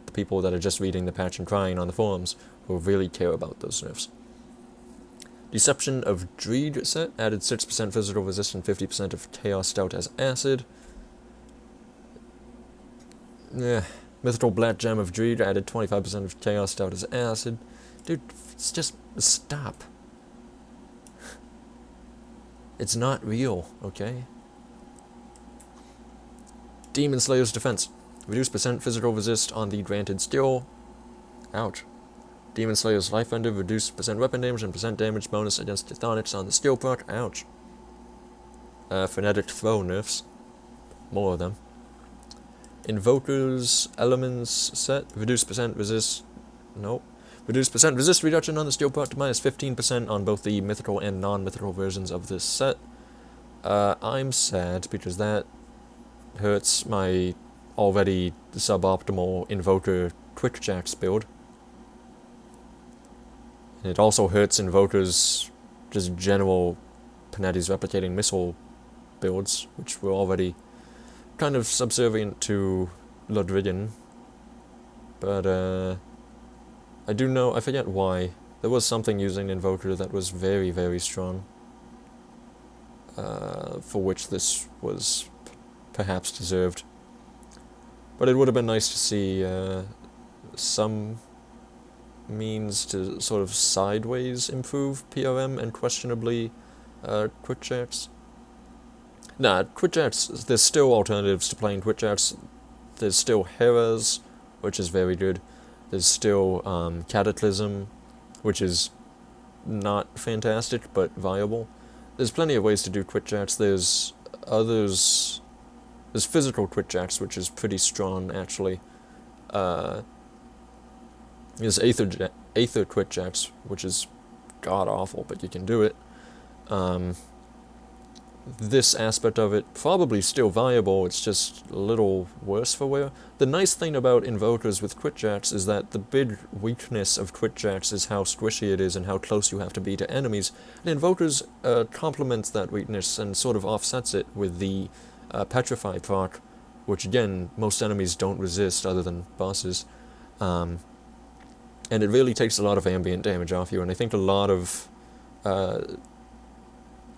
the people that are just reading the patch and crying on the forums will really care about those nerfs. Deception of Dreed set. Added 6% physical resist and 50% of Chaos Stout as acid. Yeah. Mythical Black Gem of Dreed. Added 25% of Chaos Stout as acid. Dude, it's just... stop. It's not real, okay? Demon Slayer's Defense. Reduced % physical resist on the granted skill. Ouch. Demon Slayer's Life Ender, reduced % weapon damage and % damage bonus against Chthonics on the skill proc. Ouch. Frenetic Throw nerfs. More of them. Invoker's Elements set. Reduced % resist... nope. Reduced % resist reduction on the skill proc to minus 15% on both the mythical and non-mythical versions of this set. I'm sad because that hurts my already suboptimal Invoker Quickjacks build. And it also hurts Invoker's just general Panetti's Replicating Missile builds, which were already kind of subservient to Ludrigan. But, I do know, I forget why. There was something using Invoker that was very, very strong. For which this was perhaps deserved. But it would have been nice to see some means to sort of sideways improve PRM and questionably Twitch chats. Nah, Twitch chats, there's still alternatives to playing Twitch chats. There's still Heras, which is very good. There's still Cataclysm, which is not fantastic, but viable. There's plenty of ways to do Twitch chats. There's others. There's physical Twitch chats, which is pretty strong, actually. There's Aether Twitch chats, which is god-awful, but you can do it. This aspect of it, probably still viable, it's just a little worse for wear. The nice thing about invokers with Twitch chats is that the big weakness of Twitch chats is how squishy it is and how close you have to be to enemies. And invokers complements that weakness and sort of offsets it with the Petrify proc, which again, most enemies don't resist other than bosses. And it really takes a lot of ambient damage off you, and I think a lot of...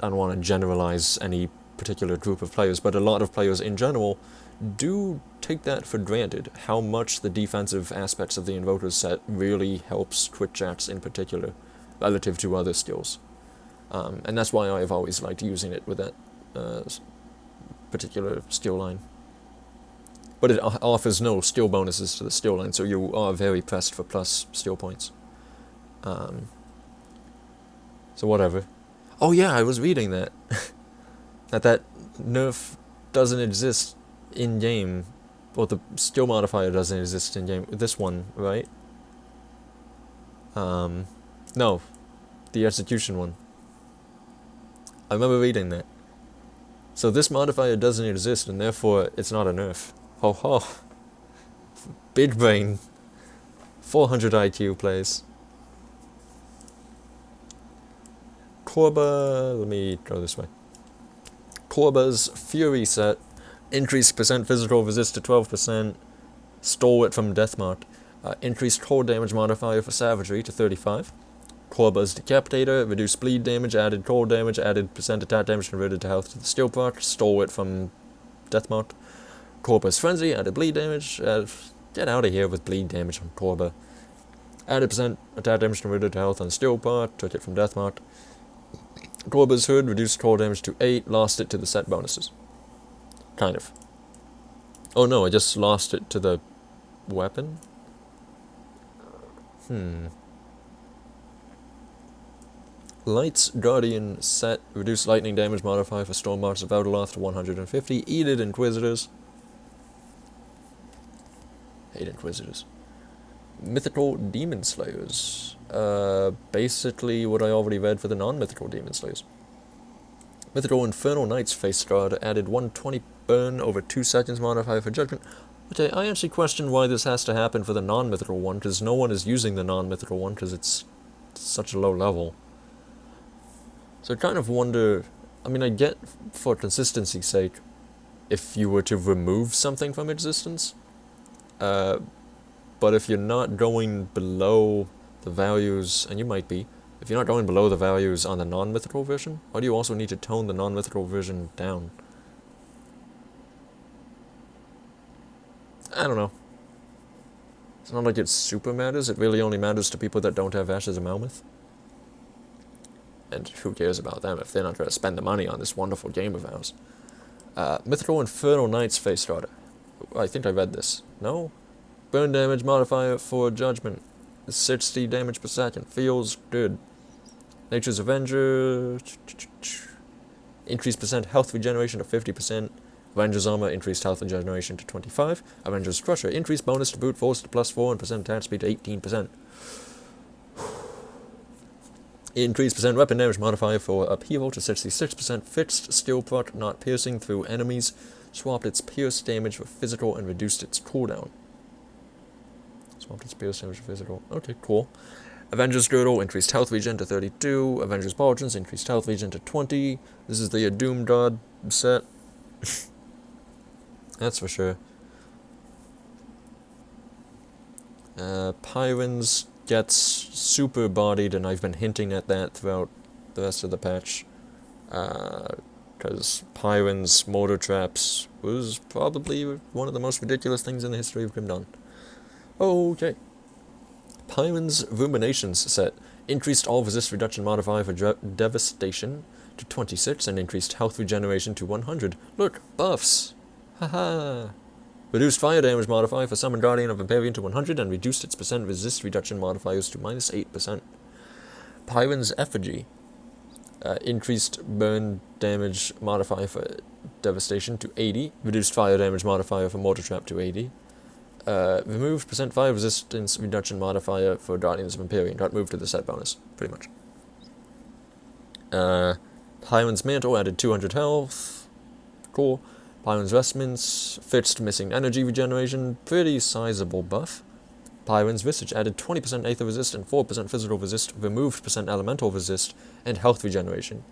I don't want to generalize any particular group of players, but a lot of players in general do take that for granted, how much the defensive aspects of the Invoker set really helps Twitch chats in particular, relative to other skills. And that's why I've always liked using it with that particular skill line. But it offers no skill bonuses to the skill line, so you are very pressed for plus skill points. So whatever. Oh yeah, I was reading that. that nerf doesn't exist in-game. Or the skill modifier doesn't exist in-game. This one, right? No. The execution one. I remember reading that. So this modifier doesn't exist, and therefore it's not a nerf. Ho ho. Big brain. 400 IQ plays. Korba, let me go this way. Korba's Fury set, increased percent physical resist to 12%, stole it from Deathmark, increased cold damage modifier for Savagery to 35. Korba's Decapitator, reduced bleed damage, added cold damage, added percent attack damage converted to health to the steel proc, stole it from Deathmark. Korba's Frenzy, added bleed damage, get out of here with bleed damage on Korba. Added percent attack damage converted to health on steel proc, took it from Deathmark. Korba's Hood reduced cold damage to 8, lost it to the set bonuses. Kind of. Oh no, I just lost it to the weapon? Light's Guardian set, reduced lightning damage modifier for Stormmarks of Outaloth to 150, Eated Inquisitors. Hate Inquisitors. Mythical Demon Slayers. Basically what I already read for the non-mythical Demon Slayers. Mythical Infernal Knights face guard added 120 burn over 2 seconds modifier for judgment. Okay, I actually question why this has to happen for the non-mythical one, because no one is using the non-mythical one, because it's such a low level. So I kind of wonder, I mean, I get for consistency's sake, if you were to remove something from existence, but if you're not going below the values, and you might be, if you're not going below the values on the non-mythical version, why do you also need to tone the non-mythical version down? I don't know. It's not like it super matters, it really only matters to people that don't have Ashes of Malmouth. And who cares about them if they're not going to spend the money on this wonderful game of ours. Mythical Infernal Knights face starter. I think I read this. No? Burn damage modifier for judgment. 60 damage per second. Feels good. Nature's Avenger. Increased percent health regeneration to 50%. Avenger's Armor, increased health regeneration to 25. Avenger's Crusher, increased bonus to brute force to +4 and percent attack speed to 18%. Increased percent weapon damage modifier for upheaval to 66%. Fixed skill proc, not piercing through enemies. Swapped its pierce damage for physical and reduced its cooldown. Swapped its pierce damage for physical. Okay, cool. Avenger's Girdle, increased health regen to 32. Avenger's Pauldrons, increased health regen to 20. This is the Doom God set. That's for sure. Pyrans gets super bodied, and I've been hinting at that throughout the rest of the patch. Because Pyrans mortar traps was probably one of the most ridiculous things in the history of Grim Dawn. Okay. Pyrans Ruminations set increased all resist reduction modifier for devastation to 26 and increased health regeneration to 100. Look, buffs! Haha! Reduced fire damage modifier for Summon Guardian of Empyrion to 100 and reduced its percent resist reduction modifiers to minus 8%. Pyron's Effigy increased burn damage modifier for devastation to 80, reduced fire damage modifier for mortar trap to 80, removed percent fire resistance reduction modifier for Guardians of Empyrion, got moved to the set bonus, pretty much. Pyron's Mantle added 200 health, cool. Pyron's Vestments fixed missing energy regeneration, pretty sizable buff. Pyron's Visage added 20% Aether resist and 4% physical resist, removed percent elemental resist, and health regeneration.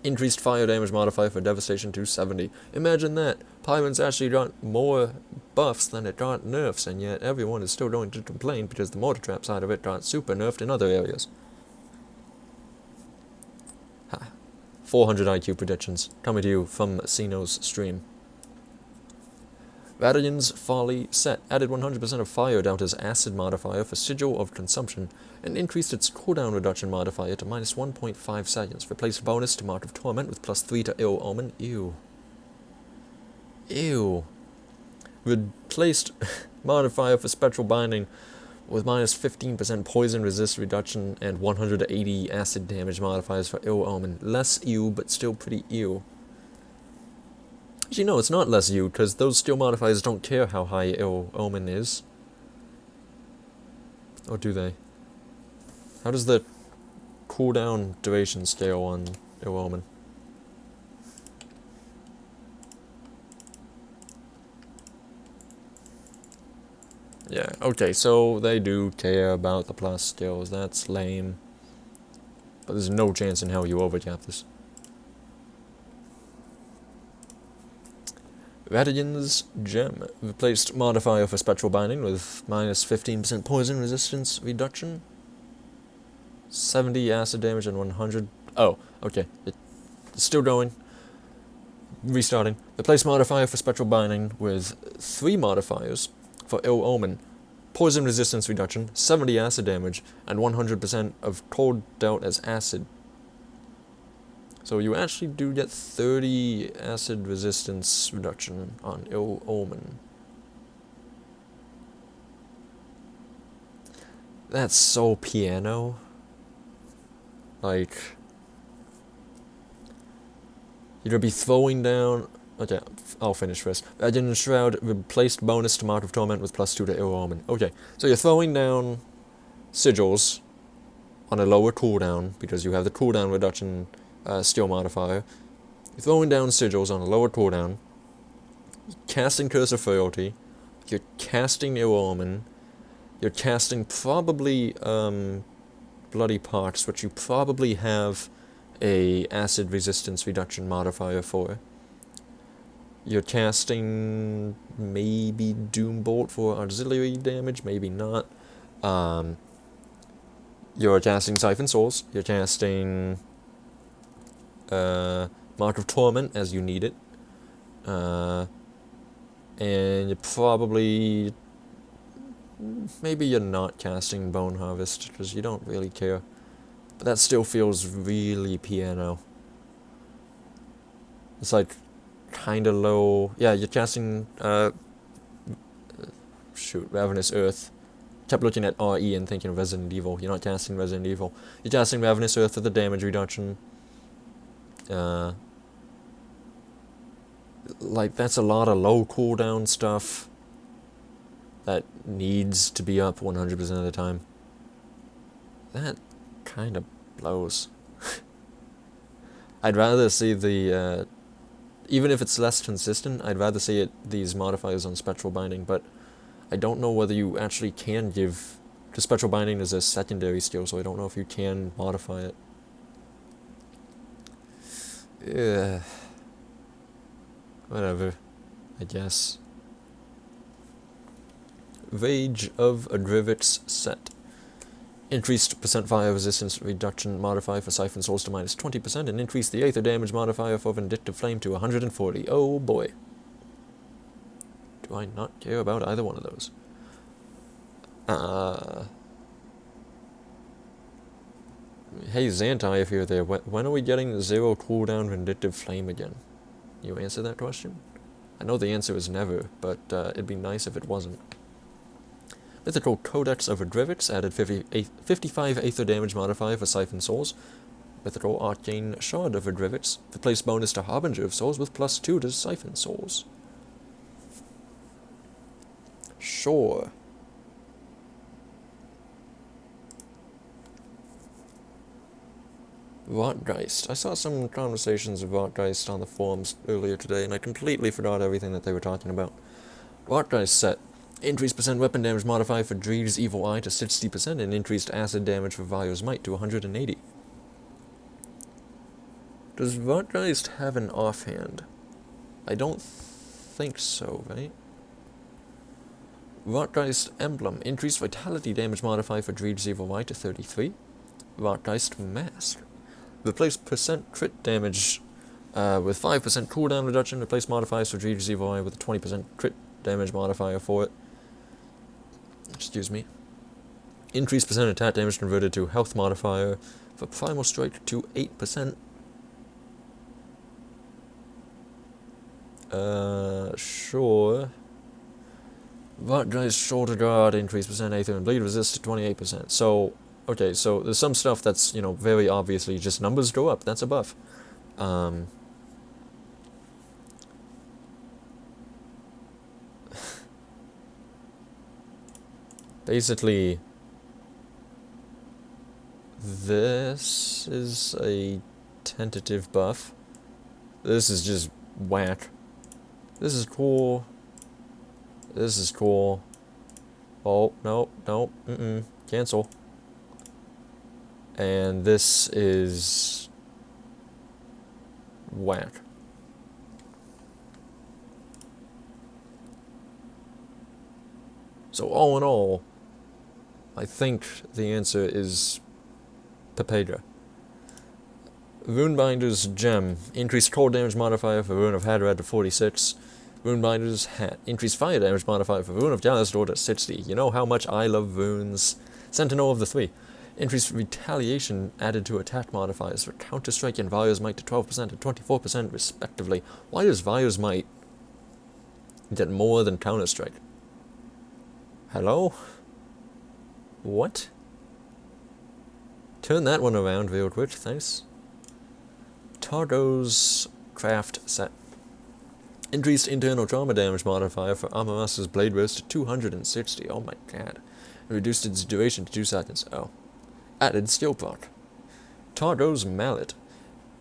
Increased fire damage modifier for devastation to 70. Imagine that. Pyron's actually got more buffs than it got nerfs, and yet everyone is still going to complain because the mortar trap side of it got super nerfed in other areas. 400 IQ predictions, coming to you from Sino's stream. Radian's Folly set added 100% of Fire Doubter's acid modifier for Sigil of Consumption and increased its cooldown reduction modifier to minus 1.5 seconds. Replaced bonus to Mark of Torment with plus 3 to Ill Omen. Ew. Ew. Replaced modifier for Spectral Binding with minus 15% poison resist reduction and 180 acid damage modifiers for Ill Omen. Less ew, but still pretty ew. Actually, no, it's not less ew, because those skill modifiers don't care how high Ill Omen is. Or do they? How does the cooldown duration scale on Ill Omen? Yeah, okay, so they do care about the plus skills. That's lame. But there's no chance in hell you overcap this. Radian's Gem replaced modifier for Spectral Binding with minus 15% poison resistance reduction, 70 acid damage, and 100... Oh, okay. It's still going. Restarting. Replace modifier for Spectral Binding with 3 modifiers for Ill Omen, poison resistance reduction, 70 acid damage, and 100% of cold dealt as acid. So you actually do get 30 acid resistance reduction on Ill Omen. That's so piano. Like, you're gonna be throwing down... Okay, I'll finish first. Radiant Shroud replaced bonus to Mark of Torment with plus 2 to Ill Omen. Okay, so you're throwing down sigils on a lower cooldown, because you have the cooldown reduction skill modifier. You're throwing down sigils on a lower cooldown, casting Curse of Frailty, you're casting Ill Omen, you're casting probably Bloody Pox, which you probably have a acid resistance reduction modifier for. You're casting maybe Doombolt for auxiliary damage, maybe not. You're casting Siphon Souls, you're casting Mark of Torment as you need it, and you're probably, maybe you're not casting Bone Harvest because you don't really care, but that still feels really piano. It's like kind of low. Yeah, you're casting Ravenous Earth. Kept looking at RE and thinking of Resident Evil. You're not casting Resident Evil. You're casting Ravenous Earth for the damage reduction. Like, that's a lot of low cooldown stuff that needs to be up 100% of the time. That kind of blows. I'd rather see the, even if it's less consistent, I'd rather see these modifiers on Spectral Binding, but I don't know whether you actually can give, because Spectral Binding is a secondary skill, so I don't know if you can modify it. Yeah. Whatever, I guess. Rage of Adrivix set. Increased percent fire resistance reduction modifier for Siphon Souls to minus 20% and increased the Aether damage modifier for Vindictive Flame to 140. Oh boy. Do I not care about either one of those? Hey Xantai, if you're there, when are we getting the 0 cooldown Vindictive Flame again? You answer that question? I know the answer is never, but it'd be nice if it wasn't. Mythical Codex of Adrivix added 55 Aether damage modifier for Siphon Souls. Mythical Arcane Shard of Adrivix replaced bonus to Harbinger of Souls with +2 to Siphon Souls. Sure. Rotgeist. I saw some conversations of Rotgeist on the forums earlier today, and I completely forgot everything that they were talking about. Rotgeist set. Increased percent weapon damage modifier for Dreed's Evil Eye to 60% and increased acid damage for Vaio's Might to 180. Does Rotgeist have an offhand? I don't think so, right? Rotgeist Emblem. Increased vitality damage modifier for Dreed's Evil Eye to 33. Rotgeist Mask. Replace percent crit damage with 5% cooldown reduction. Replace modifiers for Dreed's Evil Eye with a 20% crit damage modifier for it. Excuse me. Increase percent attack damage converted to health modifier for Primal Strike to 8%. Sure. Rotgeist Shoulder Guard, increase percent Aether and Bleed resist to 28%. So, okay, so there's some stuff that's, you know, very obviously just numbers go up. That's a buff. Basically, this is a tentative buff. This is just whack. This is cool. This is cool. Oh, no, cancel. And this is whack. So all in all, I think the answer is Pepega. Runebinder's Gem. Increased cold damage modifier for Rune of Hadrad to 46. Runebinder's Hat. Increased fire damage modifier for Rune of Galasdor to 60. You know how much I love runes. Sentinel of the Three. Increased retaliation added to attack modifiers for Counter-Strike and Vaio's Might to 12% and 24% respectively. Why does Vaio's Might get more than Counter-Strike? Hello? What? Turn that one around real quick, thanks. Targo's Craft Set. Increased internal trauma damage modifier for Amaras's Blade Burst to 260. Oh my god. Reduced its duration to 2 seconds. Oh. Added skill proc. Targo's Mallet.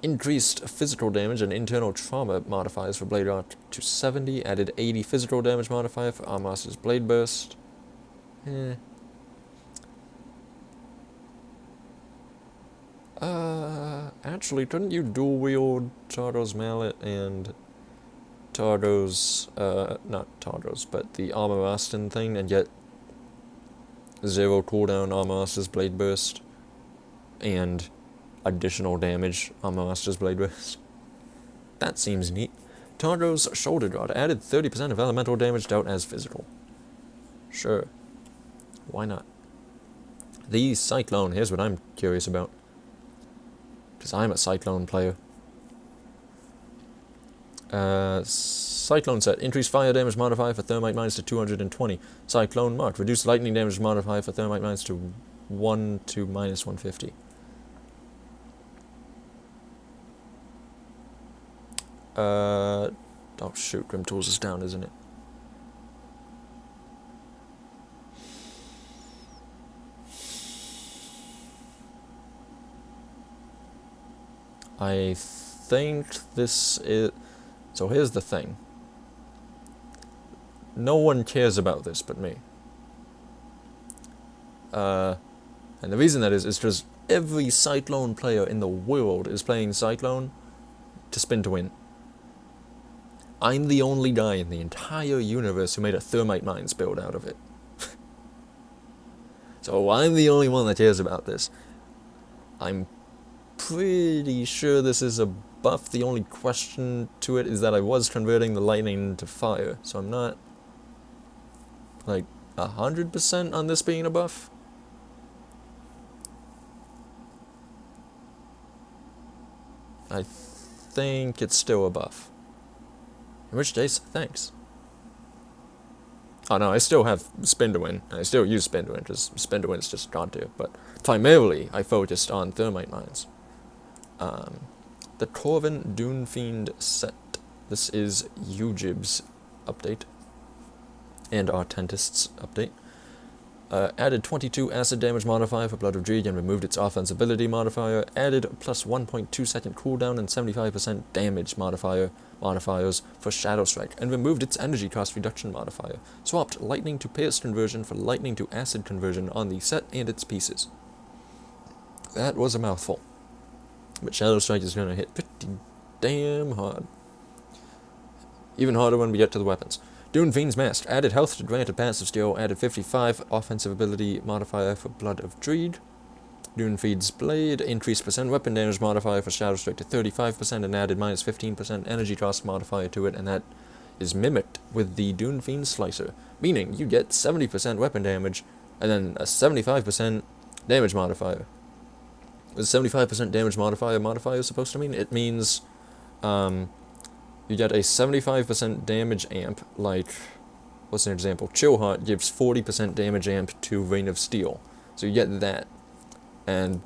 Increased physical damage and internal trauma modifiers for Blade Arc to 70. Added 80 physical damage modifier for Amaras's Blade Burst. Actually, couldn't you dual wield Targo's Mallet and Targo's, not Targo's, but the Amarastin thing and get 0 cooldown Amaras's Blade Burst and additional damage Amaras's Blade Burst? That seems neat. Targo's Shoulder Guard added 30% of elemental damage dealt as physical. Sure. Why not? The Cyclone, here's what I'm curious about. Because I'm a Cyclone player. Cyclone set. Increased fire damage modifier for Thermite Mines to 220. Cyclone Mark. Reduced lightning damage modifier for Thermite Mines to 1 to minus 150. Oh shoot, Grim Tools is down, isn't it? I think this is... So here's the thing. No one cares about this but me. And the reason that is because every Cyclone player in the world is playing Cyclone to spin to win. I'm the only guy in the entire universe who made a Thermite Mines build out of it. So I'm the only one that cares about this. I'm pretty sure this is a buff. The only question to it is that I was converting the lightning into fire, so I'm not like 100% on this being a buff. I think it's still a buff. In which case, thanks. Oh no, I still have Spin to Win. I still use Spin to Win, because Spin to Win is just god tier. But primarily, I focused on Thermite Mines. The Kurvin Dune Fiend set. This is Ujib's update. And our Tentist's update. Added 22 acid damage modifier for Blood of Dread and removed its offense ability modifier. Added plus 1.2 second cooldown and 75% damage modifiers for Shadow Strike, and removed its energy cost reduction modifier. Swapped lightning to pierce conversion for lightning to acid conversion on the set and its pieces. That was a mouthful. But Shadow Strike is going to hit pretty damn hard. Even harder when we get to the weapons. Dune Fiend's Mask. Added health to granted passive skill. Added 55 offensive ability modifier for Blood of Dread. Dune Fiend's Blade. Increased percent weapon damage modifier for Shadow Strike to 35% and added minus 15% energy cost modifier to it, and that is mimicked with the Dune Fiend Slicer. Meaning you get 70% weapon damage and then a 75% damage modifier. What is 75% damage modifier supposed to mean? It means you get a 75% damage amp, like, what's an example? Chillheart gives 40% damage amp to Vein of Steel. So you get that. And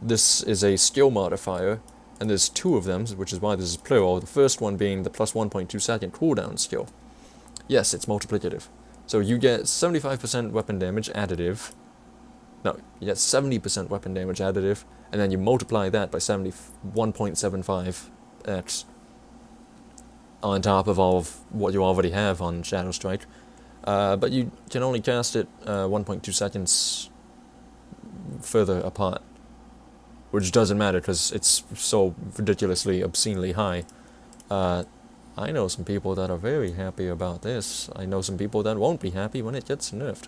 this is a skill modifier, and there's two of them, which is why this is plural. The first one being the plus 1.2 second cooldown skill. Yes, it's multiplicative. So you get 75% weapon damage additive. No, you get 70% weapon damage additive, and then you multiply that by 1.75x. On top of all of what you already have on Shadow Strike. But you can only cast it 1.2 seconds further apart. Which doesn't matter because it's so ridiculously, obscenely high. I know some people that are very happy about this. I know some people that won't be happy when it gets nerfed.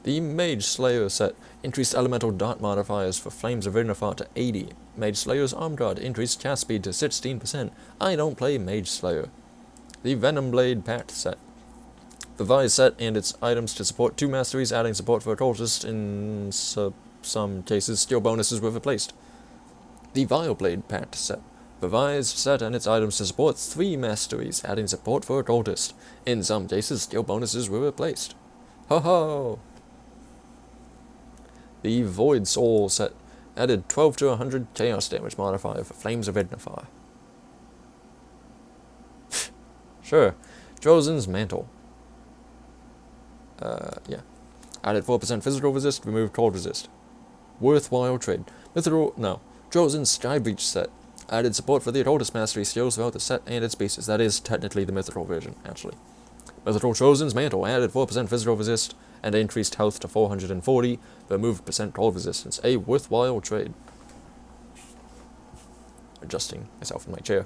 The Mage Slayer set. Increased elemental dot modifiers for Flames of Ignifar to 80. Mage Slayer's Arm Guard. Increased cast speed to 16%. I don't play Mage Slayer. The Venom Blade Pact set. The Vise set and its items to support 2 masteries, adding support for Occultist. In some cases, skill bonuses were replaced. The Vileblade Pact set. The Vise set and its items to support 3 masteries, adding support for Occultist. In some cases, skill bonuses were replaced. Ho ho! The Void Soul set. Added 12 to 100 chaos damage modifier for Flames of Ignifar. Sure. Drozen's Mantle. Yeah. Added 4% physical resist, removed cold resist. Worthwhile trade. Drozen's Skybreach set. Added support for the Occultist Mastery skills throughout the set and its pieces. That is technically the Mythical version, actually. Mythical Drozen's Mantle. Added 4% physical resist and increased health to 440, removed percent cold resistance. A worthwhile trade. Adjusting myself in my chair.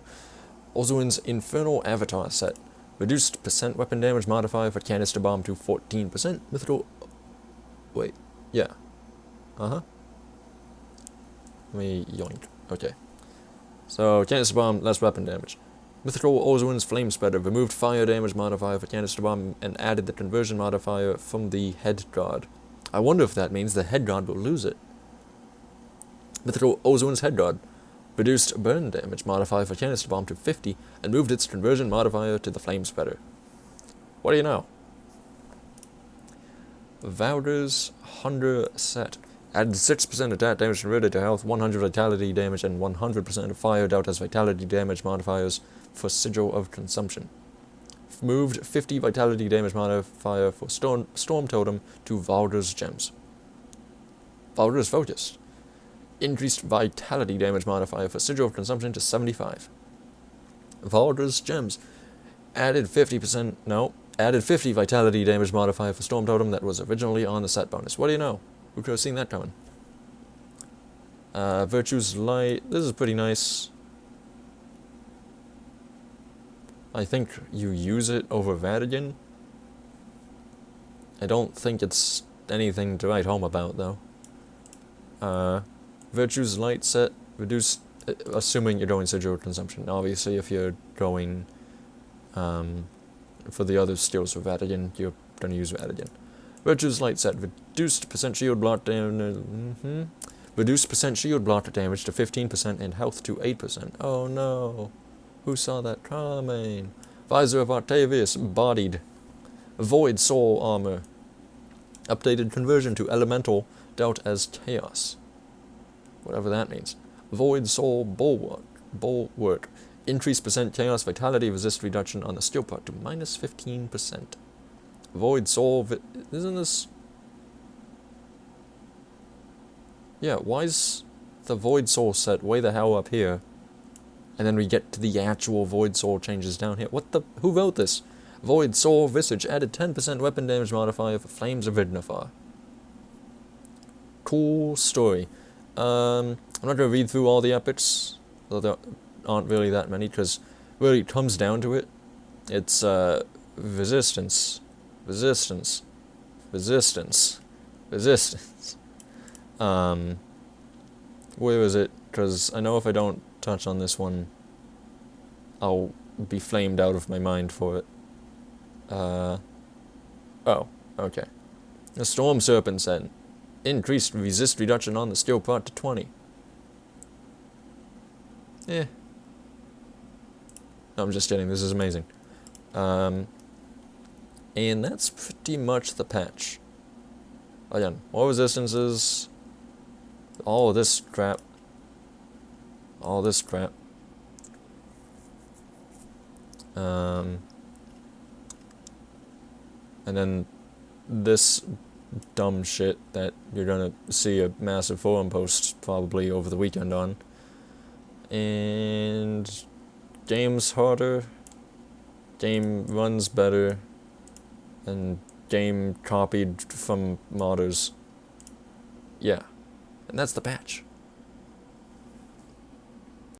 Ozuin's Infernal Avatar set. Reduced percent weapon damage modifier for Canister Bomb to 14%. Mythical... Wait. Yeah. Uh-huh. Let me yoink. Okay. So, Canister Bomb, less weapon damage. Mythical Ozuin's Flame Spreader. Removed fire damage modifier for Canister Bomb and added the conversion modifier from the Head Guard. I wonder if that means the Head Guard will lose it. Mythical Ozuin's Head Guard. Reduced burn damage modifier for Canister Bomb to 50 and moved its conversion modifier to the Flame Spreader. What do you know? Valder's Hunger set. Added 6% attack damage converted to health, 100 vitality damage, and 100% of fire dealt as vitality damage modifiers for Sigil of Consumption. Moved 50 vitality damage modifier for Storm Totem to Valder's Gems. Valder's Focus. Increased vitality damage modifier for Sigil of Consumption to 75. Valder's Gems. Added 50 vitality damage modifier for Storm Totem that was originally on the set bonus. What do you know? Who could have seen that coming? Virtue's Light. This is pretty nice. I think you use it over Vatican. I don't think it's anything to write home about, though. Virtue's light set, reduce, assuming you're going sigil consumption. Obviously, if you're going for the other skills for Vatican, you're going to use Vatican. Virtue's light set, reduced percent shield block damage. Reduced percent shield block damage to 15% and health to 8%. Oh no. Who saw that coming? Visor of Octavius, bodied. Void soul armor. Updated conversion to elemental, dealt as chaos. Whatever that means. Void soul bulwark. Increased percent chaos vitality resist reduction on the skill part to minus 15%. Void soul, isn't this... Yeah, why is the Void Soul set way the hell up here? And then we get to the actual Void Soul changes down here. What the... Who wrote this? Void Soul Visage added 10% weapon damage modifier for Flames of Ignifar. Cool story. I'm not going to read through all the epics, though there aren't really that many, because really it comes down to it. It's, resistance. Resistance. Resistance. Resistance. Where is it? Because I know if I don't touch on this one, I'll be flamed out of my mind for it. Oh, okay. The Storm Serpent said, increased resist reduction on the skill part to 20. Eh. No, I'm just kidding, this is amazing. And that's pretty much the patch. Again, more resistances, all of this crap, all this crap. And then this dumb shit that you're gonna see a massive forum post probably over the weekend on. And game's harder, game runs better, and game copied from modders. Yeah. And that's the patch.